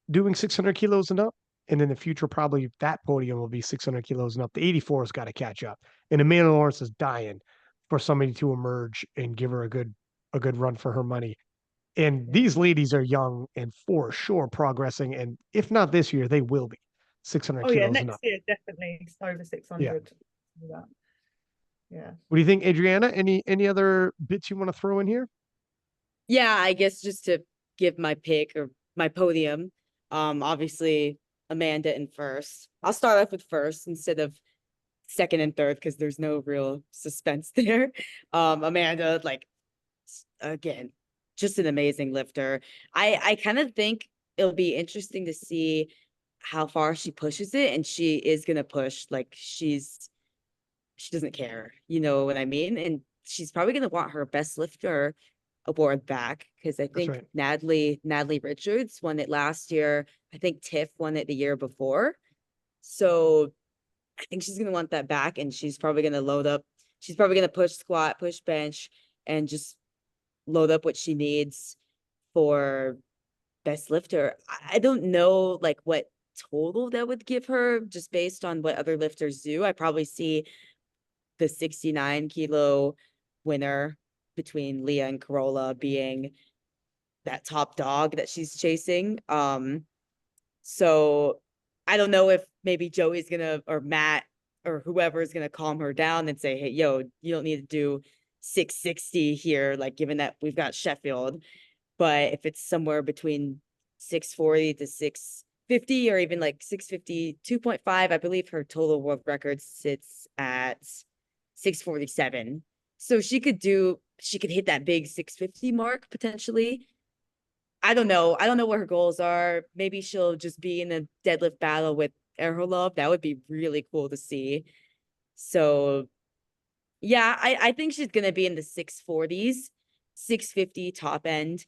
doing 600 kilos and up, and in the future, probably that podium will be 600 kilos and up. The 84 has got to catch up. And Amanda Lawrence is dying for somebody to emerge and give her a good run for her money. And these ladies are young and for sure progressing. And if not this year, they will be 600 Oh yeah, kilos and next up. year definitely over 600. Yeah. That. Yeah. What do you think, Adrienna? Any other bits you want to throw in here? Yeah, I guess just to give my pick or my podium, obviously Amanda in first. I'll start off with first instead of second and third because there's no real suspense there. Amanda, like, again, just an amazing lifter. I kind of think it'll be interesting to see how far she pushes it, and she is gonna push. Like, she doesn't care, you know what I mean? And she's probably gonna want her best lifter award back because I That's think right. Natalie Richards won it last year. I think Tiff won it the year before. So I think she's gonna want that back, and she's probably gonna load up. She's probably gonna push squat, push bench, and just load up what she needs for best lifter. I don't know like what total that would give her just based on what other lifters do. I probably see the 69 kilo winner between Leah and Carola being that top dog that she's chasing. So I don't know if maybe Joey's gonna or Matt or whoever is gonna calm her down and say, hey, yo, you don't need to do 660 here, like given that we've got Sheffield. But if it's somewhere between 640 to 650 or even like 652.5, I believe her total world record sits at 647. So she could hit that big 650 mark potentially. I don't know. I don't know what her goals are. Maybe she'll just be in a deadlift battle with Erholov. That would be really cool to see. So yeah, I think she's gonna be in the 640s, 650 top end.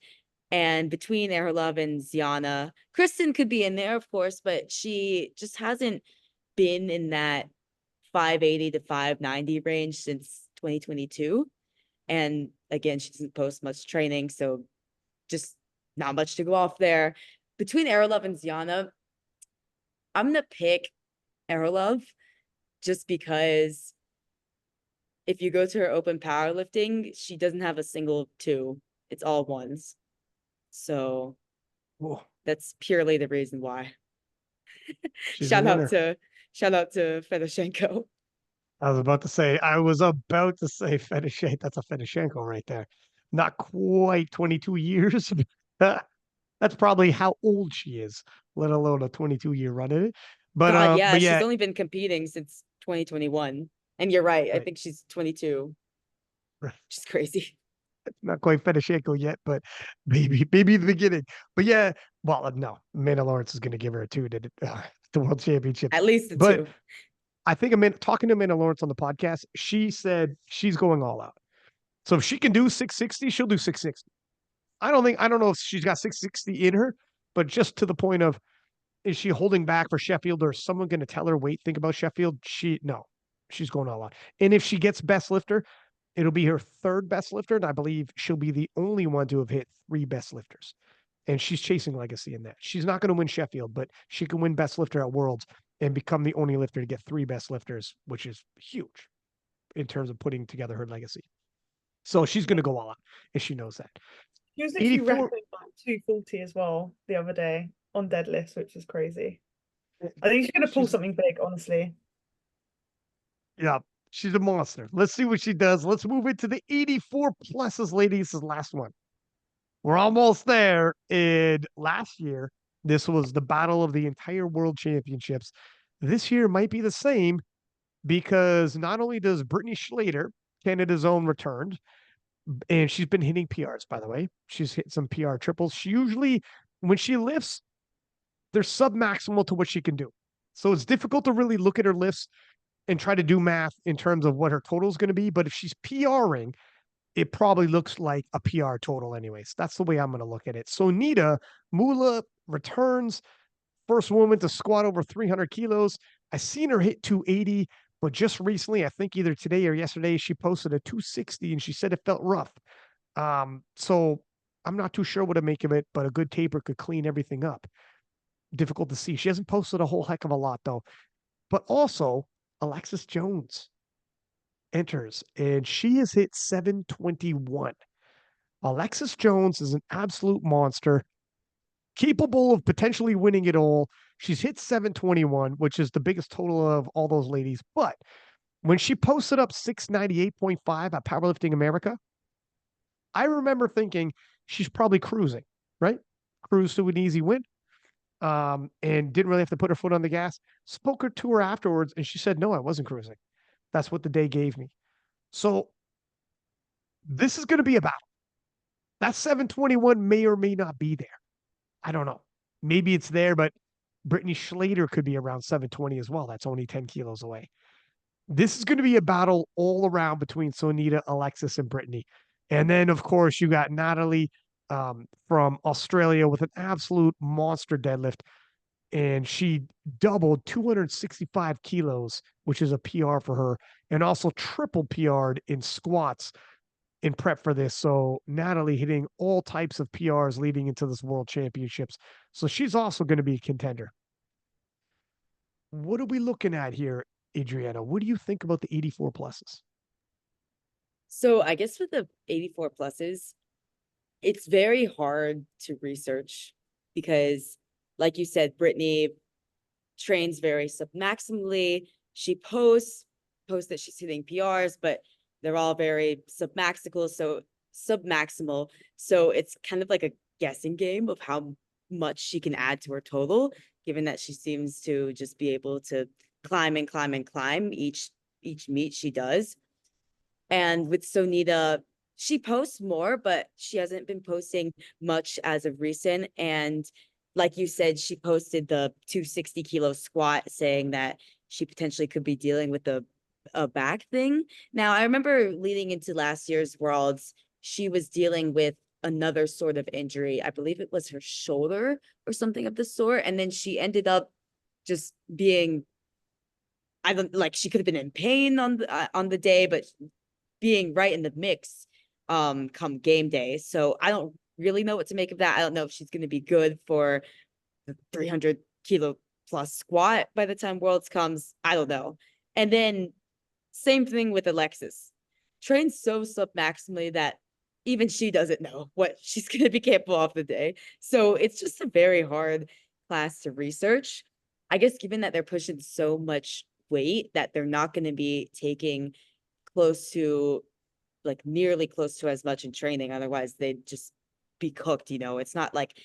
And between Erholov and Ziana, Kristen could be in there, of course, but she just hasn't been in that 580 to 590 range since 2022. And again, she doesn't post much training, so just not much to go off there. Between Erholov and Ziana, I'm gonna pick Erholov just because if you go to her open powerlifting, she doesn't have a single two. It's all ones. So Whoa, that's purely the reason why. she's a winner. Shout out to Fedoshenko. I was about to say Fedoshenko. That's a Fedoshenko right there. Not quite 22 years. That's probably how old she is, let alone a 22-year run in it. God, yeah, But she's yeah, only been competing since 2021. And you're right, I right, think she's 22. right. Which is crazy. Not quite Fedoshenko yet, but maybe the beginning. But yeah, well, no, Amanda Lawrence is going to give her a 2 to the World Championship. At least the But two. I think talking to Amanda Lawrence on the podcast, she said she's going all out. So if she can do 660, she'll do 660. I don't know if she's got 660 in her, but just to the point of, is she holding back for Sheffield, or is someone going to tell her, wait, think about Sheffield? No, she's going all out. And if she gets best lifter, it'll be her third best lifter. And I believe she'll be the only one to have hit 3 best lifters. And she's chasing legacy in that. She's not going to win Sheffield, but she can win best lifter at Worlds and become the only lifter to get 3 best lifters, which is huge in terms of putting together her legacy. So she's going to go all out, and she knows that. She was literally 84. wrapping like 240 as well the other day on deadlifts, which is crazy. I think she's gonna pull something big, honestly. Yeah, she's a monster. Let's see what she does. Let's move into the 84 pluses, ladies. This is the last one. We're almost there. And last year, this was the battle of the entire World Championships. This year might be the same because not only does Brittany Schlater, Canada's own, returned, and she's been hitting PRs, by the way. She's hit some PR triples. She usually, when she lifts, they're sub-maximal to what she can do. So it's difficult to really look at her lifts and try to do math in terms of what her total is going to be. But if she's PRing, it probably looks like a PR total anyways. That's the way I'm going to look at it. So Nita Mula returns, first woman to squat over 300 kilos. I seen her hit 280, but just recently, I think either today or yesterday, she posted a 260 and she said it felt rough. So I'm not too sure what to make of it, but a good taper could clean everything up. Difficult to see. She hasn't posted a whole heck of a lot though. But also, Alexis Jones enters and she has hit 721. Alexis Jones is an absolute monster, capable of potentially winning it all. She's hit 721, which is the biggest total of all those ladies. But when she posted up 698.5 at Powerlifting America, I remember thinking she's probably cruising, right? Cruise to an easy win. And didn't really have to put her foot on the gas. Spoke her to her afterwards, and she said, "No, I wasn't cruising. That's what the day gave me." So this is going to be a battle. That 721 may or may not be there. I don't know. Maybe it's there, but Brittany Schlater could be around 720 as well. That's only 10 kilos away. This is going to be a battle all around between Sonita, Alexis, and Brittany. And then, of course, you got Natalie from Australia with an absolute monster deadlift. And she doubled 265 kilos, which is a PR for her, and also triple PR'd in squats in prep for this. So Natalie hitting all types of PRs leading into this World Championships. So she's also going to be a contender. What are we looking at here, Adrienna? What do you think about the 84 pluses? So I guess with the 84 pluses, it's very hard to research because, like you said, Brittany trains very submaximally. She posts that she's hitting PRs, but they're all very submaximal. So it's kind of like a guessing game of how much she can add to her total, given that she seems to just be able to climb and climb and climb each meet she does. And with Sonita, she posts more, but she hasn't been posting much as of recent. And like you said, she posted the 260 kilo squat saying that she potentially could be dealing with a back thing. Now, I remember leading into last year's Worlds, she was dealing with another sort of injury. I believe it was her shoulder or something of the sort. And then she ended up just being, I don't like, she could have been in pain on the day, but being right in the mix come game day. So I don't really know what to make of that. I don't know if she's going to be good for the 300 kilo plus squat by the time Worlds comes. I don't know. And then same thing with Alexis. Trains so submaximally that even she doesn't know what she's going to be capable of the day. So it's just a very hard class to research. I guess given that they're pushing so much weight that they're not going to be taking close to, like nearly close to as much in training. Otherwise they'd just be cooked, you know. It's not like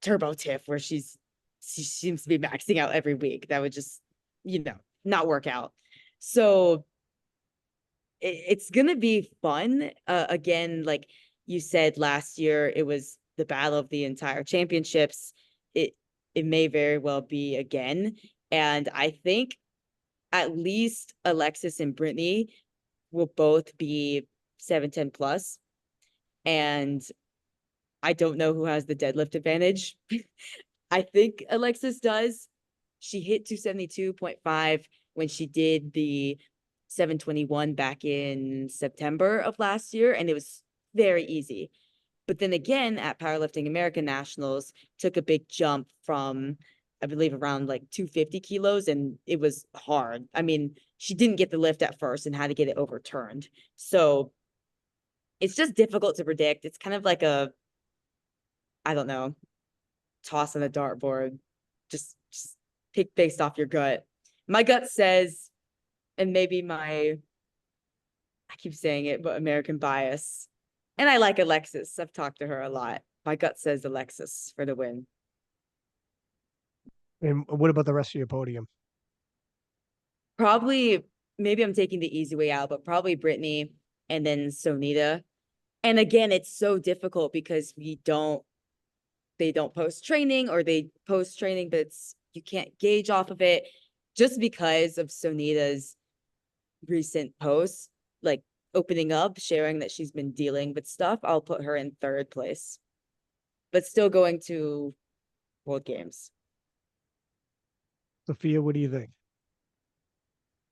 Turbo Tiff where she seems to be maxing out every week. That would just, you know, not work out. So it's gonna be fun. Again, like you said, last year it was the battle of the entire championships. It may very well be again. And I think at least Alexis and Brittany will both be 710 plus. And I don't know who has the deadlift advantage. I think Alexis does. She hit 272.5 when she did the 721 back in September of last year, and it was very easy. But then again, at Powerlifting American Nationals, took a big jump from, I believe, around like 250 kilos, and it was hard. I mean, she didn't get the lift at first and had to get it overturned. So it's just difficult to predict. It's kind of like a, I don't know, toss on a dartboard. Just pick based off your gut. My gut says, and maybe I keep saying it, but American bias. And I like Alexis. I've talked to her a lot. My gut says Alexis for the win. And what about the rest of your podium? Probably, maybe I'm taking the easy way out, but probably Brittany and then Sonita. And again, it's so difficult because they don't post training, or they post training, but you can't gauge off of it just because of Sonita's recent posts, like opening up, sharing that she's been dealing with stuff. I'll put her in third place, but still going to World Games. Sophia, what do you think?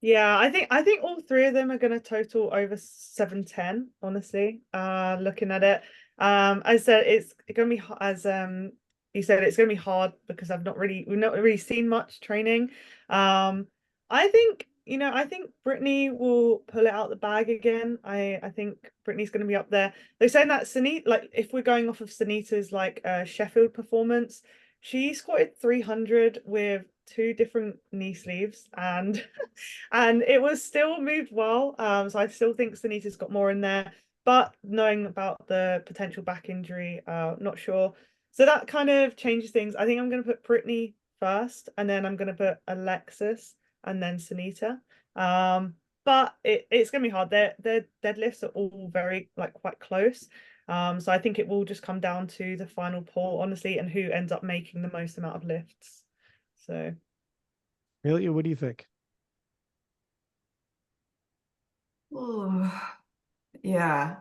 Yeah, I think all three of them are going to total over 710, honestly. Looking at it. I said it's going to be as you said it's going to be hard because we've not really seen much training. I think, I think Brittany will pull it out the bag again. I think Brittany's going to be up there. They're saying that Sunita, like if we're going off of Sunita's like Sheffield performance, she squatted 300 with 2 different knee sleeves and and it was still moved well. So I still think Sunita's got more in there, but knowing about the potential back injury, not sure. So that kind of changes things. I think I'm going to put Brittany first, and then I'm going to put Alexis, and then Sunita. But it's going to be hard. Their deadlifts are all very like quite close. So I think it will just come down to the final pull, honestly, and who ends up making the most amount of lifts. So Amelia, what do you think? Oh, yeah.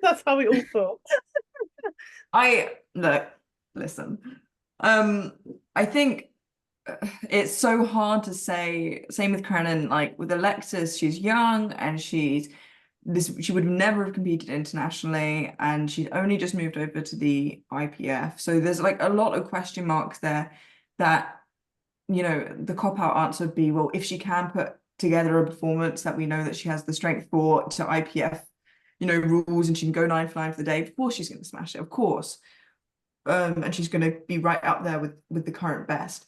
that's how we all thought. Listen. I think it's so hard to say. Same with Karenin, like with Alexis, she's young and she would never have competed internationally, and she'd only just moved over to the IPF. So there's like a lot of question marks there that, the cop-out answer would be, well, if she can put together a performance that we know that she has the strength for to IPF, rules, and she can go 9 for 9 for the day, of course she's going to smash it, of course. And she's going to be right up there with the current best.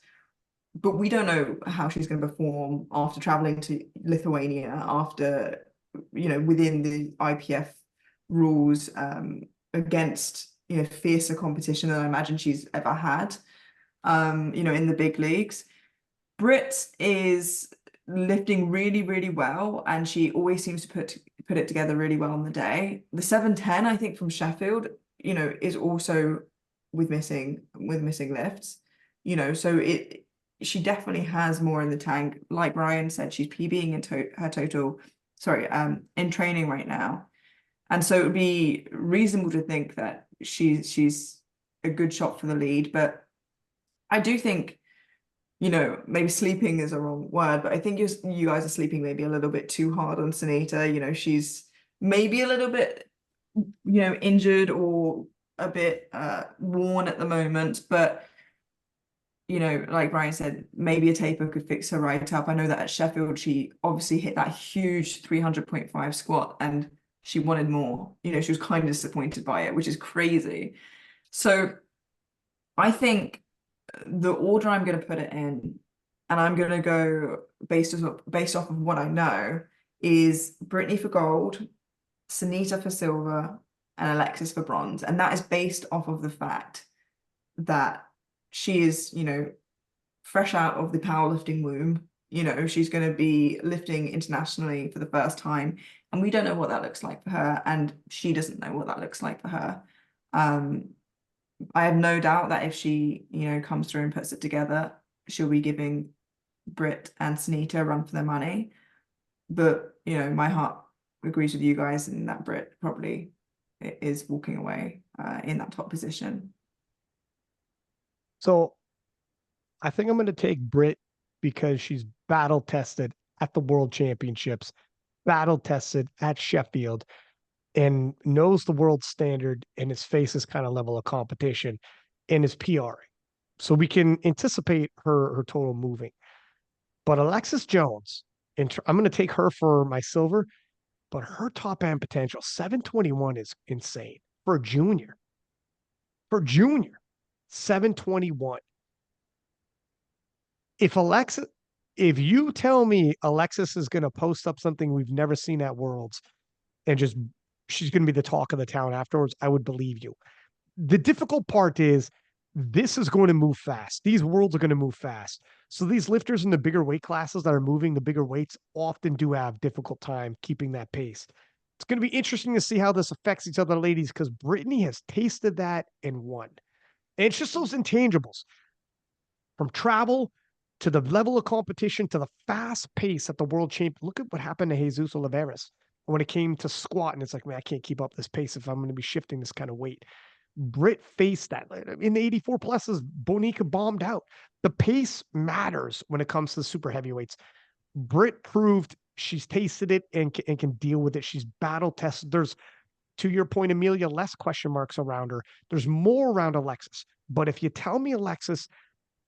But we don't know how she's going to perform after traveling to Lithuania, after, within the IPF rules, against, fiercer competition than I imagine she's ever had, in the big leagues. Britt is lifting really, really well, and she always seems to put it together really well on the day. The 710, I think, from Sheffield, is also with missing lifts, so she definitely has more in the tank. Like Ryan said, she's PBing in her total, in training right now. And so it would be reasonable to think that she's a good shot for the lead. But I do think, maybe sleeping is a wrong word, but I think you guys are sleeping maybe a little bit too hard on Sunita. She's maybe a little bit, injured or a bit worn at the moment, but like Ryan said, maybe a taper could fix her right up. I know that at Sheffield, she obviously hit that huge 300.5 squat and she wanted more. She was kind of disappointed by it, which is crazy. So I think the order I'm going to put it in, and I'm going to go based off of what I know, is Brittany for gold, Sunita for silver, and Alexis for bronze. And that is based off of the fact that she is, fresh out of the powerlifting womb. She's going to be lifting internationally for the first time, and we don't know what that looks like for her, and she doesn't know what that looks like for her. I have no doubt that if she, comes through and puts it together, she'll be giving Britt and Sunita a run for their money. But, my heart agrees with you guys in that Britt probably is walking away in that top position. So I think I'm going to take Britt because she's battle tested at the World Championships, battle tested at Sheffield, and knows the world standard and is faces kind of level of competition and is PRing. So we can anticipate her total moving. But Alexis Jones, I'm going to take her for my silver, but her top end potential, 721 is insane for a junior. For junior, 721. If you tell me Alexis is going to post up something we've never seen at Worlds and just she's going to be the talk of the town afterwards, I would believe you. The difficult part is this is going to move fast. These worlds are going to move fast. So these lifters in the bigger weight classes that are moving the bigger weights often do have difficult time keeping that pace. It's going to be interesting to see how this affects these other ladies because Brittany has tasted that and won. And it's just those intangibles from travel to the level of competition to the fast pace at the world champ. Look at what happened to Jesus Oliveras when it came to squat. And it's like, man, I can't keep up this pace if I'm going to be shifting this kind of weight. Britt faced that. In the 84 pluses, Bonica bombed out. The pace matters when it comes to the super heavyweights. Britt proved she's tasted it and can deal with it. She's battle tested. There's, to your point, Amelia, less question marks around her. There's more around Alexis. But if you tell me Alexis,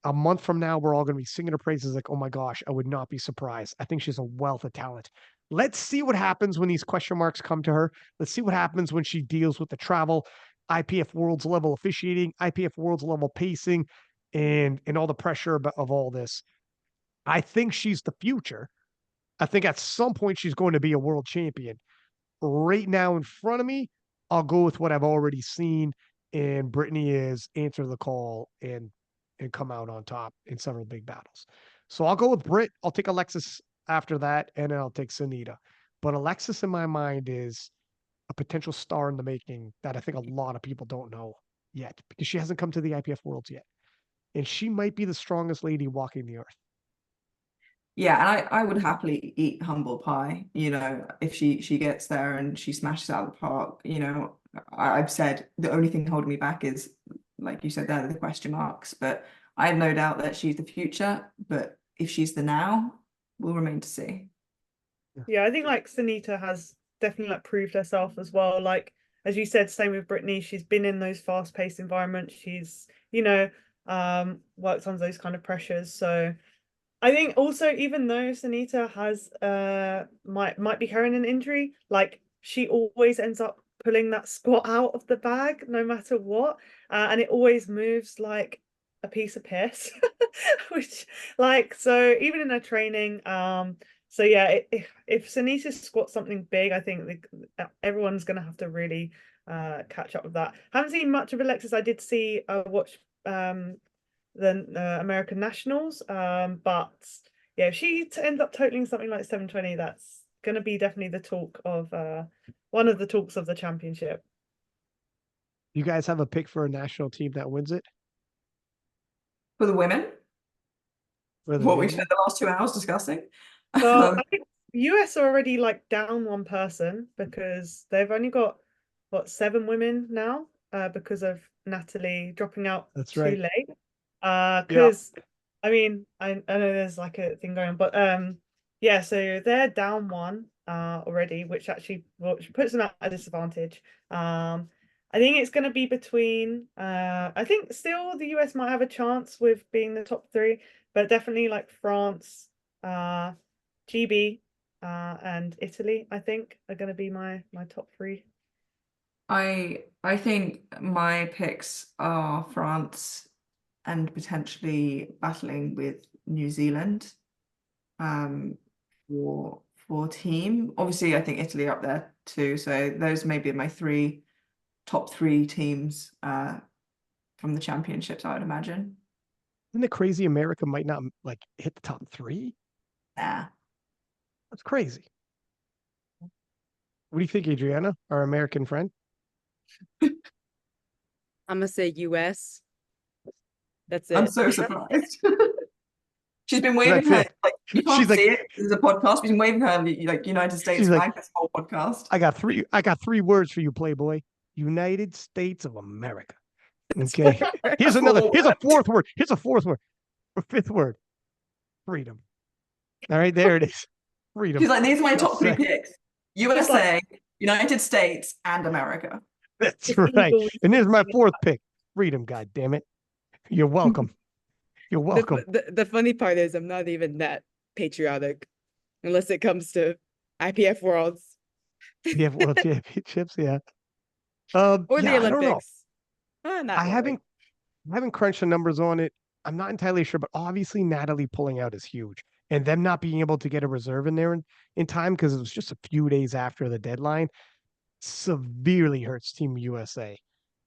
a month from now, we're all going to be singing her praises like, oh my gosh, I would not be surprised. I think she's a wealth of talent. Let's see what happens when these question marks come to her. Let's see what happens when she deals with the travel, IPF Worlds level officiating, IPF Worlds level pacing, and all the pressure of all this. I think she's the future. I think at some point she's going to be a world champion. Right now in front of me, I'll go with what I've already seen, and Brittany is answer the call and come out on top in several big battles. So I'll go with Britt. I'll take Alexis after that, and then I'll take Sunita. But Alexis, in my mind, is a potential star in the making that I think a lot of people don't know yet because she hasn't come to the IPF Worlds yet. And she might be the strongest lady walking the earth. Yeah, and I would happily eat humble pie, you know, if she gets there and she smashes out of the park. You know, I've said the only thing holding me back is, like you said there, the question marks. But I have no doubt that she's the future. But if she's the now, we'll remain to see. Yeah, I think like Sunita has definitely like proved herself as well. Like as you said, same with Brittany, she's been in those fast-paced environments. She's, you know, worked on those kind of pressures. So I think also, even though Sunita has might be carrying an injury, like she always ends up pulling that squat out of the bag no matter what, and it always moves like a piece of piss, which like so even in her training, so yeah, if Sunita squats something big, I think everyone's gonna have to really catch up with that. Haven't seen much of Alexis. I did see watch the American Nationals. But yeah, if she ends up totaling something like 720, that's going to be definitely the talk of one of the talks of the championship. You guys have a pick for a national team that wins it? For the women, For the what we've women? spent the last 2 hours discussing. Well, I think US are already like down one person because they've only got what 7 women now because of Natalie dropping out That's too right. late. Yeah. Because I mean, I know there's like a thing going on, but yeah, so they're down one already, which puts them at a disadvantage. I think it's going to be between I think still the US might have a chance with being the top 3, but definitely like France, GB, and Italy, I think are going to be my top 3. I think my picks are France and potentially battling with New Zealand for team. Obviously, I think Italy are up there too. So those may be my top 3 teams from the championships, I would imagine. Isn't it crazy America might not like hit the top 3? Yeah. That's crazy. What do you think, Adrienna, our American friend? I'm gonna say US. That's I'm it. so surprised. She's been waving That's her, it. like, you She's can't like, see it. This is a podcast. She's been waving her like United States she's like, flag this whole podcast. I got three words for you, Playboy. United States of America. Okay. Here's a fourth word. Here's a fourth word. Or fifth word. Freedom. All right, there it is. Freedom. She's like, these are my top 3 USA. picks. USA, United States, and America. That's It's right. equal. And here's my fourth pick. Freedom, God damn it. You're welcome. You're welcome. The funny part is I'm not even that patriotic unless it comes to IPF Worlds IPF World Championships, yeah. or the I don't know. Olympics. Not I really. haven't crunched the numbers on it. I'm not entirely sure, but obviously Natalie pulling out is huge. And them not being able to get a reserve in there in time because it was just a few days after the deadline severely hurts Team USA.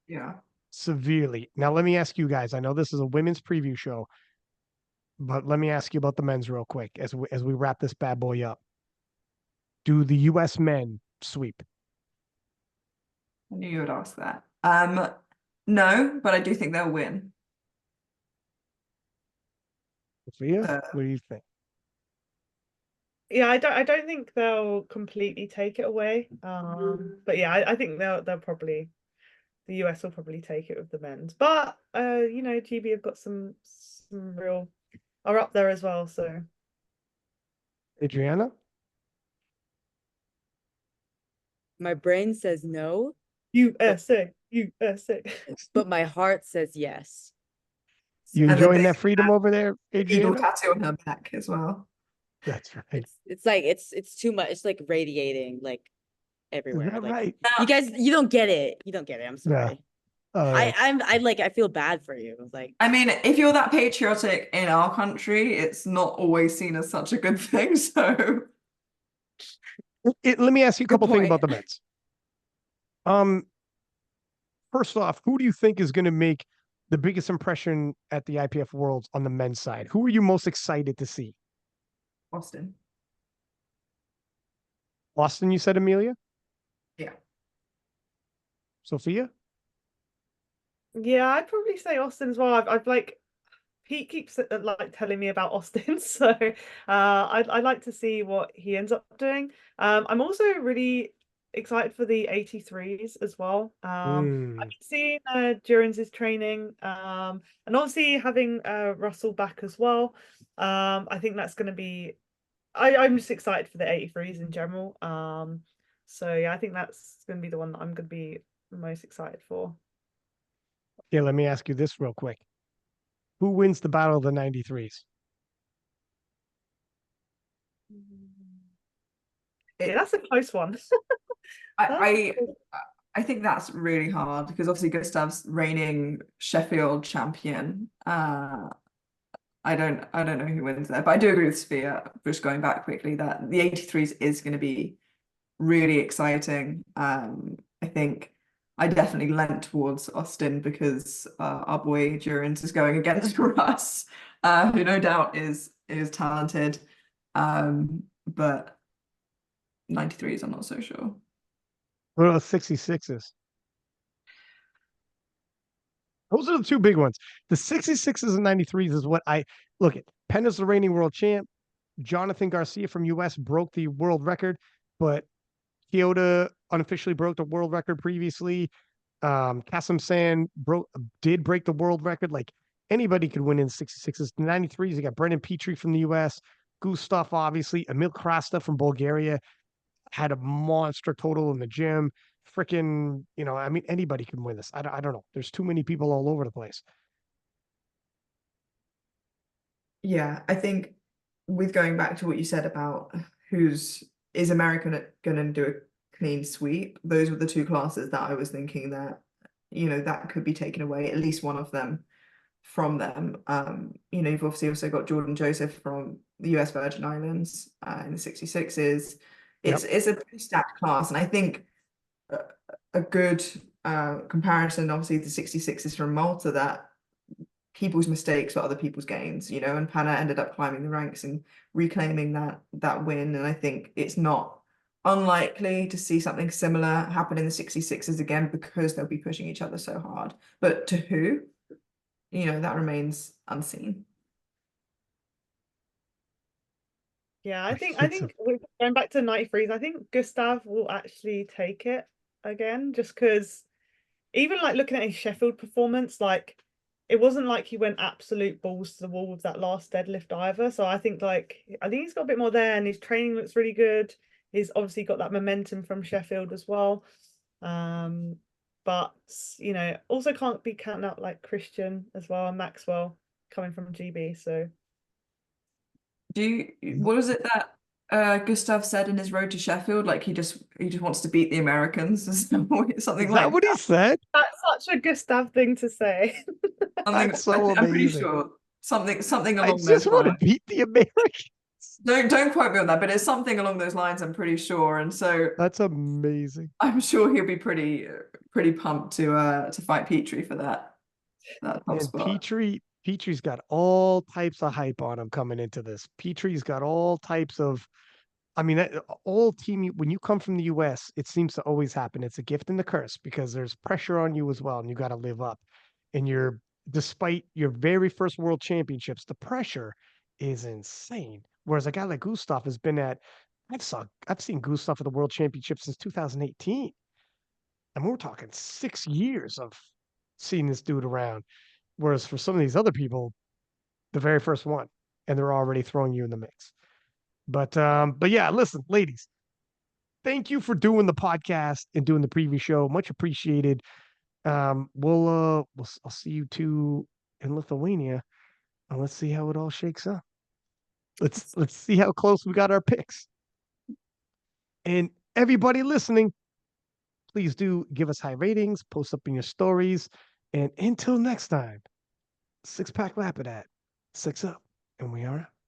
Yeah. Severely. Now, let me ask you guys. I know this is a women's preview show, but let me ask you about the men's real quick as we wrap this bad boy up. Do the US men sweep? I knew you would ask that. No, but I do think they'll win. Sophia, what do you think? Yeah, I don't think they'll completely take it away. But yeah, I think they'll probably the US will probably take it with the men's. But you know, GB have got some real are up there as well. So Adrienna? My brain says no, USA, USA. but my heart says yes. You And then enjoying that they freedom over there, evil Adrienna? tattoo on her back as well. That's right. It's like it's too much. It's like radiating like Is everywhere. that Like right? you guys, you don't get it. You don't get it. I'm Yeah. sorry. All right. I feel bad for you. Like I mean, if you're that patriotic in our country, it's not always seen as such a good thing. So Let me ask you a Good couple things point. about the Mets. First off, who do you think is going to make the biggest impression at the IPF Worlds on the men's side? Who are you most excited to see? Austin. Austin, you said, Amelia? Yeah. Sophia? Yeah, I'd probably say Austin as well. I've like Pete keeps like telling me about Austin, so I'd like to see what he ends up doing. I'm also really excited for the 83s as well. I've been seeing during his training, and obviously having Russell back as well. I think that's going to be. I'm just excited for the 83s in general. So yeah, I think that's going to be the one that I'm going to be most excited for. Yeah, let me ask you this real quick. Who wins the battle of the 93s? Yeah, that's a close one. I think that's really hard because obviously Gustav's reigning Sheffield champion. I don't know who wins there, but I do agree with Sophia, just going back quickly, that the 83s is going to be really exciting. I think I definitely lent towards Austin because our boy Durant is going against Russ, who no doubt is talented. But 93s, I'm not so sure. What are the 66s? Those are the two big ones. The 66s and 93s is what I look at. Penna's the reigning world champ. Jonathan Garcia from US broke the world record, but Kyoto unofficially broke the world record previously. Kasim San did break the world record. Like anybody could win in 66s. The 93s, you got Brendan Petrie from the US, Gustav, obviously, Emil Krasta from Bulgaria had a monster total in the gym. Freaking, I mean, anybody can win this. I don't know. There's too many people all over the place. Yeah, I think with going back to what you said about is America going to do a clean sweep, those were the two classes that I was thinking that, that could be taken away, at least one of them from them. You've obviously also got Jordan Joseph from the US Virgin Islands in the 66s. It's a pretty stacked class, and I think a good comparison, obviously the 66s from Malta, that people's mistakes were other people's gains, and Panna ended up climbing the ranks and reclaiming that win. And I think it's not unlikely to see something similar happen in the 66s again because they'll be pushing each other so hard. But to who? That remains unseen. Yeah, I think going back to 93s, I think Gustav will actually take it again, just because even like looking at his Sheffield performance, like it wasn't like he went absolute balls to the wall with that last deadlift either. So I think he's got a bit more there, and his training looks really good. He's obviously got that momentum from Sheffield as well. But also can't be counting out like Christian as well and Maxwell coming from GB. So what is it that Gustav said in his road to Sheffield? Like he just wants to beat the Americans or something Is like that what he said? that's such a Gustav thing to say. That's so I'm pretty amazing. sure something I along just those want to lines. beat the Americans. Don't quote me on that, but it's something along those lines, I'm pretty sure. And so That's amazing. I'm sure he'll be pretty pumped to fight Petrie for that top And spot. Petrie's got all types of hype on him coming into this. Petrie's got all types of, I mean, all team. When you come from the US, it seems to always happen. It's a gift and a curse because there's pressure on you as well, and you got to live up. And despite your very first world championships, the pressure is insane. Whereas a guy like Gustav has been I've seen Gustav at the world championship since 2018. And we're talking 6 years of seeing this dude around. Whereas for some of these other people, the very first one, and they're already throwing you in the mix. But yeah, listen, ladies, thank you for doing the podcast and doing the preview show. Much appreciated. I'll see you two in Lithuania, and let's see how it all shakes up. Let's see how close we got our picks. And everybody listening, please do give us high ratings, post up in your stories, and until next time, 6-pack Lapadat, 6 up, and we are out.